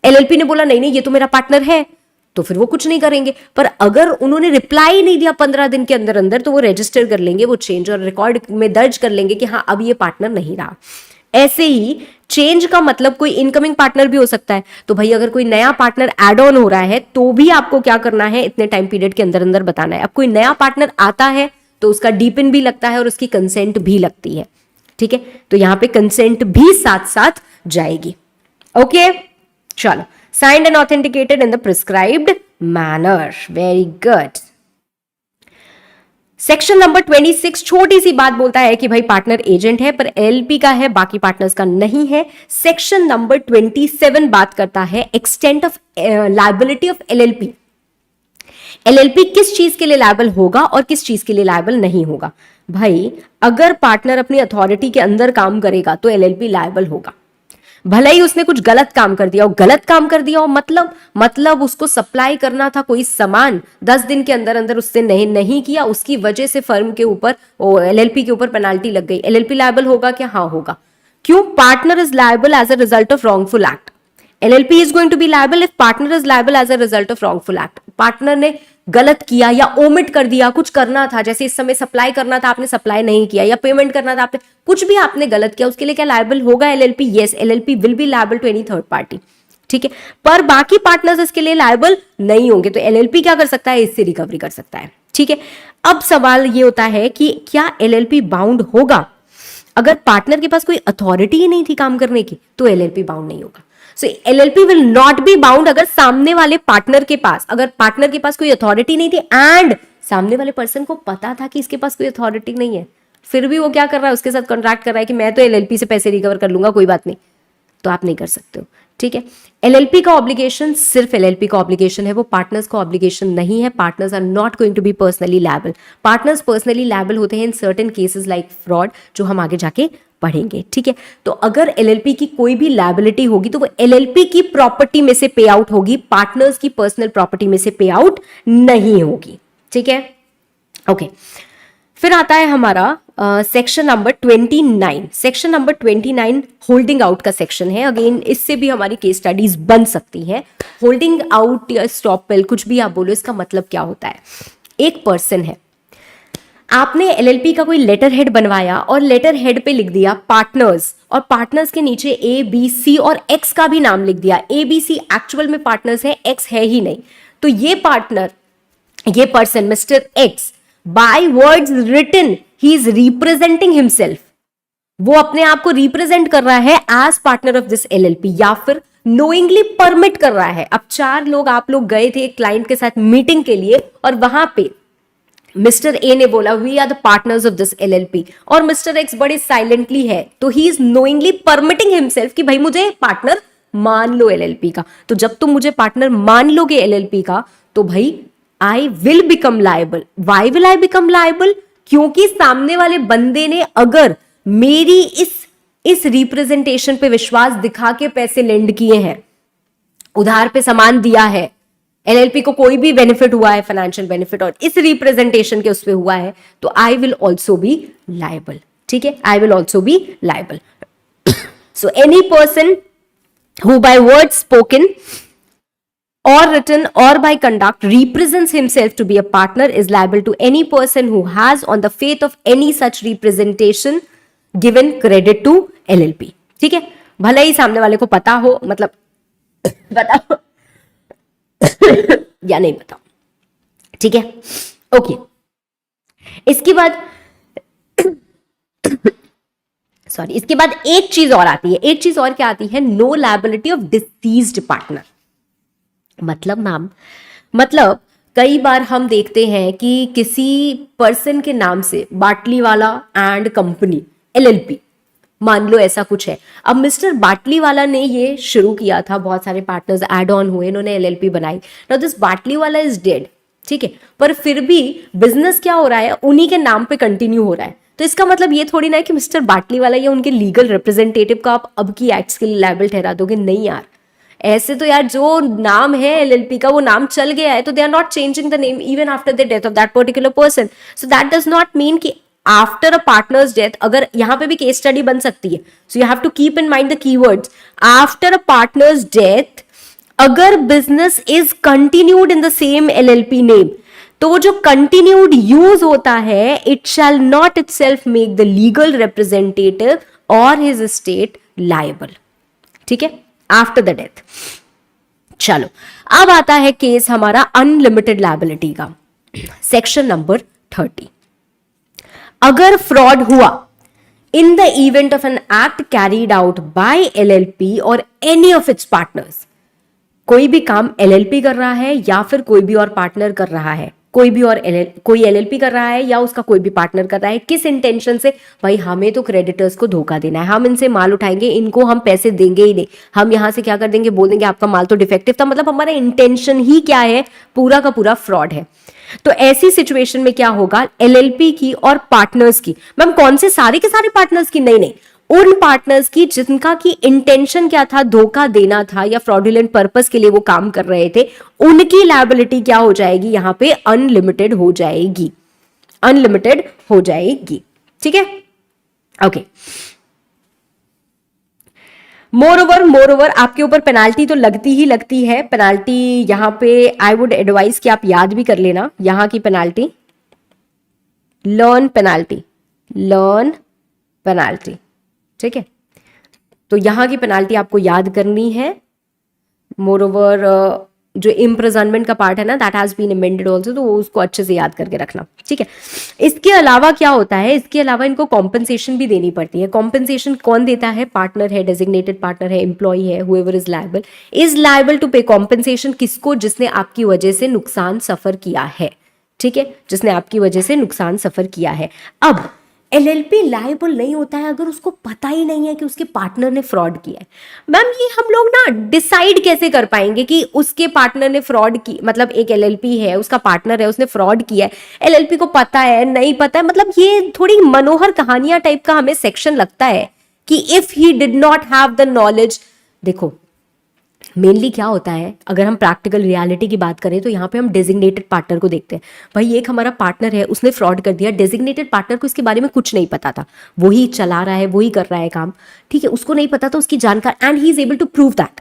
एलएलपी ने बोला नहीं नहीं ये तो मेरा पार्टनर है, तो फिर वो कुछ नहीं करेंगे। पर अगर उन्होंने रिप्लाई नहीं दिया 15 दिन के अंदर अंदर, तो वो रजिस्टर कर लेंगे वो चेंज, और रिकॉर्ड में दर्ज कर लेंगे कि हाँ अब ये पार्टनर नहीं रहा। ऐसे ही चेंज का मतलब कोई इनकमिंग पार्टनर भी हो सकता है, तो भाई अगर कोई नया पार्टनर एड ऑन हो रहा है, तो भी आपको क्या करना है, इतने टाइम पीरियड के अंदर अंदर बताना है। अब कोई नया पार्टनर आता है तो उसका डीपिन भी लगता है और उसकी कंसेंट भी लगती है, ठीक है, तो यहां पे कंसेंट भी साथ साथ जाएगी, ओके। चलो, signed and authenticated in the prescribed manner, very good। Section number 26 छोटी सी बात बोलता है कि भाई पार्टनर एजेंट है, पर एलएलपी का है, बाकी पार्टनर्स का नहीं है। सेक्शन नंबर 27 बात करता है extent of liability of LLP. LLP किस चीज के लिए लायबल होगा और किस चीज के लिए लायबल नहीं होगा। भाई अगर पार्टनर अपनी अथॉरिटी के अंदर काम करेगा तो एलएलपी लायबल होगा, भले ही उसने कुछ गलत काम कर दिया हो, मतलब उसको सप्लाई करना था कोई सामान, 10 दिन के अंदर अंदर उससे नहीं किया, उसकी वजह से फर्म के ऊपर एलएलपी के ऊपर पेनाल्टी लग गई, एलएलपी लायबल होगा क्या? हाँ होगा। क्यों? Partner is liable as a result of wrongful act. LLP is going to be liable if partner is liable as a result of wrongful act. Partner ने गलत किया या ओमिट कर दिया, कुछ करना था, जैसे इस समय सप्लाई करना था आपने सप्लाई नहीं किया, या पेमेंट करना था आपने, कुछ भी आपने गलत किया, उसके लिए क्या लायबल होगा LLP? Yes, LLP will be liable to any third party, ठीक है। पर बाकी पार्टनर्स इसके लिए लायबल नहीं होंगे, तो एलएलपी क्या कर सकता है? इससे रिकवरी कर सकता है, ठीक है। अब सवाल ये होता है कि क्या एलएलपी बाउंड होगा? अगर पार्टनर के पास कोई अथॉरिटी ही नहीं थी काम करने की, तो एलएलपी बाउंड नहीं होगा। So LLP will not be bound अगर सामने वाले पार्टनर के पास, अगर पार्टनर के पास कोई अथॉरिटी नहीं थी एंड सामने वाले पर्सन को पता था कि इसके पास कोई अथॉरिटी नहीं है, फिर भी वो क्या कर रहा है, उसके साथ कॉन्ट्रैक्ट कर रहा है कि मैं तो एलएलपी से पैसे रिकवर कर लूंगा, कोई बात नहीं, तो आप नहीं कर सकते हो, ठीक है। एलएलपी का ऑब्लिगेशन सिर्फ एलएलपी का ऑब्लिगेशन है, वो पार्टनर्स का ऑब्लिगेशन नहीं है। Partners are not going to be personally liable. Partners personally liable होते हैं in certain cases like fraud, जो हम आगे जाके पढ़ेंगे, ठीक है। तो अगर एलएलपी की कोई भी लायबिलिटी होगी तो वो एलएलपी की प्रॉपर्टी में से पे आउट होगी, पार्टनर्स की पर्सनल प्रॉपर्टी में से पे आउट नहीं होगी, ठीक है, ओके। फिर आता है हमारा section number 29। Section number 29 holding out का सेक्शन है। अगेन इससे भी हमारी केस स्टडीज बन सकती हैं। होल्डिंग आउट या स्टॉपवेल कुछ भी आप बोलो, इसका मतलब क्या होता है? एक पर्सन है, आपने एलएलपी का कोई लेटर हेड बनवाया और लेटर हेड पे लिख दिया पार्टनर्स, और पार्टनर्स के नीचे ए बी सी और एक्स का भी नाम लिख दिया। ए बी सी एक्चुअल में पार्टनर्स है, एक्स है ही नहीं। तो ये पार्टनर, ये person mister X, by words written he is representing himself, वो अपने आप को रिप्रेजेंट कर रहा है as partner of this LLP, या फिर नोइंगली परमिट कर रहा है। अब 4 लोग आप लोग गए थे क्लाइंट के साथ मीटिंग के लिए, और वहां पे मिस्टर ए ने बोला we are the partners of this LLP, और मिस्टर एक्स बड़े साइलेंटली है, तो he is knowingly permitting himself कि भाई मुझे पार्टनर मान लो एलएलपी का। तो जब तुम मुझे पार्टनर मान लोगे एलएलपी का, तो भाई I will become liable. Why will I become liable? क्योंकि सामने वाले बंदे ने अगर मेरी इस रिप्रेजेंटेशन पे विश्वास दिखा के पैसे लेंड किए हैं, उधार पे सामान दिया है, एलएलपी को कोई भी बेनिफिट हुआ है, फाइनेंशियल बेनिफिट, और इस रिप्रेजेंटेशन के उस पे हुआ है, तो I will also be liable. ठीक है, I will also be liable. So any person who by word spoken or written or by conduct represents himself to be a partner is liable to any person who has on the faith of any such representation given credit to LLP। ठीक है, भले ही सामने वाले को पता हो, मतलब बताओ या नहीं बताओ। ठीक है, ओके। इसके बाद सॉरी, इसके बाद एक चीज और आती है। एक चीज और क्या आती है? No liability of deceased partner. मतलब मैम, मतलब कई बार हम देखते हैं कि किसी पर्सन के नाम से बाटली वाला एंड कंपनी एलएलपी, मान लो ऐसा कुछ है। अब मिस्टर बाटली वाला ने ये शुरू किया था, बहुत सारे पार्टनर्स ऐड ऑन हुए, इन्होंने एलएलपी बनाई। नाउ दिस बाटली वाला इज डेड, ठीक है, पर फिर भी बिजनेस क्या हो रहा है? उन्हीं के नाम पे कंटिन्यू हो रहा है। तो इसका मतलब ये थोड़ी ना है कि मिस्टर बाटली वाला या उनके लीगल रिप्रेजेंटेटिव का आप अब की एक्ट्स के लिए लायबल ठहरा दोगे। नहीं यार, ऐसे तो यार जो नाम है एलएलपी का वो नाम चल गया है, तो they are not changing the name even after the death of that particular person. So that does not mean कि आफ्टर अ पार्टनर्स डेथ, अगर यहां पे भी केस स्टडी बन सकती है। So you have to keep in mind the keywords. After a partner's death, अगर business is continued in the same LLP name, तो वो जो कंटिन्यूड यूज होता है, it shall not itself make the legal representative और his estate liable. ठीक है, after the death. चलो, अब आता है केस हमारा अनलिमिटेड लायबिलिटी का, सेक्शन नंबर 30। अगर फ्रॉड हुआ in the event of an act carried out by LLP और एनी ऑफ इट्स पार्टनर्स, कोई भी काम एलएलपी कर रहा है या फिर कोई भी और पार्टनर कर रहा है, कोई एलएलपी कर रहा है या उसका कोई भी पार्टनर कर रहा है, किस इंटेंशन से? भाई हमें तो क्रेडिटर्स को धोखा देना है, हम इनसे माल उठाएंगे, इनको हम पैसे देंगे ही नहीं, हम यहां से क्या कर देंगे? बोल देंगे आपका माल तो डिफेक्टिव था। मतलब हमारा इंटेंशन ही क्या है? पूरा का पूरा फ्रॉड है। तो ऐसी सिचुएशन में क्या होगा? एलएलपी की और पार्टनर्स की, मैम कौन से? सारे के सारे पार्टनर्स की? नहीं, उन पार्टनर्स की जिनका की इंटेंशन क्या था? धोखा देना था या फ्रॉडुलेंट पर्पस के लिए वो काम कर रहे थे, उनकी लायबिलिटी क्या हो जाएगी? यहां पे अनलिमिटेड हो जाएगी, अनलिमिटेड हो जाएगी। ठीक है, ओके। मोर ओवर आपके ऊपर पेनाल्टी तो लगती ही लगती है। पेनाल्टी यहां पे आई वुड एडवाइज कि आप याद भी कर लेना यहां की पेनाल्टी, लर्न पेनाल्टी। ठीक है, तो यहां की पेनाल्टी आपको याद करनी है। मोर ओवर जो इम्प्रिजनमेंट का पार्ट है ना, that has been amended also, तो उसको अच्छे से याद करके रखना। ठीक है, इसके अलावा क्या होता है? इसके अलावा इनको कॉम्पनसेशन भी देनी पड़ती है। कॉम्पनसेशन कौन देता है? पार्टनर है, डेजिग्नेटेड पार्टनर है, एम्प्लॉय है, हुएवर इज लायबल टू पे कॉम्पनसेशन। किसको? जिसने आपकी वजह से नुकसान सफर किया है। ठीक है, जिसने आपकी वजह से नुकसान सफर किया है। अब एलएलपी लायबल नहीं होता है अगर उसको पता ही नहीं है कि उसके पार्टनर ने फ्रॉड किया है। मैम ये हम लोग ना डिसाइड कैसे कर पाएंगे कि उसके पार्टनर ने फ्रॉड की? मतलब एक एलएलपी है, उसका पार्टनर है, उसने फ्रॉड किया है, एलएलपी को पता है नहीं पता है? मतलब ये थोड़ी मनोहर कहानियां टाइप का हमें सेक्शन लगता है कि if he did not have the knowledge. देखो, मेनली क्या होता है, अगर हम प्रैक्टिकल रियलिटी की बात करें तो यहाँ पे हम डेजिग्नेटेड पार्टनर को देखते हैं। भाई एक हमारा पार्टनर है, उसने फ्रॉड कर दिया, डेजिग्नेटेड पार्टनर को इसके बारे में कुछ नहीं पता था, वही चला रहा है, वही कर रहा है काम, ठीक है, उसको नहीं पता था, उसकी जानकारी, and he is able to prove that,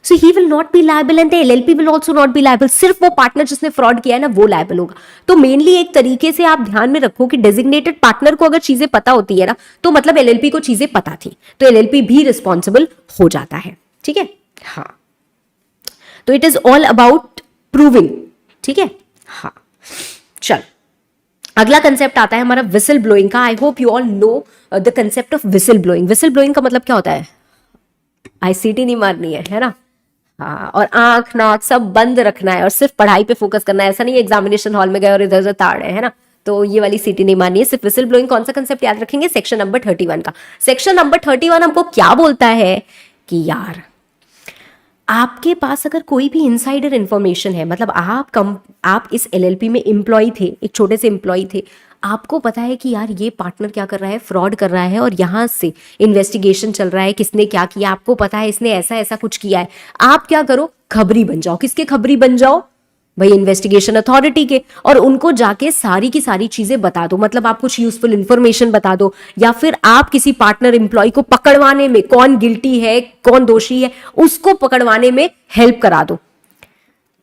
so he will not be liable and the LLP will also not be liable. सिर्फ वो पार्टनर जिसने फ्रॉड किया है ना, वो लायबल होगा। तो मेनली एक तरीके से आप ध्यान में रखो कि डेजिग्नेटेड पार्टनर को अगर चीजें पता होती है ना, तो मतलब एलएलपी को चीजें पता थी, तो एलएलपी भी रिस्पॉन्सिबल हो जाता है, ठीक है। हाँ, तो it is all about proving, ठीक है। हाँ, चल अगला कंसेप्ट आता है हमारा विसल ब्लोइंग का। आई hope you all know the concept of whistle blowing. Whistle blowing का मतलब क्या होता है? आईसीटी नहीं मारनी है ना, हाँ, और आंख नाक सब बंद रखना है और सिर्फ पढ़ाई पे फोकस करना है। ऐसा नहीं एग्जामिनेशन हॉल में गए और इधर उधर ताड़ रहे हैं ना, तो ये वाली सीटी नहीं मारनी है, सिर्फ विसल ब्लोइंग। कौन सा कंसेप्ट याद रखेंगे? सेक्शन नंबर 31 का। सेक्शन नंबर 31 हमको क्या बोलता है कि यार आपके पास अगर कोई भी इनसाइडर इंफॉर्मेशन है, मतलब आप इस एलएलपी में एम्प्लॉय थे, एक छोटे से एम्प्लॉय थे, आपको पता है कि यार ये पार्टनर क्या कर रहा है, फ्रॉड कर रहा है, और यहाँ से इन्वेस्टिगेशन चल रहा है, किसने क्या किया, आपको पता है इसने ऐसा ऐसा कुछ किया है। आप क्या करो, खबरी बन जाओ। किसके खबरी बन जाओ? भाई इन्वेस्टिगेशन अथॉरिटी के, और उनको जाके सारी की सारी चीजें बता दो। मतलब आप कुछ यूजफुल इंफॉर्मेशन बता दो, या फिर आप किसी पार्टनर एम्प्लॉय को पकड़वाने में, कौन गिल्टी है कौन दोषी है उसको पकड़वाने में हेल्प करा दो।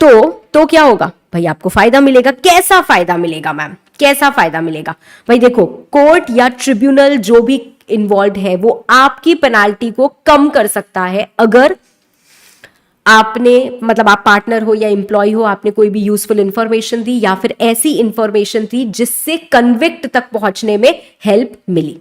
तो क्या होगा भाई? आपको फायदा मिलेगा। कैसा फायदा मिलेगा मैम? कैसा फायदा मिलेगा? भाई देखो, कोर्ट या ट्रिब्यूनल जो भी इन्वॉल्व है वो आपकी पेनाल्टी को कम कर सकता है अगर आपने, मतलब आप पार्टनर हो या एम्प्लॉय हो, आपने कोई भी यूजफुल इंफॉर्मेशन दी या फिर ऐसी इंफॉर्मेशन दी जिससे कन्विक्ट तक पहुंचने में हेल्प मिली।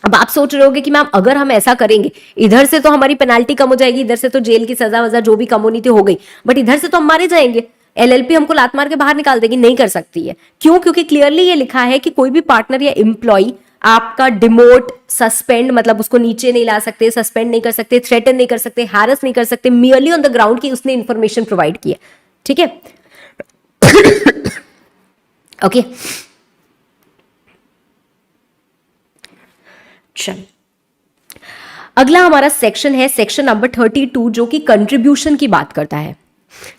अब आप सोच रहे होगे कि मैम अगर हम ऐसा करेंगे, इधर से तो हमारी पेनाल्टी कम हो जाएगी, इधर से तो जेल की सजा वजा जो भी कम होनी थी हो गई, बट इधर से तो हम मारे जाएंगे, एलएलपी हमको लात मार के बाहर निकाल देगी। नहीं कर सकती है। क्यों? क्योंकि क्लियरली ये लिखा है कि कोई भी पार्टनर या एम्प्लॉय आपका डिमोट, सस्पेंड, मतलब उसको नीचे नहीं ला सकते, सस्पेंड नहीं कर सकते, थ्रेटन नहीं कर सकते, हैरस नहीं कर सकते, मियरली ऑन द ग्राउंड की उसने इंफॉर्मेशन प्रोवाइड की है, ठीक है। ओके, चल अगला हमारा सेक्शन है सेक्शन नंबर 32, जो कि कंट्रीब्यूशन की बात करता है।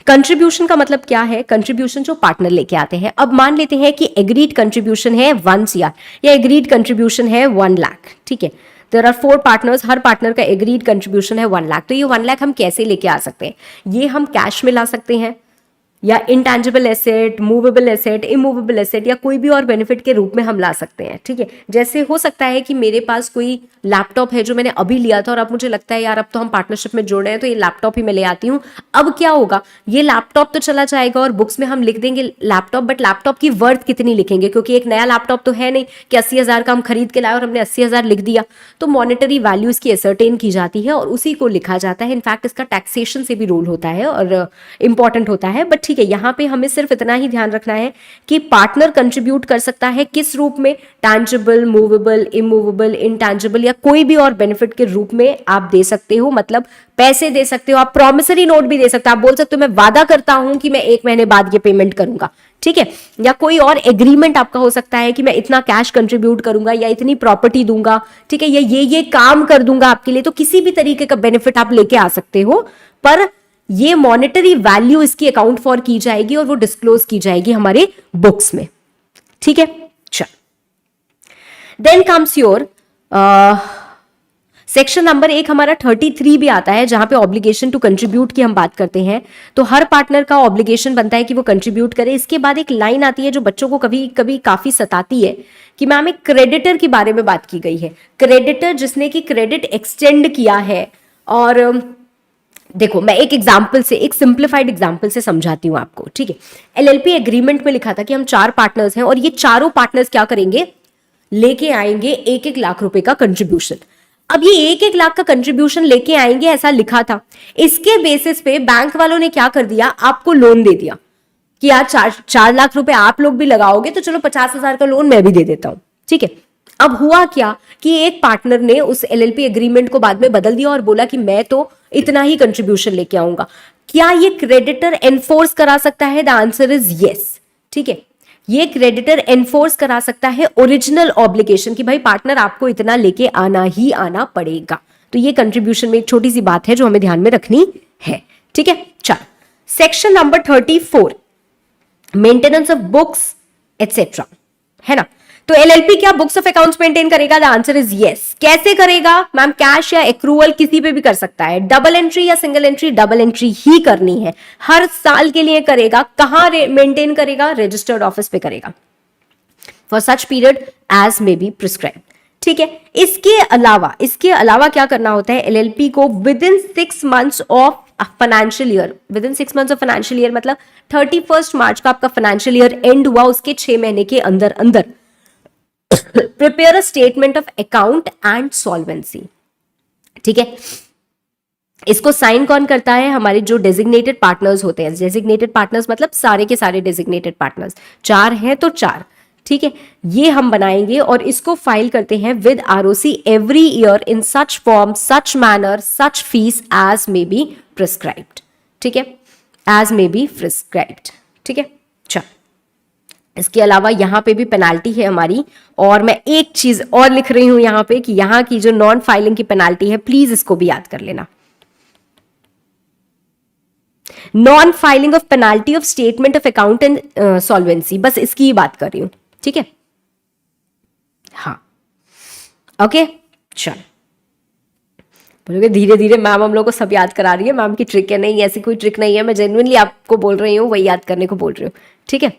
कंट्रीब्यूशन का मतलब क्या है? कंट्रीब्यूशन जो पार्टनर लेके आते हैं। अब मान लेते हैं कि एग्रीड कंट्रीब्यूशन है 1 CR या एग्रीड कंट्रीब्यूशन है 1 लाख, ठीक है। देयर आर 4 पार्टनर्स, हर पार्टनर का एग्रीड कंट्रीब्यूशन है 1 लाख। तो ये 1 लाख हम कैसे लेके आ सकते हैं? ये हम कैश में ला सकते हैं, या intangible asset, movable asset, immovable asset, या कोई भी और बेनिफिट के रूप में हम ला सकते हैं, ठीक है। जैसे हो सकता है कि मेरे पास कोई लैपटॉप है जो मैंने अभी लिया था और अब मुझे लगता है यार अब तो हम पार्टनरशिप में जुड़ रहे हैं तो ये लैपटॉप ही मैं ले आती हूँ। अब क्या होगा, ये लैपटॉप तो चला जाएगा और बुक्स में हम लिख देंगे लैपटॉप, बट लैपटॉप की वर्थ कितनी लिखेंगे? क्योंकि एक नया लैपटॉप तो है नहीं कि 80,000 का हम खरीद के लाए और हमने 80,000 लिख दिया। तो मॉनेटरी वैल्यू इसकी असर्टेन की जाती है और उसी को लिखा जाता है। इनफैक्ट इसका टैक्सेशन से भी रोल होता है और इंपॉर्टेंट होता है। बट ठीक है, यहाँ पे हमें सिर्फ इतना ही ध्यान रखना है कि पार्टनर कंट्रीब्यूट कर सकता है किस रूप में? टैंजिबल, मूवेबल, इमूवेबल, इंटैंजिबल, या कोई भी और बेनिफिट के रूप में आप दे सकते हो। मतलब पैसे दे सकते हो, आप प्रॉमिसरी नोट भी दे सकते हो, आप बोल सकते हो मैं वादा करता हूं कि मैं 1 महीने बाद ये पेमेंट करूंगा, ठीक है। या कोई और एग्रीमेंट आपका हो सकता है कि मैं इतना कैश कंट्रीब्यूट करूंगा या इतनी प्रॉपर्टी दूंगा, ठीक है, या ये काम कर दूंगा आपके लिए। तो किसी भी तरीके का बेनिफिट आप लेके आ सकते हो, पर ये मॉनेटरी वैल्यू इसकी अकाउंट फॉर की जाएगी और वो डिस्क्लोज की जाएगी हमारे बुक्स में, ठीक है। चल, then comes your section number 1 हमारा 33 भी आता है, जहां पे ऑब्लिगेशन टू कंट्रीब्यूट की हम बात करते हैं। तो हर पार्टनर का ऑब्लिगेशन बनता है कि वो कंट्रीब्यूट करे। इसके बाद एक लाइन आती है जो बच्चों को कभी कभी काफी सताती है कि मैम एक क्रेडिटर के बारे में बात की गई है। क्रेडिटर जिसने कि क्रेडिट एक्सटेंड किया है। और देखो, मैं एक एग्जाम्पल से, एक सिंप्लीफाइड एग्जाम्पल से समझाती हूँ आपको, ठीक है। एलएलपी एग्रीमेंट में लिखा था कि हम 4 पार्टनर्स हैं और ये चारों पार्टनर्स क्या करेंगे? लेके आएंगे 1-1 लाख रुपए का कंट्रीब्यूशन। अब ये 1-1 लाख का कंट्रीब्यूशन लेके आएंगे, ऐसा लिखा था। इसके बेसिस पे बैंक वालों ने क्या कर दिया? आपको लोन दे दिया कि यार 4 लाख रुपए आप लोग भी लगाओगे तो चलो 50,000 का लोन मैं भी दे देता हूं, ठीक है। अब हुआ क्या कि एक पार्टनर ने उस एलएलपी एग्रीमेंट को बाद में बदल दिया और बोला कि मैं तो इतना ही कंट्रीब्यूशन लेके आऊंगा। क्या ये क्रेडिटर एनफोर्स करा सकता है? द आंसर इज यस, ठीक है। ये क्रेडिटर एनफोर्स करा सकता है ओरिजिनल ऑब्लिगेशन कि भाई पार्टनर आपको इतना लेके आना ही आना पड़ेगा। तो ये कंट्रीब्यूशन में एक छोटी सी बात है जो हमें ध्यान में रखनी है, ठीक है, चलो section number 34 maintenance of books etcetera, है ना। तो एलएलपी क्या बुक्स ऑफ अकाउंट्स मेंटेन करेगा? The answer is yes. कैसे करेगा मैम? कैश या एक्रूअल किसी पे भी कर सकता है। डबल एंट्री या सिंगल एंट्री? डबल एंट्री ही करनी है, हर साल के लिए करेगा। कहां मेंटेन करेगा? रजिस्टर्ड ऑफिस पे करेगा for such period as may be prescribe, ठीक है। इसके अलावा क्या करना होता है एलएलपी को? With in 6 months of financial year, with in 6 months of financial year मतलब 31 मार्च का आपका फाइनेंशियल ईयर एंड हुआ, उसके 6 महीने के अंदर अंदर prepare a statement of account and solvency, ठीक है। इसको साइन कौन करता है? हमारे जो डेजिग्नेटेड पार्टनर्स होते हैं। डेजिग्नेटेड पार्टनर्स मतलब सारे के सारे डेजिग्नेटेड पार्टनर्स, 4 हैं तो 4, ठीक है। ये हम बनाएंगे और इसको फाइल करते हैं with ROC every year in such form, such manner, such fees as may be prescribed, ठीक है, एज मे बी प्रिस्क्राइब्ड, ठीक है। चलो इसके अलावा यहां पे भी पेनाल्टी है हमारी, और मैं एक चीज और लिख रही हूं यहां पे कि यहां की जो नॉन फाइलिंग की पेनाल्टी है, प्लीज इसको भी याद कर लेना। Non filing of penalty of statement of account and solvency, बस इसकी ही बात कर रही हूं, ठीक है। हाँ ओके, चल बोलोगे धीरे धीरे मैम हम लोग को सब याद करा रही है, मैम की ट्रिक है। नहीं, ऐसी कोई ट्रिक नहीं है, मैं जेन्युइनली आपको बोल रही हूँ, वही याद करने को बोल रही हूँ, ठीक है।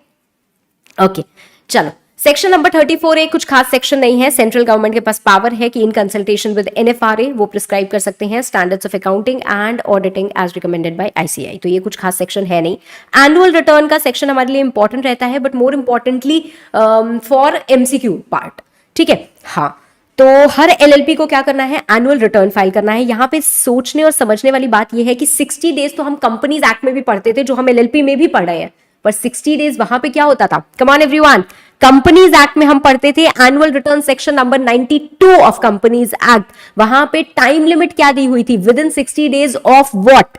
ओके चलो सेक्शन नंबर 34 कुछ खास सेक्शन नहीं है। सेंट्रल गवर्नमेंट के पास पावर है कि इन कंसल्टेशन विद एनएफआरए वो प्रिस्क्राइब कर सकते हैं standards of accounting and auditing as recommended by ICI. तो ये कुछ खास सेक्शन है नहीं। एनुअल रिटर्न का सेक्शन हमारे लिए इंपॉर्टेंट रहता है, but more importantly for MCQ part, ठीक है। हाँ, तो हर एलएलपी को क्या करना है? एनुअल रिटर्न फाइल करना है। यहां पे सोचने और समझने वाली बात यह है कि 60 डेज तो हम कंपनीज एक्ट में भी पढ़ते थे, जो हम एलएलपी में भी पढ़ रहे हैं, पर 60 डेज वहां पे क्या होता था? Come on everyone, companies act में हम पढ़ते थे annual return section number 92 of companies act. वहां पे टाइम लिमिट क्या दी हुई थी? Within 60 days of what?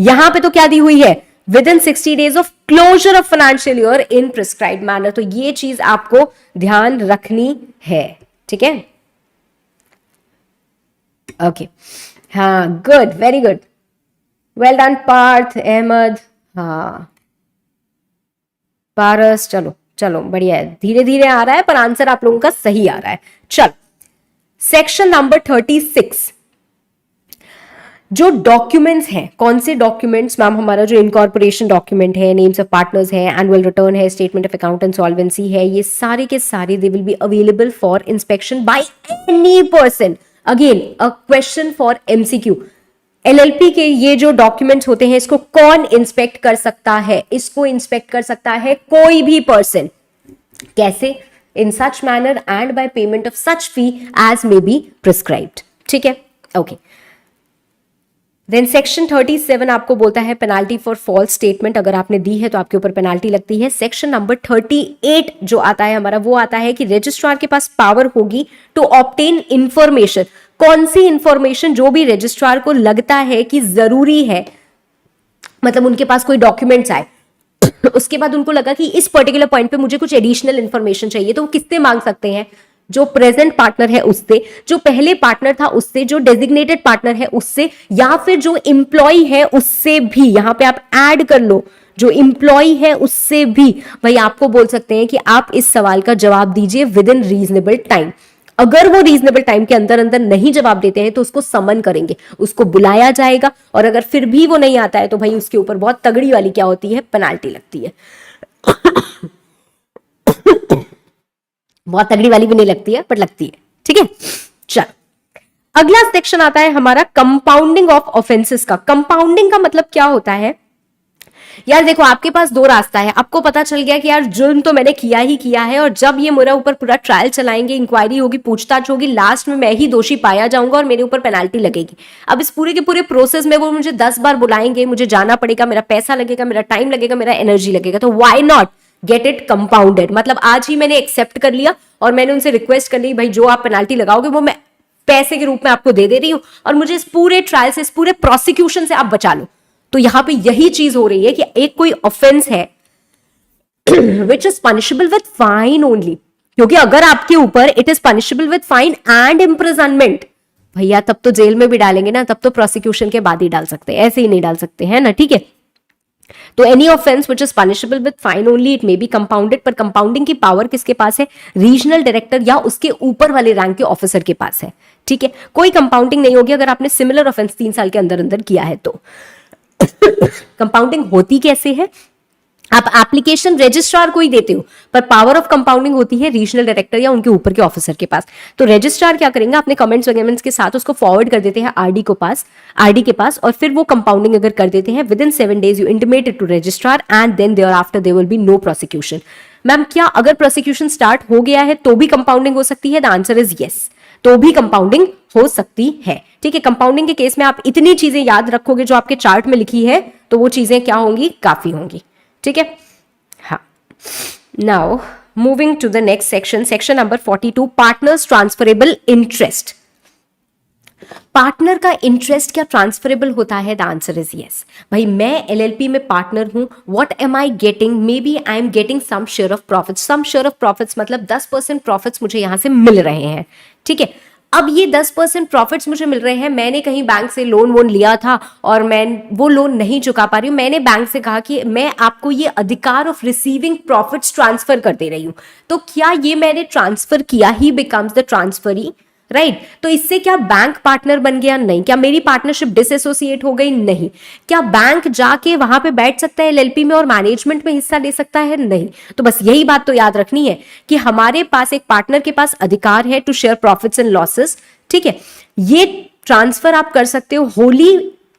यहां पे तो क्या दी हुई है? Within 60 days of closure of financial year in prescribed manner. तो ये चीज आपको ध्यान रखनी है, ठीक है। ओके हाँ, good, very good, well done Parth, Ahmad, हाँ पारस, चलो चलो बढ़िया है, धीरे धीरे आ रहा है पर आंसर आप लोगों का सही आ रहा है। चलो सेक्शन नंबर 36, जो डॉक्यूमेंट्स हैं, कौन से डॉक्यूमेंट्स मैम? हमारा जो इनकॉर्पोरेशन डॉक्यूमेंट है, नेम्स ऑफ पार्टनर्स है, एनुअल रिटर्न है, statement of account and solvency है, ये सारे के सारे they will be available for inspection by any person. Again a question for MCQ. LLP के ये जो डॉक्यूमेंट्स होते हैं, इसको कौन इंस्पेक्ट कर सकता है? इसको इंस्पेक्ट कर सकता है कोई भी पर्सन। कैसे? In such manner and by payment of such fee as may be prescribed, ठीक है। ओके, देन सेक्शन 37 आपको बोलता है पेनाल्टी फॉर फॉल्स स्टेटमेंट। अगर आपने दी है तो आपके ऊपर पेनाल्टी लगती है। सेक्शन नंबर 38 जो आता है हमारा, वो आता है कि रजिस्ट्रार के पास पावर होगी टू ऑब्टेन इंफॉर्मेशन। कौन सी इंफॉर्मेशन? जो भी रजिस्ट्रार को लगता है कि जरूरी है, मतलब उनके पास कोई डॉक्यूमेंट्स आए, उसके बाद उनको लगा कि इस पर्टिकुलर पॉइंट पे मुझे कुछ एडिशनल इंफॉर्मेशन चाहिए, तो वो किससे मांग सकते हैं? जो प्रेजेंट पार्टनर है उससे, जो पहले पार्टनर था उससे, जो डेजिग्नेटेड पार्टनर है उससे, या फिर जो इंप्लॉय है उससे भी। यहां पे आप ऐड कर लो, जो इंप्लॉय है उससे भी। भाई आपको बोल सकते हैं कि आप इस सवाल का जवाब दीजिए विद इन रीजनेबल टाइम। अगर वो रीजनेबल टाइम के अंदर अंदर नहीं जवाब देते हैं तो उसको समन करेंगे, उसको बुलाया जाएगा, और अगर फिर भी वो नहीं आता है तो भाई उसके ऊपर बहुत तगड़ी वाली क्या होती है? पेनाल्टी लगती है। बहुत तगड़ी वाली भी नहीं लगती है, पर लगती है, ठीक है। चलो अगला सेक्शन आता है हमारा कंपाउंडिंग ऑफ ऑफेंसेस का। कंपाउंडिंग का मतलब क्या होता है? यार देखो, आपके पास दो रास्ता है। आपको पता चल गया कि यार जुर्म तो मैंने किया ही किया है, और जब ये मेरे ऊपर पूरा ट्रायल चलाएंगे, इंक्वायरी होगी, पूछताछ होगी, लास्ट में मैं ही दोषी पाया जाऊंगा और मेरे ऊपर पेनाल्टी लगेगी। अब इस पूरे के पूरे प्रोसेस में वो मुझे 10 बार बुलाएंगे, मुझे जाना पड़ेगा, मेरा पैसा लगेगा, मेरा टाइम लगेगा, मेरा एनर्जी लगेगा। तो why not get it compounded? मतलब आज ही मैंने एक्सेप्ट कर लिया और मैंने उनसे रिक्वेस्ट कर ली, भाई जो आप पेनाल्टी लगाओगे वो मैं पैसे के रूप में आपको दे रही हूं, और मुझे इस पूरे ट्रायल से, इस पूरे प्रोसिक्यूशन से आप बचा लो। तो यहां पे यही चीज हो रही है कि एक कोई ऑफेंस है which is punishable with fine only, क्योंकि अगर आपके ऊपर it is punishable with fine and imprisonment, भैया तब तो जेल में भी डालेंगे ना, तब तो प्रोसिक्यूशन के बाद ही डाल सकते हैं, ऐसे ही नहीं डाल सकते हैं ना, ठीक है। तो any offence which is punishable with fine only, it may be compounded, पर कंपाउंडिंग की पावर किसके पास है? रीजनल डायरेक्टर या उसके ऊपर वाले रैंक के ऑफिसर के पास है, ठीक है। कोई कंपाउंडिंग नहीं होगी अगर आपने सिमिलर ऑफेंस 3 साल के अंदर अंदर किया है तो। कंपाउंडिंग होती कैसे है? आप एप्लीकेशन रजिस्ट्रार को ही देते हो, पर पावर ऑफ कंपाउंडिंग होती है रीजनल डायरेक्टर या उनके ऊपर के ऑफिसर के पास। तो रजिस्ट्रार क्या करेंगे, अपने कमेंट्स वगैरह के साथ उसको फॉरवर्ड कर देते हैं आरडी के पास, और फिर वो कंपाउंडिंग अगर कर देते हैं within 7 days you intimate it to registrar and then thereafter there will be no prosecution. Ma'am क्या अगर प्रोसिक्यूशन स्टार्ट हो गया है तो भी कंपाउंडिंग हो सकती है? द आंसर इज यस, तो भी कंपाउंडिंग हो सकती है, ठीक है। कंपाउंडिंग के केस में आप इतनी चीजें याद रखोगे जो आपके चार्ट में लिखी है, तो वो चीजें क्या होंगी? काफी होंगी, ठीक है। हाँ, now moving to the next section, section number 42, partners transferable interest. Partner का इंटरेस्ट क्या ट्रांसफरेबल होता है? The answer is yes. भाई मैं एलएलपी में पार्टनर हूं, what am I getting? Maybe I am getting some share of profits. Some share of profits मतलब 10% profits मुझे यहां से मिल रहे हैं, ठीक है। अब ये 10% प्रॉफिट्स मुझे मिल रहे हैं, मैंने कहीं बैंक से लोन वोन लिया था और मैं वो लोन नहीं चुका पा रही हूं, मैंने बैंक से कहा कि मैं आपको ये अधिकार ऑफ रिसीविंग प्रॉफिट्स ट्रांसफर कर दे रही हूं, तो क्या ये मैंने ट्रांसफर किया ही बिकम्स द ट्रांसफरी, राइट। तो इससे क्या बैंक पार्टनर बन गया? नहीं। क्या मेरी पार्टनरशिप डिसएसोसिएट हो गई? नहीं। क्या बैंक जाके वहां पे बैठ सकता है एलएलपी में और मैनेजमेंट में हिस्सा ले सकता है? नहीं। तो बस यही बात तो याद रखनी है कि हमारे पास एक पार्टनर के पास अधिकार है to share profits and losses, ठीक है। ये ट्रांसफर आप कर सकते हो होली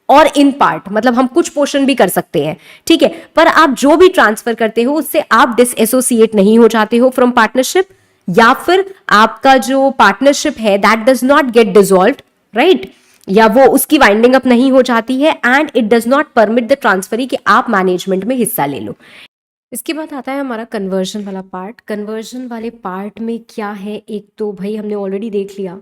और इन पार्ट, मतलब हम कुछ पोर्शन भी कर सकते हैं, ठीक है। पर आप जो भी ट्रांसफर करते हो उससे आप डिसएसोसिएट नहीं हो जाते हो फ्रॉम पार्टनरशिप, या फिर आपका जो पार्टनरशिप है that does not gate dissolved, right, या वो उसकी वाइंडिंग अप नहीं हो जाती है, and it does not permit the transferee कि आप मैनेजमेंट में हिस्सा ले लो। इसके बाद आता है हमारा कन्वर्जन वाला पार्ट। कन्वर्जन वाले पार्ट में क्या है, एक तो भाई हमने ऑलरेडी देख लिया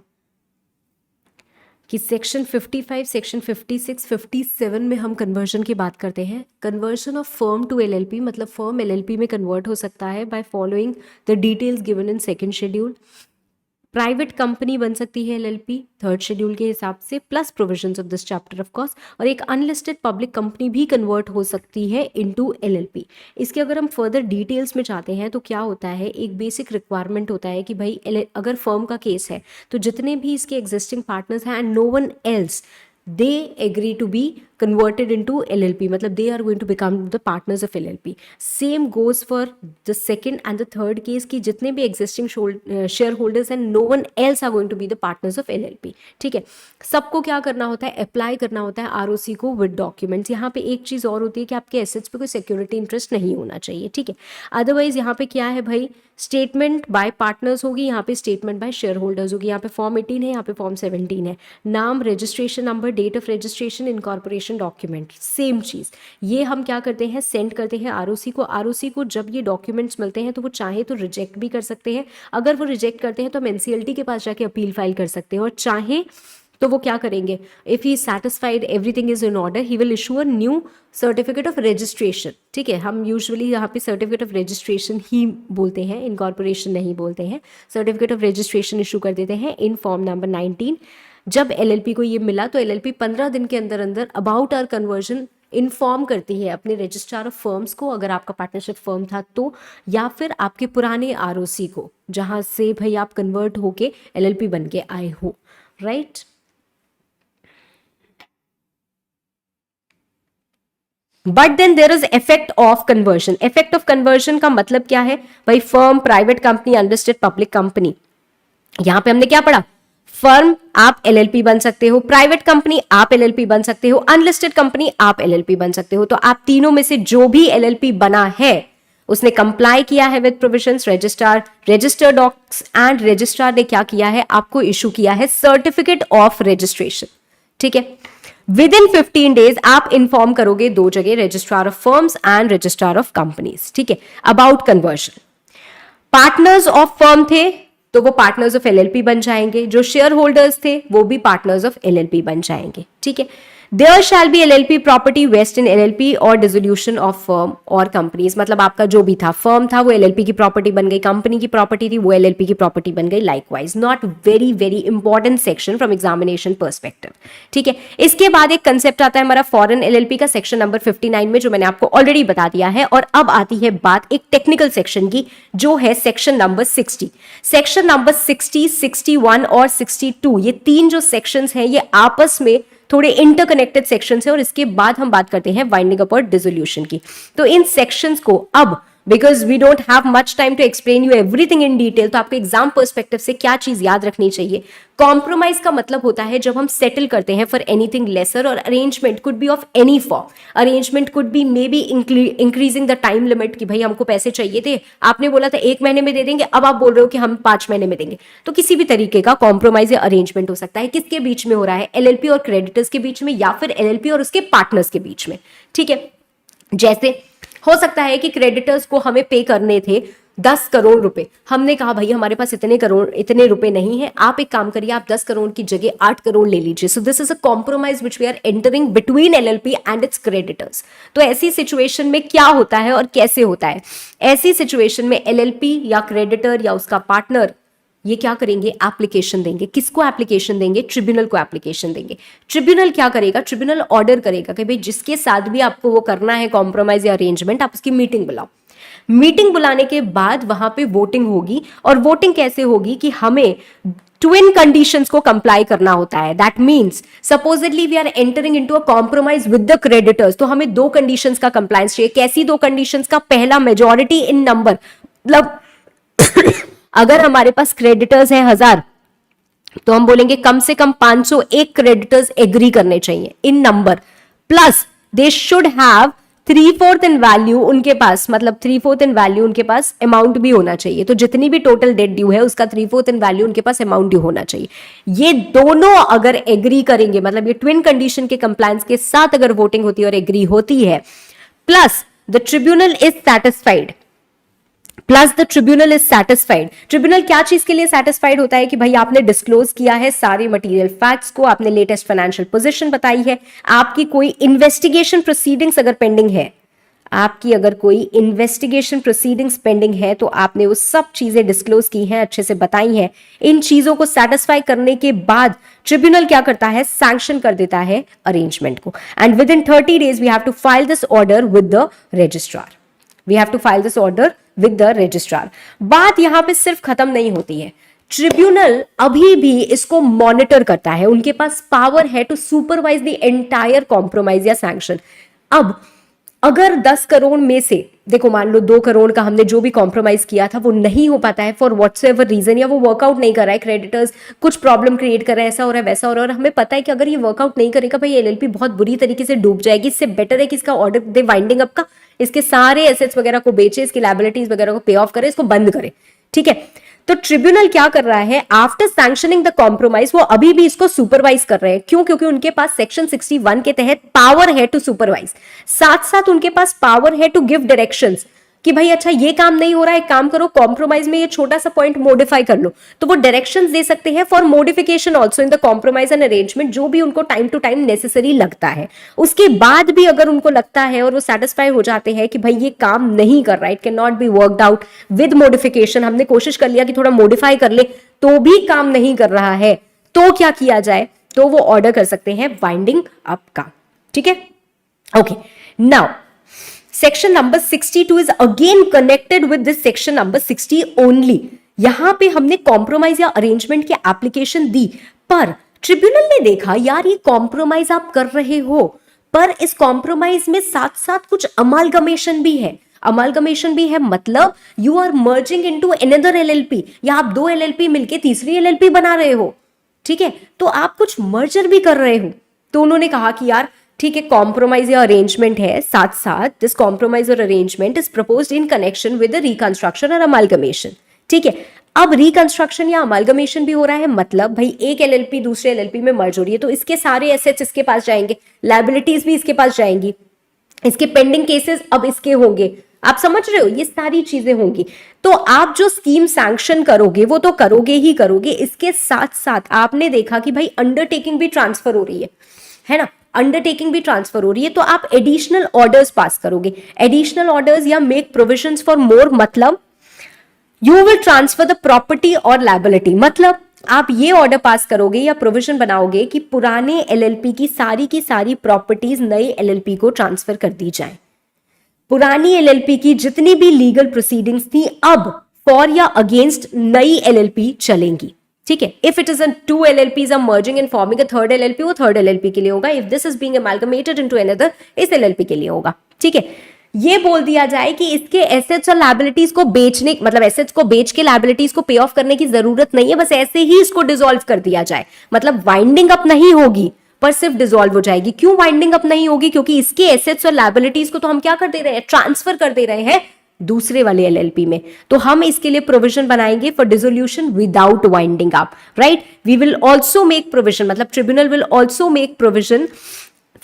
कि सेक्शन 55, सेक्शन 56, 57 में हम कन्वर्जन की बात करते हैं। Conversion of firm to LLP, मतलब फर्म एलएलपी में कन्वर्ट हो सकता है by following the details given in second schedule. Private company बन सकती है एलएलपी 3rd शेड्यूल के हिसाब से, plus provisions of this chapter of course, और एक अनलिस्टेड पब्लिक कंपनी भी कन्वर्ट हो सकती है इनटू एलएलपी। इसके अगर हम फर्दर डिटेल्स में जाते हैं तो क्या होता है, एक बेसिक रिक्वायरमेंट होता है कि भाई अगर फर्म का केस है तो जितने भी इसके एग्जिस्टिंग पार्टनर्स हैं and no one else they agree to be converted into LLP, मतलब they are going to become the partners of LLP. Same goes for the second and the third case कि जितने भी existing shareholders and no one else are going to be the partners of LLP, ठीक है। सबको क्या करना होता है, अप्लाई करना होता है ROC को विद डॉक्यूमेंट्स। यहाँ पे एक चीज़ और होती है कि आपके एसेट्स पे कोई सिक्योरिटी इंटरेस्ट नहीं होना चाहिए, ठीक है। अदरवाइज यहाँ पे क्या है भाई, स्टेटमेंट बाय पार्टनर्स होगी, यहाँ पे स्टेटमेंट बाय शेयर होल्डर्स होगी। यहाँ पे फॉर्म 18 है, यहाँ पे फॉर्म 17 है। नाम, registration number, date of registration, incorporation document, same चीज़। ये हम क्या करते हैं, सेंड करते हैं आरओसी को। आरओसी को जब ये डॉक्यूमेंट्स मिलते हैं तो वो चाहे तो रिजेक्ट भी कर सकते हैं। अगर वो रिजेक्ट करते हैं तो हम एनसीएलटी के पास जाके अपील फाइल कर सकते हैं, और चाहे तो वो क्या करेंगे, if he satisfied everything is in order, he will issue a new certificate of registration, ठीक है। हम यूजुअली यहाँ पे सर्टिफिकेट ऑफ रजिस्ट्रेशन ही बोलते हैं, इनकॉर्पोरेशन नहीं बोलते हैं। सर्टिफिकेट ऑफ रजिस्ट्रेशन इशू कर देते हैं इन फॉर्म नंबर 19। जब एलएलपी को ये मिला तो एलएलपी 15 दिन के अंदर अंदर अबाउट आवर कन्वर्जन इन्फॉर्म करती है अपने रजिस्ट्रार ऑफ फर्म्स को, अगर आपका पार्टनरशिप फर्म था तो, या फिर आपके पुराने आरओसी को जहाँ से भाई आप कन्वर्ट होके एलएलपी बन के आए हो, right. But then there is effect of conversion. Effect of conversion का मतलब क्या है भाई, firm, private company, unlisted public company. यहां पे हमने क्या पढ़ा, फर्म आप एलएलपी बन सकते हो, प्राइवेट कंपनी आप एलएलपी बन सकते हो, अनलिस्टेड कंपनी आप एलएलपी बन सकते हो। तो आप तीनों में से जो भी एलएलपी बना है उसने कंप्लाई किया है with provisions. Register docs and registrar ने क्या किया है, आपको इशू किया है सर्टिफिकेट ऑफ रजिस्ट्रेशन, ठीक है। विद इन 15 डेज आप इन्फॉर्म करोगे दो जगह, registrar of firms and registrar of companies, ठीक है, about conversion. Partners of firm थे तो वो पार्टनर्स ऑफ एलएलपी बन जाएंगे, जो शेयर होल्डर्स थे वो भी पार्टनर्स ऑफ एलएलपी बन जाएंगे, ठीक है। There shall be LLP property vest in LLP और डिसोल्यूशन ऑफ फर्म और कंपनीज, मतलब आपका जो भी था, फर्म था वो एलएलपी की प्रॉपर्टी बन गई, कंपनी की प्रॉपर्टी थी वो एलएलपी की प्रॉपर्टी बन गई। Likewise not very very important section from examination perspective. ठीक है, इसके बाद एक कंसेप्ट आता है हमारा फॉरेन एलएलपी का, सेक्शन नंबर 59 में, जो मैंने आपको ऑलरेडी बता दिया है। और अब आती है बात एक टेक्निकल सेक्शन की, जो है सेक्शन नंबर 60। सेक्शन नंबर 60, 61 और 62, ये तीन जो सेक्शंस हैं ये आपस में थोड़े इंटरकनेक्टेड सेक्शंस है। और इसके बाद हम बात करते हैं वाइंडिंग अप और डिसोल्यूशन की। तो इन सेक्शंस को अब, because we don't have much time to explain you everything in detail, तो आपको एग्जाम पर्सपेक्टिव से क्या चीज याद रखनी चाहिए। कॉम्प्रोमाइज का मतलब होता है जब हम सेटल करते हैं फॉर एनीथिंग लेसर, और arrangement could be of any form. Arrangement could be may be increasing the time limit, कि भाई हमको पैसे चाहिए थे, आपने बोला था 1 महीने में दे देंगे, अब आप बोल रहे हो कि हम 5 महीने में देंगे। तो किसी भी तरीके का कॉम्प्रोमाइज या अरेंजमेंट हो सकता है। किसके बीच में हो रहा है? एलएलपी और क्रेडिटर्स के बीच में, या फिर एलएलपी और उसके पार्टनर्स के बीच में। ठीक है, जैसे हो सकता है कि क्रेडिटर्स को हमें पे करने थे 10 करोड़ रुपए, हमने कहा भाई हमारे पास इतने रुपए नहीं है, आप एक काम करिए, आप 10 करोड़ की जगह 8 करोड़ ले लीजिए। So this is a compromise which we are entering between LLP and its creditors. तो ऐसी सिचुएशन में क्या होता है और कैसे होता है? ऐसी सिचुएशन में एलएलपी या क्रेडिटर या उसका पार्टनर ये क्या करेंगे? एप्लीकेशन देंगे। किसको एप्लीकेशन देंगे? ट्रिब्यूनल को एप्लीकेशन देंगे। ट्रिब्यूनल क्या करेगा? ट्रिब्यूनल ऑर्डर करेगा कि भाई जिसके साथ भी आपको वो करना है कॉम्प्रोमाइज या अरेंजमेंट, आप उसकी मीटिंग बुलाओ। मीटिंग बुलाने के बाद वहां पे वोटिंग होगी। और वोटिंग कैसे होगी? कि हमें ट्विन कंडीशंस को कंप्लाई करना होता है। That means supposedly we are entering into a compromise with the creditors, तो हमें 2 कंडीशंस का कंप्लायंस चाहिए। कैसी 2 कंडीशंस का? पहला, मेजॉरिटी इन नंबर, मतलब अगर हमारे पास क्रेडिटर्स है 1000, तो हम बोलेंगे कम से कम 501 क्रेडिटर्स एग्री करने चाहिए in number, plus they should have 3/4 in value उनके पास, मतलब 3/4 इन वैल्यू उनके पास अमाउंट भी होना चाहिए। तो जितनी भी टोटल डेट ड्यू है उसका 3/4 इन वैल्यू उनके पास अमाउंट ड्यू होना चाहिए। ये दोनों अगर एग्री करेंगे, मतलब ये ट्विन कंडीशन के कंप्लायंस के साथ अगर वोटिंग होती है और एग्री होती है, plus the tribunal is satisfied, tribunal क्या चीज के लिए सेटिस्फाइड होता है? कि भाई आपने डिस्क्लोज किया है सारे मटेरियल फैक्ट्स को, आपने लेटेस्ट फाइनेंशियल पोजीशन बताई है, आपकी कोई इन्वेस्टिगेशन प्रोसीडिंग्स अगर पेंडिंग है, तो आपने वो सब चीजें डिस्क्लोज की हैं, अच्छे से बताई हैं। इन चीजों को सेटिस्फाई करने के बाद ट्रिब्यूनल क्या करता है? सैंक्शन कर देता है अरेंजमेंट को। And within 30 days we have to file this order with the registrar. बात यहां पे सिर्फ खत्म नहीं होती है, ट्रिब्यूनल अभी भी इसको मॉनिटर करता है। उनके पास पावर है to supervise the entire compromise या सैंक्शन। अब अगर 10 करोड़ में से, देखो मान लो 2 करोड़ का हमने जो भी कॉम्प्रोमाइज किया था वो नहीं हो पाता है फॉर व्हाटसएवर रीजन, या वो वर्कआउट नहीं कर रहा है, क्रेडिटर्स कुछ प्रॉब्लम क्रिएट कर रहे हैं, ऐसा हो रहा है वैसा हो रहा है, और हमें पता है कि अगर ये वर्कआउट नहीं करेगा भाई एलएलपी बहुत बुरी तरीके से डूब जाएगी, इससे बेटर है कि इसका ऑर्डर दे वाइंडिंग अप का, इसके सारे एसेट्स वगैरह को बेचे, इसकी लायबिलिटीज वगैरह को पे ऑफ करे, इसको बंद करे। ठीक है, तो ट्रिब्यूनल क्या कर रहा है? आफ्टर सैंक्शनिंग द कॉम्प्रोमाइज वो अभी भी इसको सुपरवाइज कर रहे हैं। क्यों? क्योंकि उनके पास सेक्शन 61 के तहत पावर है टू सुपरवाइज, साथ साथ उनके पास पावर है टू गिव डायरेक्शंस कि भाई अच्छा ये काम नहीं हो रहा है, एक काम करो कॉम्प्रोमाइज में ये छोटा सा पॉइंट मॉडिफाई कर लो। तो वो डायरेक्शंस दे सकते हैं for modification also in the compromise and arrangement, जो भी उनको टाइम टू टाइम नेसेसरी लगता है। उसके बाद भी अगर उनको लगता है और वो सेटिस्फाई हो जाते हैं कि भाई ये काम नहीं कर रहा है, it can not be worked out with modification, हमने कोशिश कर लिया कि थोड़ा मॉडिफाई कर ले तो भी काम नहीं कर रहा है, तो क्या किया जाए? तो वो ऑर्डर कर सकते हैं वाइंडिंग अप का। ठीक है, okay. Now section number 62 is again connected with this section number 60 only. यहां पे हमने कॉम्प्रोमाइज या अरेंजमेंट की एप्लीकेशन दी, पर ट्रिब्यूनल ने देखा यार ये कॉम्प्रोमाइज आप कर रहे हो, पर इस कॉम्प्रोमाइज में साथ साथ कुछ अमालगमेशन भी है। मतलब you are merging into another LLP, या आप 2 एलएलपी मिलके तीसरी एलएलपी बना रहे हो। ठीक है, तो आप कुछ मर्जर भी कर रहे हो। तो उन्होंने कहा कि यार ठीक है, कॉम्प्रोमाइज या अरेंजमेंट है, साथ साथ दिस कॉम्प्रोमाइज और arrangement is proposed in connection with the reconstruction और अमालगमेशन। ठीक है, अब रिकंस्ट्रक्शन या अमालगमेशन भी हो रहा है, मतलब भाई एक एलएलपी दूसरे एलएलपी में मर्ज हो रही है, तो इसके सारे एसेट्स इसके पास जाएंगे, लायबिलिटीज भी इसके पास जाएंगी, इसके पेंडिंग केसेस अब इसके होंगे। आप समझ रहे हो, ये सारी चीजें होंगी। तो आप जो स्कीम सैंक्शन करोगे वो तो करोगे ही करोगे, इसके साथ साथ आपने देखा कि भाई अंडरटेकिंग भी ट्रांसफर हो रही है। है ना, अंडरटेकिंग भी ट्रांसफर हो रही है, तो आप एडिशनल ऑर्डर्स पास करोगे। एडिशनल ऑर्डर्स या मेक प्रोविजंस फॉर मोर, मतलब you will transfer the property और लायबिलिटी, मतलब आप ये ऑर्डर पास करोगे या प्रोविजन बनाओगे कि पुराने एलएलपी की सारी प्रॉपर्टीज नई एलएलपी को ट्रांसफर कर दी जाए। पुरानी एलएलपी की जितनी भी लीगल प्रोसीडिंग्स थी अब फॉर या अगेंस्ट नई एलएलपी चलेंगी, ठीक है। If it is two LLPs are merging and forming a third LLP, वो थर्ड एलएलपी के लिए होगा। If this is being amalgamated into another, इस एलएलपी के लिए होगा, ठीक है। ये बोल दिया जाए कि इसके एसेट्स और लायबिलिटीज को बेचने, मतलब एसेट्स को बेच के लायबिलिटीज को पे ऑफ करने की जरूरत नहीं है, बस ऐसे ही इसको डिसॉल्व कर दिया जाए। मतलब वाइंडिंग अप नहीं होगी पर सिर्फ डिसॉल्व हो जाएगी। क्यों वाइंडिंग अप नहीं होगी? क्योंकि इसके एसेट्स और लायबिलिटीज को तो हम क्या कर दे रहे हैं, ट्रांसफर कर दे रहे हैं दूसरे वाले एलएलपी में। तो हम इसके लिए प्रोविजन बनाएंगे for dissolution without winding up, right. We will also make provision, मतलब tribunal will also make provision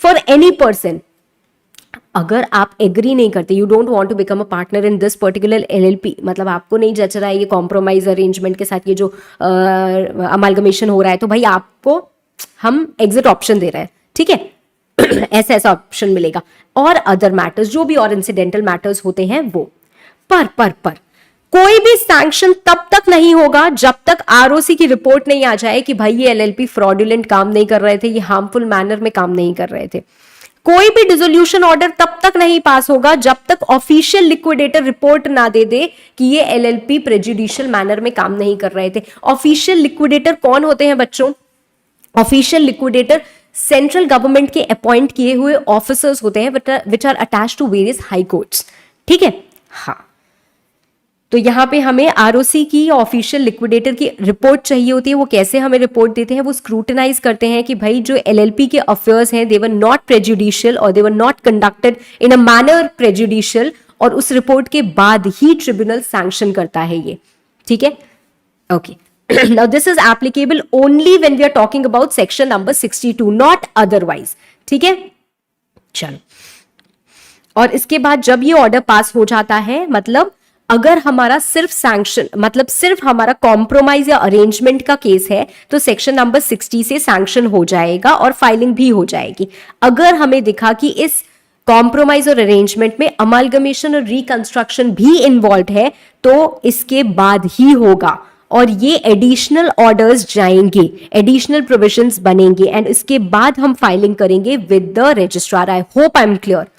for any person. अगर आप एग्री नहीं करते, you don't want to become a partner in this particular LLP, मतलब आपको नहीं जच रहा है ये कॉम्प्रोमाइज अरेंजमेंट के साथ ये जो अमालगमेशन हो रहा है, तो भाई आपको हम एग्जिट ऑप्शन दे रहे हैं, ठीक है। ऐसा ऑप्शन मिलेगा। और अदर मैटर्स, जो भी और इंसिडेंटल मैटर्स होते हैं वो, पर कोई भी सैंक्शन तब तक नहीं होगा जब तक आरओसी की रिपोर्ट नहीं आ जाए कि भाई ये एलएलपी फ्रॉडुलेंट काम नहीं कर रहे थे, ये हार्मफुल मैनर में काम नहीं कर रहे थे। कोई भी डिसोल्यूशन ऑर्डर तब तक नहीं पास होगा जब तक ऑफिशियल लिक्विडेटर रिपोर्ट ना दे दे कि ये एलएलपी प्रेजुडिशियल मैनर में काम नहीं कर रहे थे। ऑफिशियल लिक्विडेटर कौन होते हैं बच्चों? ऑफिशियल लिक्विडेटर सेंट्रल गवर्नमेंट के अपॉइंट किए हुए ऑफिसर्स होते हैं which are attached to various high courts, ठीक है। हाँ, तो यहां पे हमें आरओसी की ऑफिशियल लिक्विडेटर की रिपोर्ट चाहिए होती है। वो कैसे हमें रिपोर्ट देते हैं? वो स्क्रूटनाइज करते हैं कि भाई जो एलएलपी के अफेयर्स हैं दे वर नॉट प्रेजुडिशियल और they were not conducted in a manner prejudicial, और उस रिपोर्ट के बाद ही ट्रिब्यूनल सैंक्शन करता है ये, ठीक है। Okay, now this is applicable only when we are talking about section number 62, not otherwise, ठीक है। चलो, और इसके बाद जब ये ऑर्डर पास हो जाता है, मतलब अगर हमारा सिर्फ सैंक्शन, मतलब सिर्फ हमारा कॉम्प्रोमाइज या अरेंजमेंट का केस है, तो सेक्शन नंबर 60 से सैंक्शन हो जाएगा और फाइलिंग भी हो जाएगी। अगर हमें दिखा कि इस कॉम्प्रोमाइज और अरेंजमेंट में अमालगमेशन और रिकंस्ट्रक्शन भी इन्वॉल्व है, तो इसके बाद ही होगा और ये एडिशनल ऑर्डर्स जाएंगे, एडिशनल प्रोविजंस बनेंगे, एंड इसके बाद हम फाइलिंग करेंगे with the registrar. I hope I am clear.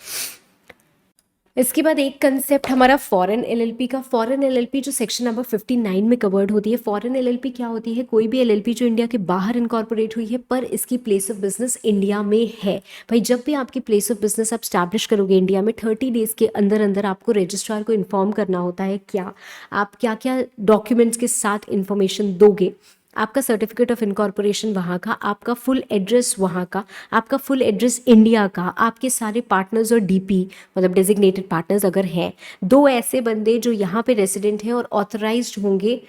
इसके बाद एक कंसेप्ट हमारा फॉरेन एलएलपी का। फॉरेन एलएलपी जो सेक्शन नंबर 59 में कवर्ड होती है। फॉरेन एलएलपी क्या होती है? कोई भी एलएलपी जो इंडिया के बाहर इनकॉर्पोरेट हुई है पर इसकी प्लेस ऑफ बिजनेस इंडिया में है। भाई जब भी आपकी प्लेस ऑफ बिजनेस आप स्टैब्लिश करोगे इंडिया में, 30 डेज के अंदर अंदर आपको रजिस्ट्रार को इन्फॉर्म करना होता है क्या आप क्या क्या डॉक्यूमेंट्स के साथ इंफॉर्मेशन दोगे। आपका सर्टिफिकेट ऑफ इनकॉर्पोरेशन वहाँ का, आपका फुल एड्रेस वहाँ का, आपका फुल एड्रेस इंडिया का, आपके सारे पार्टनर्स और डीपी मतलब डेजिग्नेटेड पार्टनर्स अगर हैं, 2 ऐसे बंदे जो यहाँ पे रेसिडेंट हैं और ऑथराइज्ड होंगे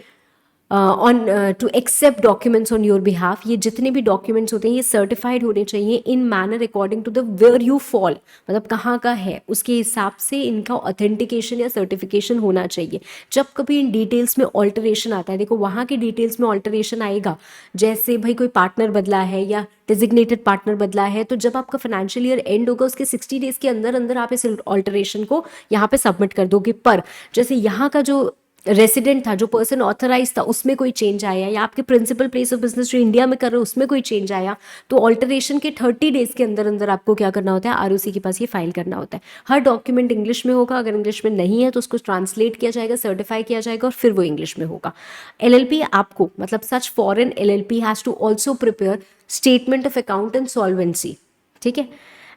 on to accept documents on your behalf. ये जितने भी डॉक्यूमेंट्स होते हैं ये सर्टिफाइड होने चाहिए in manner according to the where you fall, मतलब कहाँ का है उसके हिसाब से इनका ऑथेंटिकेशन या सर्टिफिकेशन होना चाहिए। जब कभी इन डिटेल्स में ऑल्टरेशन आता है, देखो वहाँ के डिटेल्स में ऑल्टरेशन आएगा, जैसे भाई कोई पार्टनर बदला है या डेजिग्नेटेड पार्टनर बदला है, तो जब आपका फाइनेंशियल ईयर एंड होगा उसके 60 डेज के अंदर अंदर आप इस ऑल्टरेशन को यहाँ पे सबमिट कर दोगे। पर जैसे यहाँ का जो रेसिडेंट था, जो पर्सन ऑथराइज था, उसमें कोई चेंज आया या आपके प्रिंसिपल प्लेस ऑफ बिजनेस जो इंडिया में कर रहे हो उसमें कोई चेंज आया, तो ऑल्टरेशन के 30 डेज के अंदर अंदर आपको क्या करना होता है, आरओसी के पास ये फाइल करना होता है। हर डॉक्यूमेंट इंग्लिश में होगा, अगर इंग्लिश में नहीं है तो उसको ट्रांसलेट किया जाएगा, सर्टिफाई किया जाएगा और फिर वो इंग्लिश में होगा। एलएलपी आपको मतलब such foreign LLP has to also prepare statement of account and solvency, ठीक है,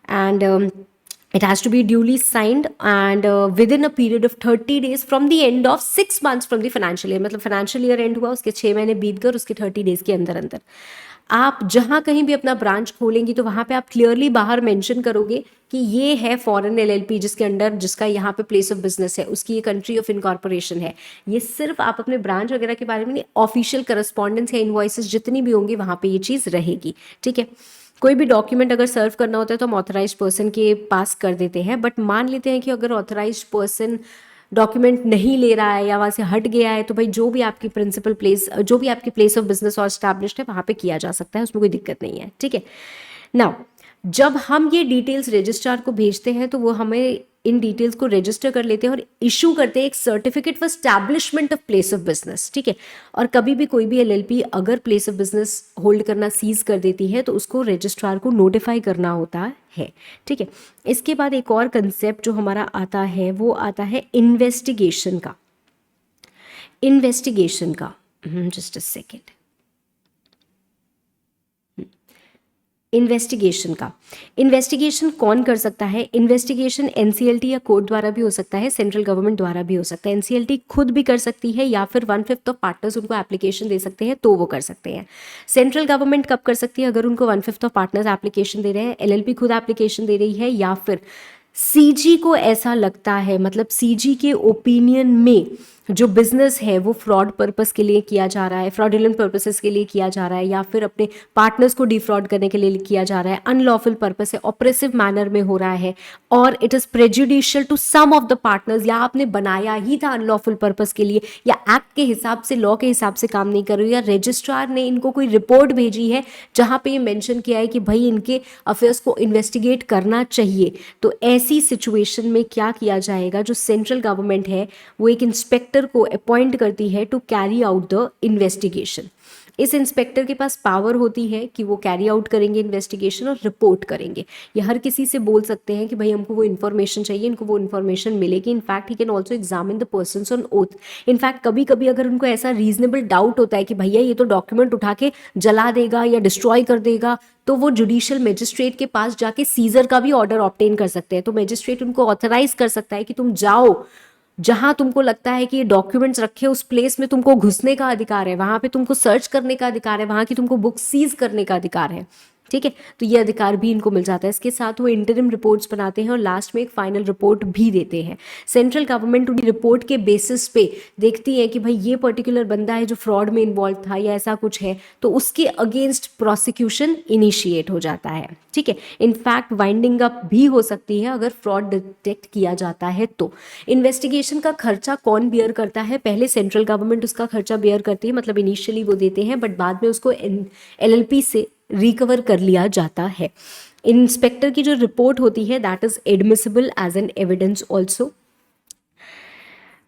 and it has to be duly signed and within a period of 30 days from the end of 6 months from the financial year, मतलब financial year end हुआ उसके 6 महीने बीत गए, उसके 30 days के अंदर अंदर आप जहां कहीं भी अपना ब्रांच खोलेंगी तो वहां पे आप क्लियरली बाहर मेंशन करोगे कि ये है फॉरेन एलएलपी जिसके अंडर जिसका यहाँ पे प्लेस ऑफ बिजनेस है, उसकी ये कंट्री ऑफ इनकॉर्पोरेशन है। ये सिर्फ आप अपने ब्रांच वगैरह के बारे में नहीं, ऑफिशियल करस्पॉन्डेंस या इनवॉइसेस जितनी भी होंगी वहां पे ये चीज़ रहेगी, ठीक है। कोई भी डॉक्यूमेंट अगर सर्व करना होता है तो हम ऑथराइज्ड पर्सन के पास कर देते हैं, बट मान लेते हैं कि अगर ऑथराइज्ड पर्सन डॉक्यूमेंट नहीं ले रहा है या वहाँ से हट गया है, तो भाई जो भी आपकी प्रिंसिपल प्लेस, जो भी आपकी प्लेस ऑफ बिजनेस और एस्टैब्लिश्ड है वहाँ पे किया जा सकता है, उसमें कोई दिक्कत नहीं है, ठीक है। नाउ जब हम ये डिटेल्स रजिस्ट्रार को भेजते हैं तो वो हमें इन डिटेल्स को रजिस्टर कर लेते हैं और इशू करते हैं एक certificate for establishment of place of business, ठीक है। और कभी भी कोई भी एलएलपी अगर प्लेस ऑफ बिजनेस होल्ड करना सीज कर देती है तो उसको रजिस्ट्रार को नोटिफाई करना होता है, ठीक है। इसके बाद एक और कंसेप्ट जो हमारा आता है वो आता है इन्वेस्टिगेशन का। Just a second. इन्वेस्टिगेशन कौन कर सकता है? इन्वेस्टिगेशन एनसीएलटी या कोर्ट द्वारा भी हो सकता है, सेंट्रल गवर्नमेंट द्वारा भी हो सकता है। एनसीएलटी खुद भी कर सकती है या फिर 1/5 ऑफ पार्टनर्स उनको एप्लीकेशन दे सकते हैं तो वो कर सकते हैं। सेंट्रल गवर्नमेंट कब कर सकती है? अगर उनको 1/5 ऑफ पार्टनर्स एप्लीकेशन दे रहे हैं, एलएलपी खुद एप्लीकेशन दे रही है, या फिर सीजी को ऐसा लगता है, मतलब सीजी के ओपिनियन में जो बिजनेस है वो फ्रॉड पर्पस के लिए किया जा रहा है, फ्रॉडुलेंट पर्पसेस के लिए किया जा रहा है, या फिर अपने पार्टनर्स को डिफ्रॉड करने के लिए किया जा रहा है, अनलॉफुल पर्पस है, ऑपरेसिव मैनर में हो रहा है, और it is prejudicial to some of the partners, या आपने बनाया ही था अनलॉफुल पर्पस के लिए, या एक्ट के हिसाब से, लॉ के हिसाब से काम नहीं कर रही, या रजिस्ट्रार ने इनको कोई रिपोर्ट भेजी है जहां पे ये मेंशन किया है कि भाई इनके अफेयर्स को इन्वेस्टिगेट करना चाहिए, तो ऐसी सिचुएशन में क्या किया जाएगा? जो सेंट्रल गवर्नमेंट है वो एक इंस्पेक्टर को अपॉइंट करती है to carry out the investigation. इस इंस्पेक्टर के पास पावर होती है कि वो कैरी आउट करेंगे इन्वेस्टिगेशन और रिपोर्ट करेंगे। ये हर किसी से बोल सकते हैं कि भाई हमको वो इन्फॉर्मेशन चाहिए, इनको वो इन्फॉर्मेशन मिलेगी। In fact he can also examine the persons on oath. In fact कभी कभी अगर उनको ऐसा रीजनेबल डाउट होता है कि भैया ये तो डॉक्यूमेंट उठा के जला देगा या डिस्ट्रॉय कर देगा, तो वो जुडिशियल मजिस्ट्रेट के पास जाके सीजर का भी ऑर्डर ऑब्टेन कर सकते हैं। तो मजिस्ट्रेट उनको ऑथराइज कर सकता है कि तुम जाओ, जहां तुमको लगता है कि ये डॉक्यूमेंट्स रखे उस प्लेस में तुमको घुसने का अधिकार है, वहां पे तुमको सर्च करने का अधिकार है, वहां की तुमको बुक सीज करने का अधिकार है, ठीक है। तो ये अधिकार भी इनको मिल जाता है। इसके साथ वो इंटरिम रिपोर्ट्स बनाते हैं और लास्ट में एक फाइनल रिपोर्ट भी देते हैं। सेंट्रल गवर्नमेंट उनकी रिपोर्ट के बेसिस पे देखती है कि भाई ये पर्टिकुलर बंदा है जो फ्रॉड में इन्वॉल्व था या ऐसा कुछ है, तो उसके अगेंस्ट प्रोसिक्यूशन इनिशिएट हो जाता है, ठीक है। इनफैक्ट वाइंडिंग अप भी हो सकती है अगर फ्रॉड डिटेक्ट किया जाता है तो। इन्वेस्टिगेशन का खर्चा कौन बियर करता है? पहले सेंट्रल गवर्नमेंट उसका खर्चा बियर करती है, मतलब इनिशियली वो देते हैं, बट बाद में उसको एलएलपी से रिकवर कर लिया जाता है। इंस्पेक्टर की जो रिपोर्ट होती है that is admissible as an evidence also.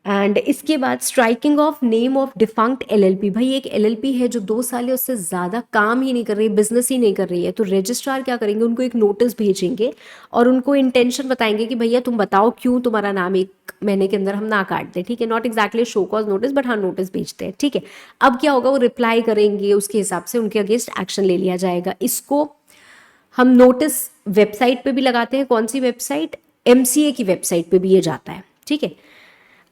And इसके बाद striking off name of defunct LLP. भाई एक एलएलपी है जो 2 साल या उससे ज़्यादा काम ही नहीं कर रही है, बिजनेस ही नहीं कर रही है, तो रजिस्ट्रार क्या करेंगे? उनको एक नोटिस भेजेंगे और उनको इंटेंशन बताएंगे कि भैया तुम बताओ क्यों तुम्हारा नाम 1 महीने के अंदर हम ना काट दें, ठीक है। Not exactly show cause notice, but हाँ नोटिस भेजते हैं, ठीक है। अब क्या होगा? वो रिप्लाई करेंगे, उसके हिसाब से उनके अगेंस्ट एक्शन ले लिया जाएगा। इसको हम नोटिस वेबसाइट पे भी लगाते हैं। कौन सी वेबसाइट? एमसीए की वेबसाइट पे भी ये जाता है, ठीक है।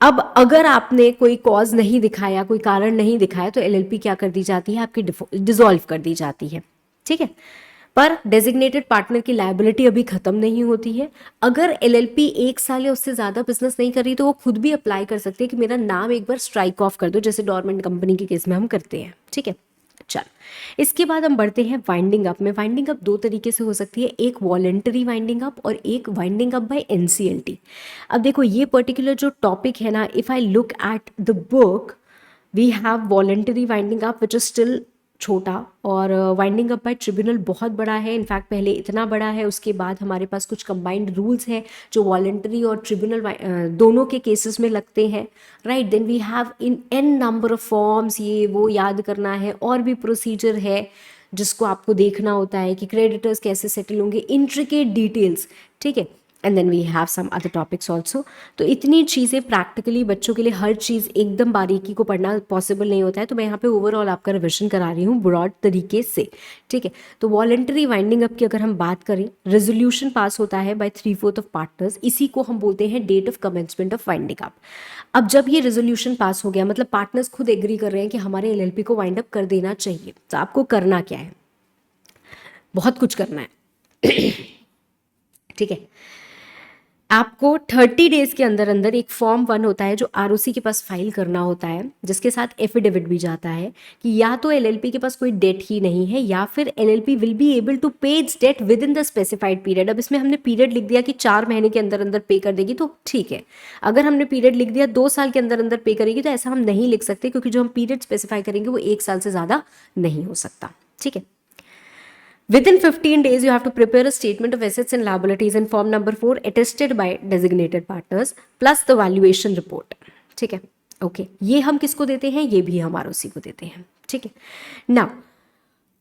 अब अगर आपने कोई कॉज नहीं दिखाया, कोई कारण नहीं दिखाया, तो एलएलपी क्या कर दी जाती है? आपकी डिसॉल्व कर दी जाती है, ठीक है। पर डेजिग्नेटेड पार्टनर की लायबिलिटी अभी खत्म नहीं होती है। अगर एलएलपी 1 साल या उससे ज्यादा बिजनेस नहीं कर रही तो वो खुद भी अप्लाई कर सकती है कि मेरा नाम एक बार स्ट्राइक ऑफ कर दो, जैसे डोरमेंट कंपनी के केस में हम करते हैं, ठीक है। चल, इसके बाद हम बढ़ते हैं वाइंडिंग अप में। वाइंडिंग अप 2 तरीके से हो सकती है, एक वॉलेंटरी वाइंडिंग अप और एक वाइंडिंग अप बाय एनसीएलटी। अब देखो ये पर्टिकुलर जो टॉपिक है ना, if I look at the book we have voluntary winding up which is still छोटा, और वाइंडिंग अप बाय ट्रिब्यूनल बहुत बड़ा है। इनफैक्ट पहले इतना बड़ा है, उसके बाद हमारे पास कुछ कंबाइंड रूल्स हैं जो वॉलेंटरी और ट्रिब्यूनल दोनों के केसेस में लगते हैं, right. Then we have in an number of forms, ये वो याद करना है, और भी प्रोसीजर है जिसको आपको देखना होता है कि क्रेडिटर्स कैसे सेटल होंगे, इंट्रिकेट डिटेल्स, ठीक है। And then we have some other topics also. तो इतनी चीज़ें प्रैक्टिकली बच्चों के लिए हर चीज़ एकदम बारीकी को पढ़ना पॉसिबल नहीं होता है, तो मैं यहाँ पे ओवरऑल आपका रिविजन करा रही हूँ ब्रॉड तरीके से, ठीक है। तो वॉलेंटरी वाइंडिंग अप की अगर हम बात करें, रेजोल्यूशन पास होता है बाय 3/4 ऑफ पार्टनर्स, इसी को हम बोलते हैं date of commencement of winding up. अब जब ये रेजोल्यूशन पास हो गया, मतलब पार्टनर्स खुद एग्री कर रहे हैं कि हमारे एलएलपी को वाइंड अप कर देना चाहिए, तो आपको करना क्या है? बहुत कुछ करना है, ठीक है। आपको 30 डेज के अंदर अंदर एक फॉर्म 1 होता है जो आरओसी के पास फाइल करना होता है, जिसके साथ एफिडेविट भी जाता है कि या तो एलएलपी के पास कोई डेट ही नहीं है, या फिर LLP will be able to pay its debt within the specified period. अब इसमें हमने पीरियड लिख दिया कि 4 महीने के अंदर अंदर पे कर देगी, तो ठीक है। अगर हमने पीरियड लिख दिया 2 साल के अंदर अंदर पे करेगी, तो ऐसा हम नहीं लिख सकते, क्योंकि जो हम पीरियड स्पेसिफाई करेंगे वो 1 साल से ज़्यादा नहीं हो सकता, ठीक है। Within 15 days, you have to prepare a statement of assets and liabilities in form number 4 attested by designated partners plus the valuation report. ठीक है, ओके, ये हम किसको देते हैं? ये भी हम आरओसी को देते हैं। ठीक है, now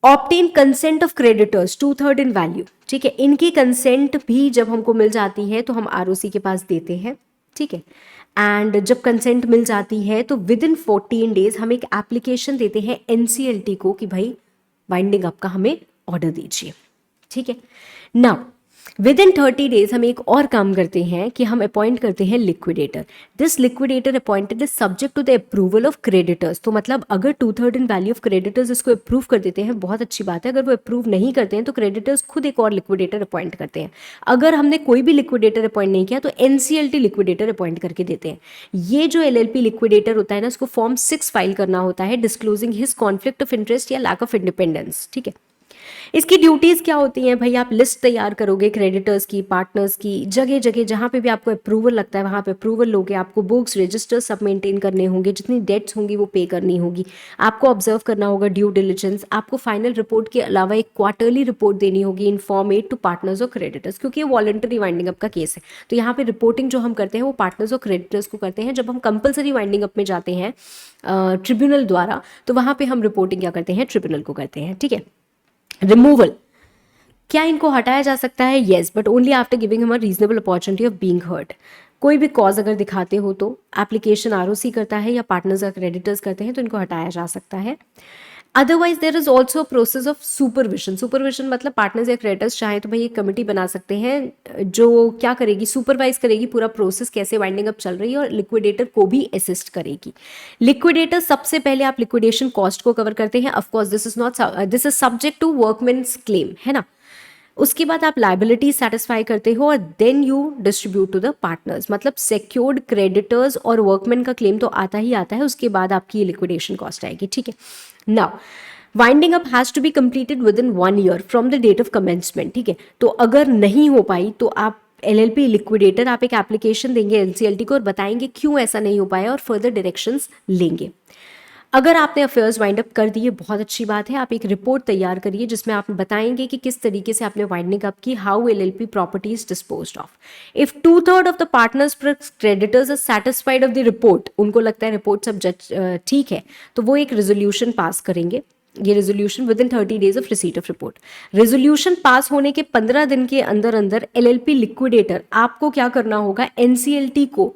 obtain consent of creditors 2/3 in value. ठीक है, इनकी कंसेंट भी जब हमको मिल जाती है तो हम आरओसी के पास देते हैं। ठीक है, एंड जब कंसेंट मिल जाती है तो विद इन 14 डेज हम एक एप्लीकेशन देते हैं एनसीएलटी को कि भाई वाइंडिंग अप का हमें ऑर्डर दीजिए। ठीक है, नाउ विद इन 30 डेज हम एक और काम करते हैं कि हम अपॉइंट करते हैं liquidator. This liquidator appointed is subject to the approval of creditors. तो मतलब अगर 2/3 इन वैल्यू ऑफ क्रेडिटर्स इसको अप्रूव कर देते हैं, बहुत अच्छी बात है। अगर वो अप्रूव नहीं करते हैं तो क्रेडिटर्स खुद एक और लिक्विडेटर अपॉइंट करते हैं। अगर हमने कोई भी लिक्विडेटर अपॉइंट नहीं किया तो एनसीएलटी लिक्विडेटर अपॉइंट करके देते हैं। ये जो एलएलपी लिक्विडेटर होता है ना, उसको फॉर्म 6 फाइल करना होता है, disclosing his conflict of interest या लैक ऑफ इंडिपेंडेंस। ठीक है, इसकी ड्यूटीज क्या होती हैं भाई? आप लिस्ट तैयार करोगे क्रेडिटर्स की, पार्टनर्स की, जगह जगह जहाँ पे भी आपको अप्रूवल लगता है वहाँ पे अप्रूवल लोगे। आपको बुक्स, रजिस्टर्स सब मेंटेन करने होंगे, जितनी डेट्स होंगी वो पे करनी होगी। आपको ऑब्जर्व करना होगा ड्यू डिलिजेंस। आपको फाइनल रिपोर्ट के अलावा एक क्वार्टरली रिपोर्ट देनी होगी इन फॉर्म 8 टू पार्टनर्स और क्रेडिटर्स, क्योंकि ये वॉलंटरी वाइंडिंग अप का केस है। तो यहाँ पे रिपोर्टिंग जो हम करते हैं वो पार्टनर्स और क्रेडिटर्स को करते हैं। जब हम कंपलसरी वाइंडिंग अप में जाते हैं ट्रिब्यूनल द्वारा, तो वहाँ पे हम रिपोर्टिंग क्या करते हैं? ट्रिब्यूनल को करते हैं। ठीक है, रिमूवल, क्या इनको हटाया जा सकता है? Yes, but only after giving him a reasonable opportunity of being heard. कोई भी कॉज अगर दिखाते हो तो एप्लीकेशन आरओसी करता है या पार्टनर्स या क्रेडिटर्स करते हैं तो इनको हटाया जा सकता है। Otherwise there is also process of supervision. Supervision मतलब पार्टनर्स या क्रेडिटर्स चाहे तो भाई एक कमेटी बना सकते हैं जो क्या करेगी? सुपरवाइज करेगी पूरा प्रोसेस, कैसे वाइंडिंग अप चल रही है, और लिक्विडेटर को भी असिस्ट करेगी। लिक्विडेटर सबसे पहले आप लिक्विडेशन कॉस्ट को कवर करते हैं। Of course this is subject to workman's claim, है ना। उसके बाद आप लाइबिलिटी सेटिस्फाई करते हो और then you distribute to the partners. मतलब सिक्योर्ड क्रेडिटर्स और वर्कमैन का क्लेम तो आता ही आता है, उसके बाद आपकी लिक्विडेशन कॉस्ट आएगी। ठीक है, now winding up has to be completed within 1 year from the date of commencement. ठीक है, तो अगर नहीं हो पाई तो आप एलएलपी लिक्विडेटर आप एक एप्लीकेशन देंगे एनसीएलटी को और बताएंगे क्यों ऐसा नहीं हो पाया और फर्दर डायरेक्शंस लेंगे। अगर आपने अफेयर्स वाइंड अप कर दिए, बहुत अच्छी बात है। आप एक रिपोर्ट तैयार करिए जिसमें आप बताएंगे कि किस तरीके से आपने वाइंडिंग अप की, how LLP property is disposed off. If 2/3 of the partners creditors are satisfied of the report, उनको लगता है रिपोर्ट सब ठीक है, तो वो एक रेजोल्यूशन पास करेंगे। ये resolution with in 30 days of receipt of report. Resolution pass होने के 15 दिन के अंदर अंदर एलएलपी लिक्विडेटर आपको क्या करना होगा? एनसीएलटी को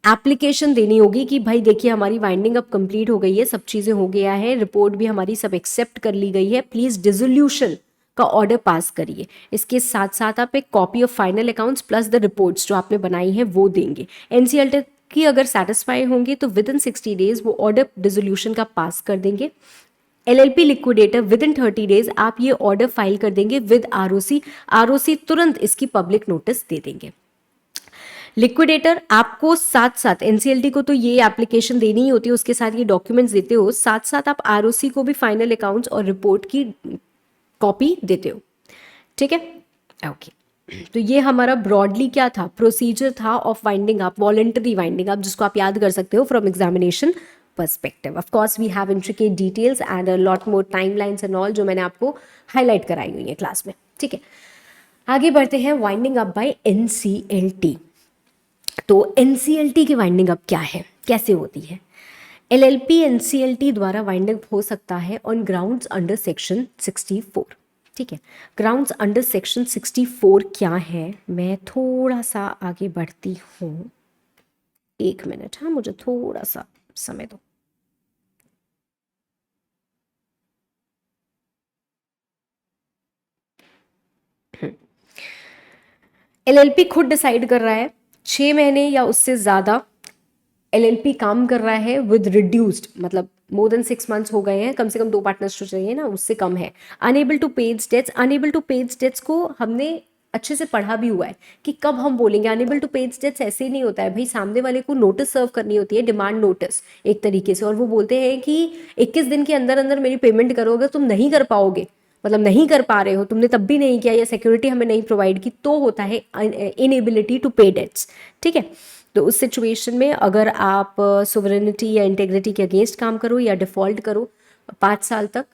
एप्लीकेशन देनी होगी कि भाई देखिए हमारी वाइंडिंग अप कंप्लीट हो गई है, सब चीज़ें हो गया है, रिपोर्ट भी हमारी सब एक्सेप्ट कर ली गई है, प्लीज़ डिसोल्यूशन का ऑर्डर पास करिए। इसके साथ साथ आप एक copy of final accounts plus the reports जो आपने बनाई है वो देंगे। एनसीएलटी की अगर सेटिस्फाई होंगे तो विद इन 60 डेज वो ऑर्डर डिसोल्यूशन का पास कर देंगे। LLP liquidator with in 30 days आप ये ऑर्डर फाइल कर देंगे विद आरओसी। आरओसी तुरंत इसकी पब्लिक नोटिस दे देंगे। लिक्विडेटर आपको साथ साथ एनसीएलटी को तो ये एप्लीकेशन देनी ही होती है, उसके साथ ये डॉक्यूमेंट्स देते हो, साथ साथ आप आरओसी को भी फाइनल अकाउंट्स और रिपोर्ट की कॉपी देते हो। ठीक है, ओके। तो ये हमारा ब्रॉडली क्या था? प्रोसीजर था of winding up, voluntary winding up, जिसको आप याद कर सकते हो from examination perspective. Of course we have intricate details and a lot more timelines and all जो मैंने आपको हाईलाइट कराई हुई है क्लास में। ठीक है, आगे बढ़ते हैं वाइंडिंग अप बाय एनसीएलटी। तो एनसीएलटी की वाइंडिंग अप क्या है, कैसे होती है? एलएलपी एनसीएलटी द्वारा वाइंडिंग अप हो सकता है ऑन ग्राउंड्स अंडर सेक्शन 64। ठीक है, ग्राउंड्स अंडर सेक्शन 64 क्या है? मैं थोड़ा सा आगे बढ़ती हूँ, 1 मिनट, हाँ मुझे थोड़ा सा समय दो। एलएलपी खुद डिसाइड कर रहा है 6 महीने या उससे ज़्यादा एलएलपी काम कर रहा है विद रिड्यूस्ड, मतलब मोर देन 6 मंथ्स हो गए हैं, कम से कम 2 पार्टनर्स तो चाहिए ना, उससे कम है। अनेबल टू पे डेट्स, अनेबल टू पे डेट्स को हमने अच्छे से पढ़ा भी हुआ है कि कब हम बोलेंगे अनेबल टू पे डेट्स। ऐसे ही नहीं होता है भाई, सामने वाले को नोटिस सर्व करनी होती है, डिमांड नोटिस एक तरीके से, और वो बोलते हैं कि 21 दिन के अंदर अंदर मेरी पेमेंट करो। अगर तुम नहीं कर पाओगे, मतलब नहीं कर पा रहे हो, तुमने तब भी नहीं किया या सिक्योरिटी हमें नहीं प्रोवाइड की, तो होता है इनएबिलिटी टू पे डेट्स। ठीक है, तो उस सिचुएशन में अगर आप सोवरेनिटी या इंटेग्रिटी के अगेंस्ट काम करो या डिफॉल्ट करो 5 साल तक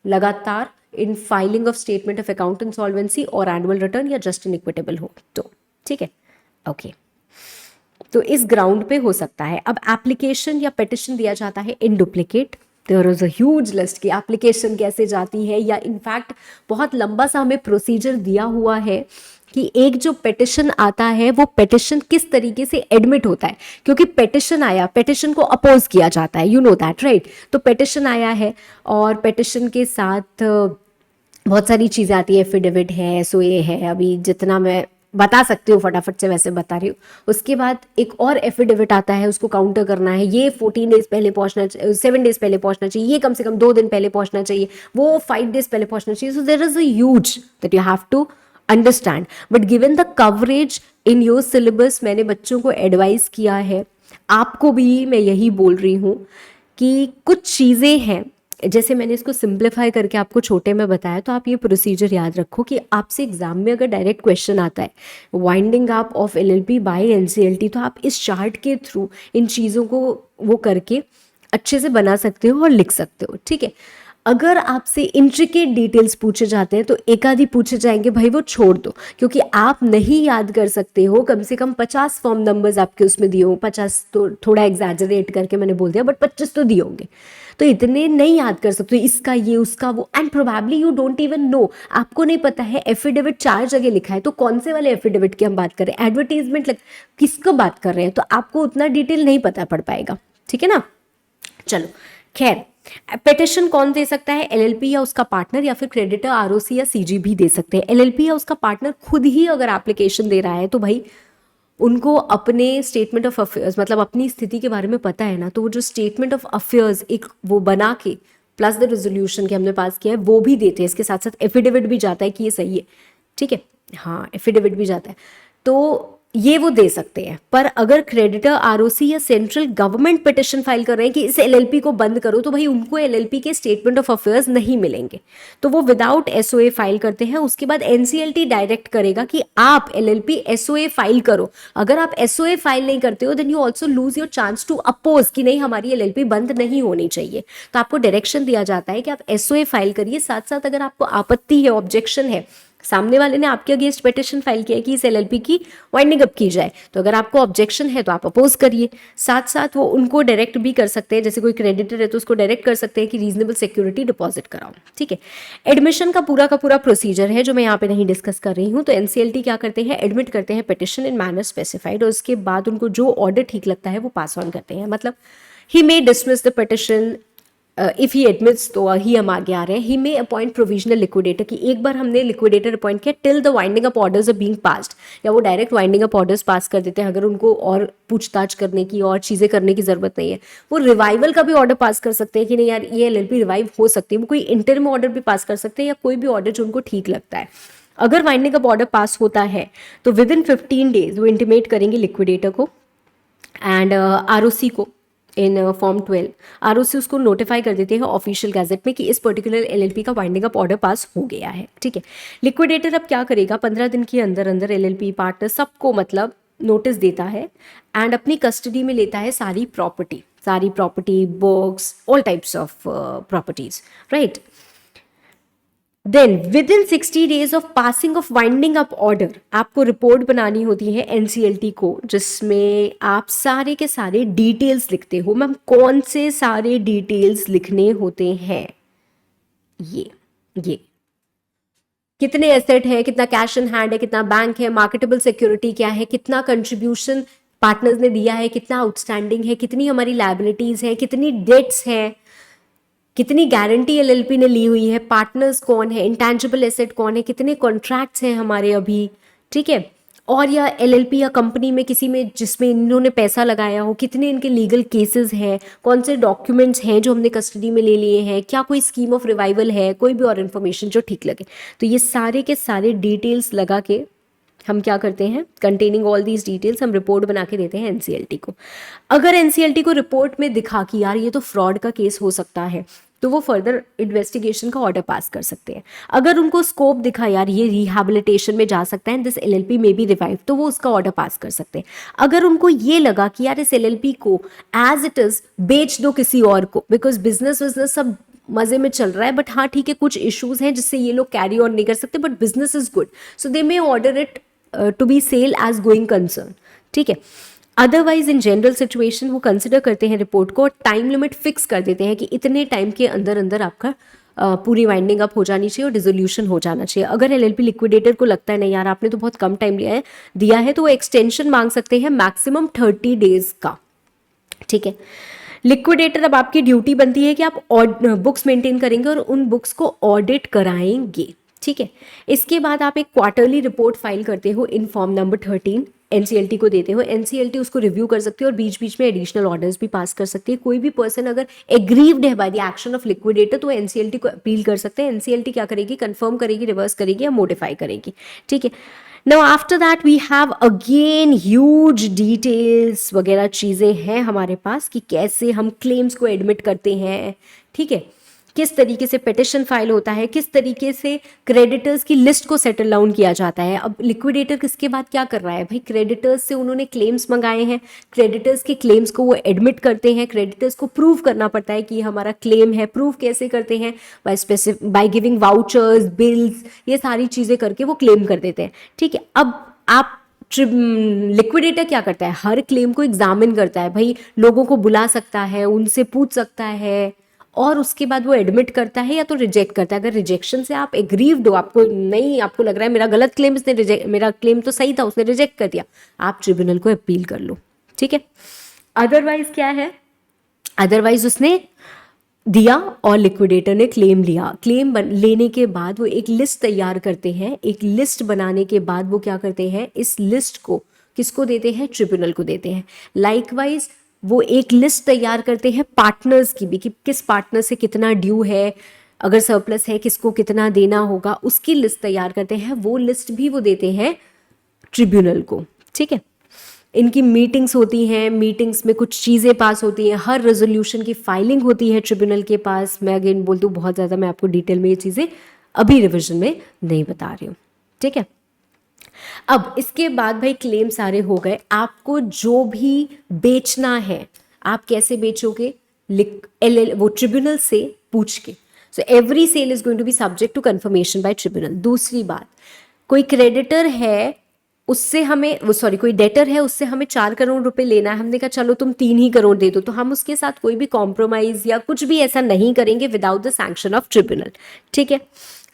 लगातार, in filing of statement of account insolvency और एनुअल रिटर्न, या जस्ट इनइक्विटेबल हो तो, ठीक है, ओके। तो इस ग्राउंड पे हो सकता है। अब एप्लीकेशन या पिटिशन दिया जाता है in duplicate, there is a huge list की एप्लीकेशन कैसे जाती है, या इनफैक्ट बहुत लंबा सा हमें प्रोसीजर दिया हुआ है कि एक जो पिटिशन आता है वो पिटिशन किस तरीके से एडमिट होता है, क्योंकि पिटिशन आया, पिटिशन को अपोज किया जाता है, यू नो दैट राइट। तो पिटिशन आया है और पिटिशन के साथ बहुत सारी चीज़ें आती है, एफिडेविट है, एसओए है, अभी जितना मैं बता सकती हूँ फटाफट से वैसे बता रही हूँ। उसके बाद एक और एफिडेविट आता है, उसको काउंटर करना है, ये 14 डेज पहले पहुंचना चाहिए, 7 डेज पहले पहुंचना चाहिए, ये कम से कम 2 दिन पहले पहुंचना चाहिए, वो 5 डेज पहले पहुंचना चाहिए। So there is a huge that you have to understand, but given the coverage in your syllabus, मैंने बच्चों को एडवाइस किया है, आपको भी मैं यही बोल रही हूँ कि कुछ चीज़ें हैं, जैसे मैंने इसको सिंप्लीफाई करके आपको छोटे में बताया, तो आप ये प्रोसीजर याद रखो कि आपसे एग्जाम में अगर डायरेक्ट क्वेश्चन आता है winding up of LLP by NCLT, तो आप इस चार्ट के थ्रू इन चीज़ों को वो करके अच्छे से बना सकते हो और लिख सकते हो, ठीक है। अगर आपसे इंट्रिकेट डिटेल्स पूछे जाते हैं तो एक आधी पूछे जाएंगे, भाई वो छोड़ दो, क्योंकि आप नहीं याद कर सकते हो। कम से कम 50 फॉर्म नंबर्स आपके उसमें दिए हो, 50 तो थोड़ा एग्जैजरेट करके मैंने बोल दिया, बट 25 तो दिए होंगे, तो इतने नहीं याद कर सकते, इसका ये उसका वो, and probably you don't even know, आपको नहीं पता है एफिडेविट 4 जगह लिखा है, तो कौन से वाले एफिडेविट की हम बात कर रहे हैं, एडवर्टीजमेंट किसको बात कर रहे हैं, तो आपको उतना डिटेल नहीं पता पड़ पाएगा, ठीक है ना। चलो खैर, पिटिशन कौन दे सकता है, एलएलपी या उसका पार्टनर, या फिर क्रेडिटर आरओसी या सीजी भी दे सकते हैं। एलएलपी या उसका पार्टनर खुद ही अगर एप्लीकेशन दे रहा है तो भाई उनको अपने स्टेटमेंट ऑफ अफेयर्स, मतलब अपनी स्थिति के बारे में पता है ना, तो वो जो स्टेटमेंट ऑफ अफेयर्स एक वो बना के प्लस द रेजोल्यूशन के हमने पास किया है वो भी देते हैं, इसके साथ साथ एफिडेविट भी जाता है कि ये सही है, ठीक है, हाँ एफिडेविट भी जाता है, तो ये वो दे सकते हैं। पर अगर क्रेडिटर आरओसी या सेंट्रल गवर्नमेंट पिटिशन फाइल कर रहे हैं कि इस एलएलपी को बंद करो, तो भाई उनको एलएलपी के स्टेटमेंट ऑफ अफेयर्स नहीं मिलेंगे, तो वो विदाउट एसओए फाइल करते हैं। उसके बाद एनसीएलटी डायरेक्ट करेगा कि आप एलएलपी एसओए फाइल करो। अगर आप एसओए फाइल नहीं करते हो then you also lose your chance to oppose कि नहीं हमारी एलएलपी बंद नहीं होनी चाहिए, तो आपको डायरेक्शन दिया जाता है कि आप एसओए फाइल करिए। साथ साथ अगर आपको आपत्ति है, ऑब्जेक्शन है, सामने वाले ने आपके अगेंस्ट पिटिशन फाइल किया है कि इस एलएलपी की वाइंडिंग अप की जाए, तो अगर आपको ऑब्जेक्शन है तो आप अपोज करिए। साथ साथ वो उनको डायरेक्ट भी कर सकते हैं, जैसे कोई क्रेडिटर है तो उसको डायरेक्ट कर सकते हैं कि रीजनेबल सिक्योरिटी डिपॉजिट कराओ, ठीक है। एडमिशन का पूरा प्रोसीजर है जो मैं यहाँ पे नहीं डिस्कस कर रही हूँ। तो एनसीएलटी क्या करते हैं, एडमिट करते हैं पिटिशन इन मैनर स्पेसिफाइड, और उसके बाद उनको जो ऑर्डर ठीक लगता है वो पास ऑन करते हैं। मतलब he may dismiss the petition if he admits, तो ही हम आगे आ रहे हैं, he may appoint provisional liquidator, कि एक बार हमने लिक्विडेटर अपॉइंट किया till the winding up orders are being passed, या वो direct winding up orders pass कर देते हैं अगर उनको और पूछताछ करने की और चीज़ें करने की जरूरत नहीं है। वो रिवाइवल का भी ऑर्डर पास कर सकते हैं कि नहीं यार ये एलएलपी रिवाइव हो सकती है, वो कोई इंटरिम ऑर्डर भी पास कर सकते हैं, या कोई भी ऑर्डर जो उनको ठीक लगता है। अगर वाइंडिंग अप ऑर्डर पास होता है तो विद इन 15 डेज वो इंटीमेट करेंगे लिक्विडेटर को एंड आरओसी को इन फॉर्म 12। आरओसी उसको नोटिफाई कर देते हैं ऑफिशियल गैजेट में कि इस पर्टिकुलर एलएलपी का वाइंडिंग अप ऑर्डर पास हो गया है, ठीक है। लिक्विडेटर अब क्या करेगा, 15 दिन के अंदर अंदर एलएलपी पार्टनर सबको मतलब नोटिस देता है एंड अपनी कस्टडी में लेता है सारी property books, all types of properties, right. Then within 60 days of passing of winding up order आपको रिपोर्ट बनानी होती है एनसीएलटी को, जिसमें आप सारे के सारे डिटेल्स लिखते हो। मैम कौन से सारे डिटेल्स लिखने होते हैं, ये कितने एसेट है, कितना कैश इन हैंड है, कितना बैंक है, मार्केटेबल सिक्योरिटी क्या है, कितना कंट्रीब्यूशन पार्टनर्स ने दिया है, कितना आउटस्टैंडिंग है, कितनी हमारी लायबिलिटीज है, कितनी डेट्स हैं, कितनी गारंटी एलएलपी ने ली हुई है, पार्टनर्स कौन है, इंटेंजिबल एसेट कौन है, कितने कॉन्ट्रैक्ट्स हैं हमारे अभी, ठीक है। और या एलएलपी या कंपनी में किसी में जिसमें इन्होंने पैसा लगाया हो, कितने इनके लीगल केसेस हैं, कौन से डॉक्यूमेंट्स हैं जो हमने कस्टडी में ले लिए हैं, क्या कोई स्कीम ऑफ रिवाइवल है, कोई भी और इन्फॉर्मेशन जो ठीक लगे। तो ये सारे के सारे डिटेल्स लगा के हम क्या करते हैं, कंटेनिंग ऑल दीज डिटेल्स हम रिपोर्ट बना के देते हैं एनसीएलटी को। अगर एनसीएलटी को रिपोर्ट में दिखा कि यार ये तो फ्रॉड का केस हो सकता है, तो वो फर्दर इन्वेस्टिगेशन का ऑर्डर पास कर सकते हैं। अगर उनको स्कोप दिखा यार ये रिहैबिलिटेशन में जा सकता है, दिस एलएलपी में बी रिवाइव, तो वो उसका ऑर्डर पास कर सकते हैं। अगर उनको ये लगा कि यार इस एलएलपी को एज इट इज बेच दो किसी और को, बिकॉज बिजनेस सब मजे में चल रहा है, बट हाँ ठीक है कुछ इश्यूज हैं जिससे ये लोग कैरी ऑन नहीं कर सकते, but business is good, so they may order it to be sale as going concern, ठीक है। अदरवाइज इन जनरल सिचुएशन वो कंसिडर करते हैं रिपोर्ट को और टाइम लिमिट फिक्स कर देते हैं कि इतने टाइम के अंदर अंदर आपका पूरी वाइंडिंग अप हो जानी चाहिए और डिसोल्यूशन हो जाना चाहिए। अगर एलएलपी लिक्विडेटर को लगता है नहीं यार आपने तो बहुत कम टाइम दिया है तो वो एक्सटेंशन मांग सकते हैं मैक्सिमम 30 डेज का, ठीक है। लिक्विडेटर अब आपकी ड्यूटी बनती है कि आप बुक्स मेंटेन करेंगे और उन बुक्स को ऑडिट कराएंगे, ठीक है। इसके बाद आप एक क्वार्टरली रिपोर्ट फाइल करते हो इन फॉर्म नंबर 13, एनसीएलटी को देते हो, एनसीएलटी उसको रिव्यू कर सकती है और बीच बीच में एडिशनल ऑर्डर्स भी पास कर सकती है। कोई भी पर्सन अगर एग्रीव्ड है by the action of liquidator तो एनसीएलटी को अपील कर सकते हैं। एनसीएलटी क्या करेगी, कंफर्म करेगी, रिवर्स करेगी या मोडिफाई करेगी, ठीक है। Now after that we have again huge details वगैरह चीज़ें हैं हमारे पास कि कैसे हम क्लेम्स को एडमिट करते हैं, ठीक है, किस तरीके से पिटिशन फाइल होता है, किस तरीके से क्रेडिटर्स की लिस्ट को सेटल डाउन किया जाता है। अब लिक्विडेटर किसके बाद क्या कर रहा है भाई, क्रेडिटर्स से उन्होंने क्लेम्स मंगाए हैं, क्रेडिटर्स के क्लेम्स को वो एडमिट करते हैं, क्रेडिटर्स को प्रूव करना पड़ता है कि ये हमारा क्लेम है। प्रूव कैसे करते हैं, बाय गिविंग वाउचर्स, बिल्स, ये सारी चीज़ें करके वो क्लेम कर देते हैं, ठीक है। अब आप लिक्विडेटर क्या करता है, हर क्लेम को एग्जामिन करता है, भाई लोगों को बुला सकता है, उनसे पूछ सकता है और उसके बाद वो एडमिट करता है या तो रिजेक्ट करता है। अगर रिजेक्शन से आप एग्रीव्ड हो, आपको नहीं, आपको लग रहा है मेरा गलत क्लेम, इसने रिजेक्ट, मेरा क्लेम तो सही था उसने रिजेक्ट कर दिया, आप ट्रिब्यूनल को अपील कर लो, ठीक है। अदरवाइज क्या है, अदरवाइज उसने दिया और लिक्विडेटर ने क्लेम लिया, क्लेम लेने के बाद वो एक लिस्ट तैयार करते हैं। एक लिस्ट बनाने के बाद वो क्या करते हैं, इस लिस्ट को किसको देते हैं, ट्रिब्यूनल को देते हैं। लाइकवाइज वो एक लिस्ट तैयार करते हैं पार्टनर्स की भी कि किस पार्टनर से कितना ड्यू है, अगर सरप्लस है किसको कितना देना होगा, उसकी लिस्ट तैयार करते हैं। वो लिस्ट भी वो देते हैं ट्रिब्यूनल को, ठीक है। इनकी मीटिंग्स होती हैं, मीटिंग्स में कुछ चीज़ें पास होती हैं, हर रेजोल्यूशन की फाइलिंग होती है ट्रिब्यूनल के पास। मैं अगेन बोल दूँ बहुत ज़्यादा मैं आपको डिटेल में ये चीज़ें अभी रिविजन में नहीं बता रही हूँ, ठीक है। अब इसके बाद भाई क्लेम सारे हो गए, आपको जो भी बेचना है आप कैसे बेचोगे, वो ट्रिब्यूनल से पूछ के। So every sale is going to be subject to confirmation by tribunal. दूसरी बात, कोई क्रेडिटर है उससे हमें कोई डेटर है उससे हमें 4 करोड़ रुपए लेना है, हमने कहा चलो तुम 3 ही करोड़ दे दो, तो हम उसके साथ कोई भी कॉम्प्रोमाइज या कुछ भी ऐसा नहीं करेंगे without the sanction of tribunal, ठीक है।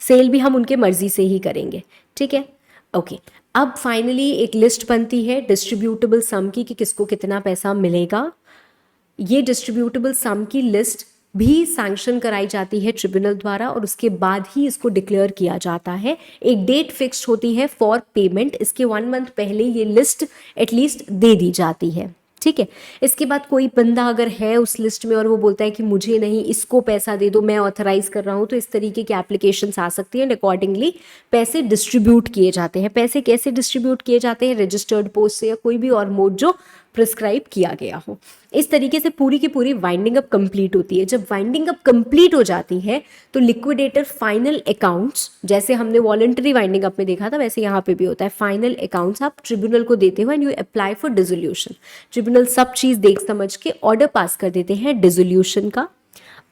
सेल भी हम उनके मर्जी से ही करेंगे, ठीक है, ओके। अब फाइनली एक लिस्ट बनती है डिस्ट्रीब्यूटेबल सम की कि किसको कितना पैसा मिलेगा। ये डिस्ट्रीब्यूटेबल सम की लिस्ट भी सैंक्शन कराई जाती है ट्रिब्यूनल द्वारा और उसके बाद ही इसको डिक्लेयर किया जाता है। एक डेट फिक्स्ड होती है फॉर पेमेंट, इसके 1 मंथ पहले ये लिस्ट एटलीस्ट दे दी जाती है, ठीक है। इसके बाद कोई बंदा अगर है उस लिस्ट में और वो बोलता है कि मुझे नहीं, इसको पैसा दे दो, मैं ऑथराइज कर रहा हूँ, तो इस तरीके की एप्लीकेशंस आ सकती हैं। अकॉर्डिंगली पैसे डिस्ट्रीब्यूट किए जाते हैं। पैसे कैसे डिस्ट्रीब्यूट किए जाते हैं, रजिस्टर्ड पोस्ट से या कोई भी और मोड जो प्रिस्क्राइब किया गया हो। इस तरीके से पूरी की पूरी वाइंडिंग अप कंप्लीट होती है। जब वाइंडिंग अप कंप्लीट हो जाती है तो लिक्विडेटर फाइनल अकाउंट्स, जैसे हमने वॉलंटरी वाइंडिंग अप में देखा था वैसे यहाँ पे भी होता है, फाइनल अकाउंट्स आप ट्रिब्यूनल को देते हो and you apply for dissolution. Tribunal सब चीज़ देख समझ के ऑर्डर पास कर देते हैं डिसोल्यूशन का।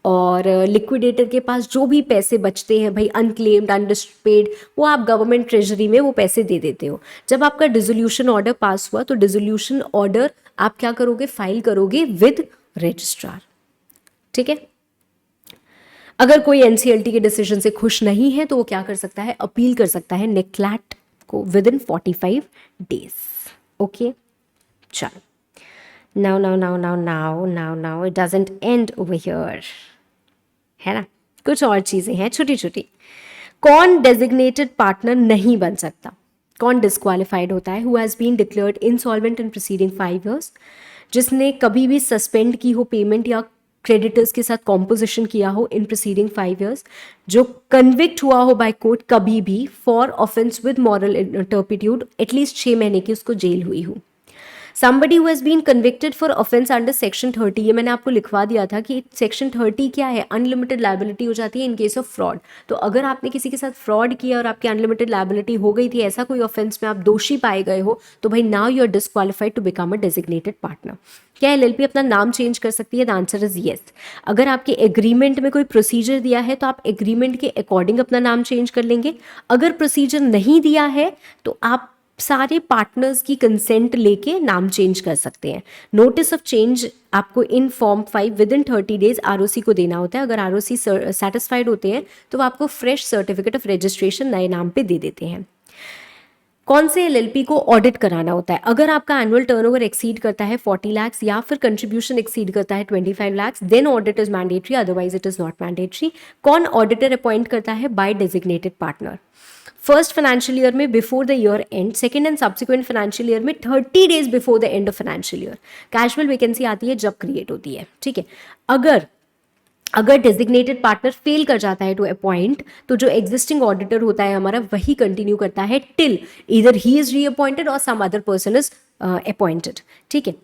और लिक्विडेटर के पास जो भी पैसे बचते हैं भाई अनक्लेम्ड, अनडिस्पेड, वो आप गवर्नमेंट ट्रेजरी में वो पैसे दे देते हो। जब आपका डिसोल्यूशन ऑर्डर पास हुआ तो डिसोल्यूशन ऑर्डर आप क्या करोगे, फाइल करोगे विद रजिस्ट्रार, ठीक है। अगर कोई एनसीएलटी के डिसीजन से खुश नहीं है तो वो क्या कर सकता है, अपील कर सकता है नेक्लैट को विद इन 45 डेज, ओके। चलो now it doesn't and over here, है ना, कुछ और चीजें हैं छोटी छोटी। कौन डेजिग्नेटेड पार्टनर नहीं बन सकता, कौन डिस्क्वालिफाइड होता है, who has been declared insolvent in preceding 5 years, जिसने कभी भी सस्पेंड की हो पेमेंट या क्रेडिटर्स के साथ कॉम्पोजिशन किया हो इन प्रीसीडिंग 5 years, जो कन्विक्ट हुआ हो बाय कोर्ट कभी भी for offence with moral turpitude, at least 6 महीने की उसको जेल हुई हो। somebody who has been convicted for offense under section 30, ये मैंने आपको लिखवा दिया था कि सेक्शन 30 क्या है, अनलिमिटेड लायबिलिटी हो जाती है इन केस ऑफ फ्रॉड। तो अगर आपने किसी के साथ फ्रॉड किया और आपकी अनलिमिटेड लायबिलिटी हो गई थी, ऐसा कोई ऑफेंस में आप दोषी पाए गए हो, तो भाई now you are disqualified to become a designated partner. क्या एलएलपी अपना नाम चेंज कर सकती है? The answer is yes. अगर आपके एग्रीमेंट में कोई प्रोसीजर दिया है तो आप एग्रीमेंट के अकॉर्डिंग अपना नाम चेंज कर लेंगे। अगर प्रोसीजर नहीं दिया है तो आप सारे पार्टनर्स की कंसेंट लेके नाम चेंज कर सकते हैं। नोटिस ऑफ चेंज आपको in form 5 with in 30 days ROC को देना होता है। अगर आरओसी सेटिस्फाइड होते हैं तो वो आपको फ्रेश सर्टिफिकेट ऑफ रजिस्ट्रेशन नए नाम पे दे देते हैं। कौन से एलएलपी को ऑडिट कराना होता है? अगर आपका एनुअल टर्नओवर एक्सीड करता है 40 लाख या फिर कंट्रीब्यूशन एक्सीड करता है 25 lakh, then audit is mandatory, otherwise it is not mandatory. कौन ऑडिटर अपॉइंट करता है? By designated partner. First financial year में before the year end, second and subsequent financial year में 30 days before the end of financial year. Casual vacancy आती है जब create होती है, ठीक है। अगर डेजिग्नेटेड पार्टनर फेल कर जाता है टू अपॉइंट, तो जो एग्जिस्टिंग ऑडिटर होता है हमारा वही कंटिन्यू करता है till either he is reappointed और some other person is appointed, ठीक है।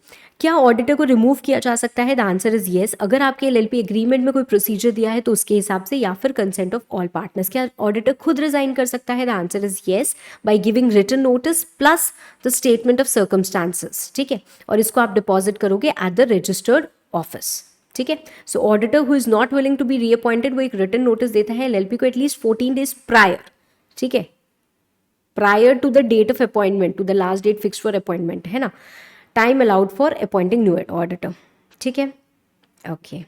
क्या ऑडिटर को रिमूव किया जा सकता है? The answer is yes. अगर आपके एलएलपी एग्रीमेंट में कोई प्रोसीजर दिया है तो उसके हिसाब से, या फिर कंसेंट ऑफ ऑल पार्टनर्स। क्या ऑडिटर खुद रिजाइन कर सकता है? The answer is yes, by giving written notice plus the statement of circumstances, ठीक है। और इसको आप डिपॉजिट करोगे एट द रजिस्टर्ड ऑफिस, ठीक है। So auditor who is not willing to be reappointed वो एक रिटन नोटिस देता है एलएलपी को एटलीस्ट 14 डेज प्रायर, ठीक है, prior to the date of appointment, to the last date fix for appointment, है ना। Time allowed for appointing new auditor, ठीक है। Okay,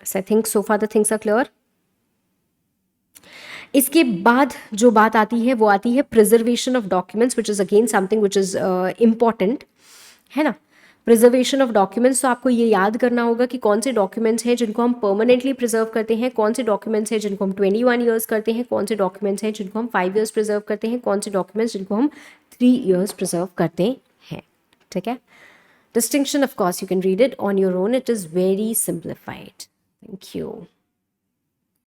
so I think so far the things are clear. इसके बाद जो बात आती है वो आती है preservation of documents, which is again something which is important, है ना। प्रिजर्वेशन ऑफ डॉक्यूमेंट्स, तो आपको ये याद करना होगा कि कौन से डॉक्यूमेंट्स हैं जिनको हम परमानेंटली प्रिजर्व करते हैं, कौन से डॉक्यूमेंट्स हैं जिनको हम 21 ईयर्स करते हैं, कौन से डॉक्यूमेंट्स हैं जिनको हम 5 ईयर्स प्रिजर्व करते हैं, कौन से डॉक्यूमेंट्स जिनको हम 3 ईयर्स प्रिजर्व करते हैं, ठीक है। Distinction, of course, you can read it on your own. It is very simplified. Thank you.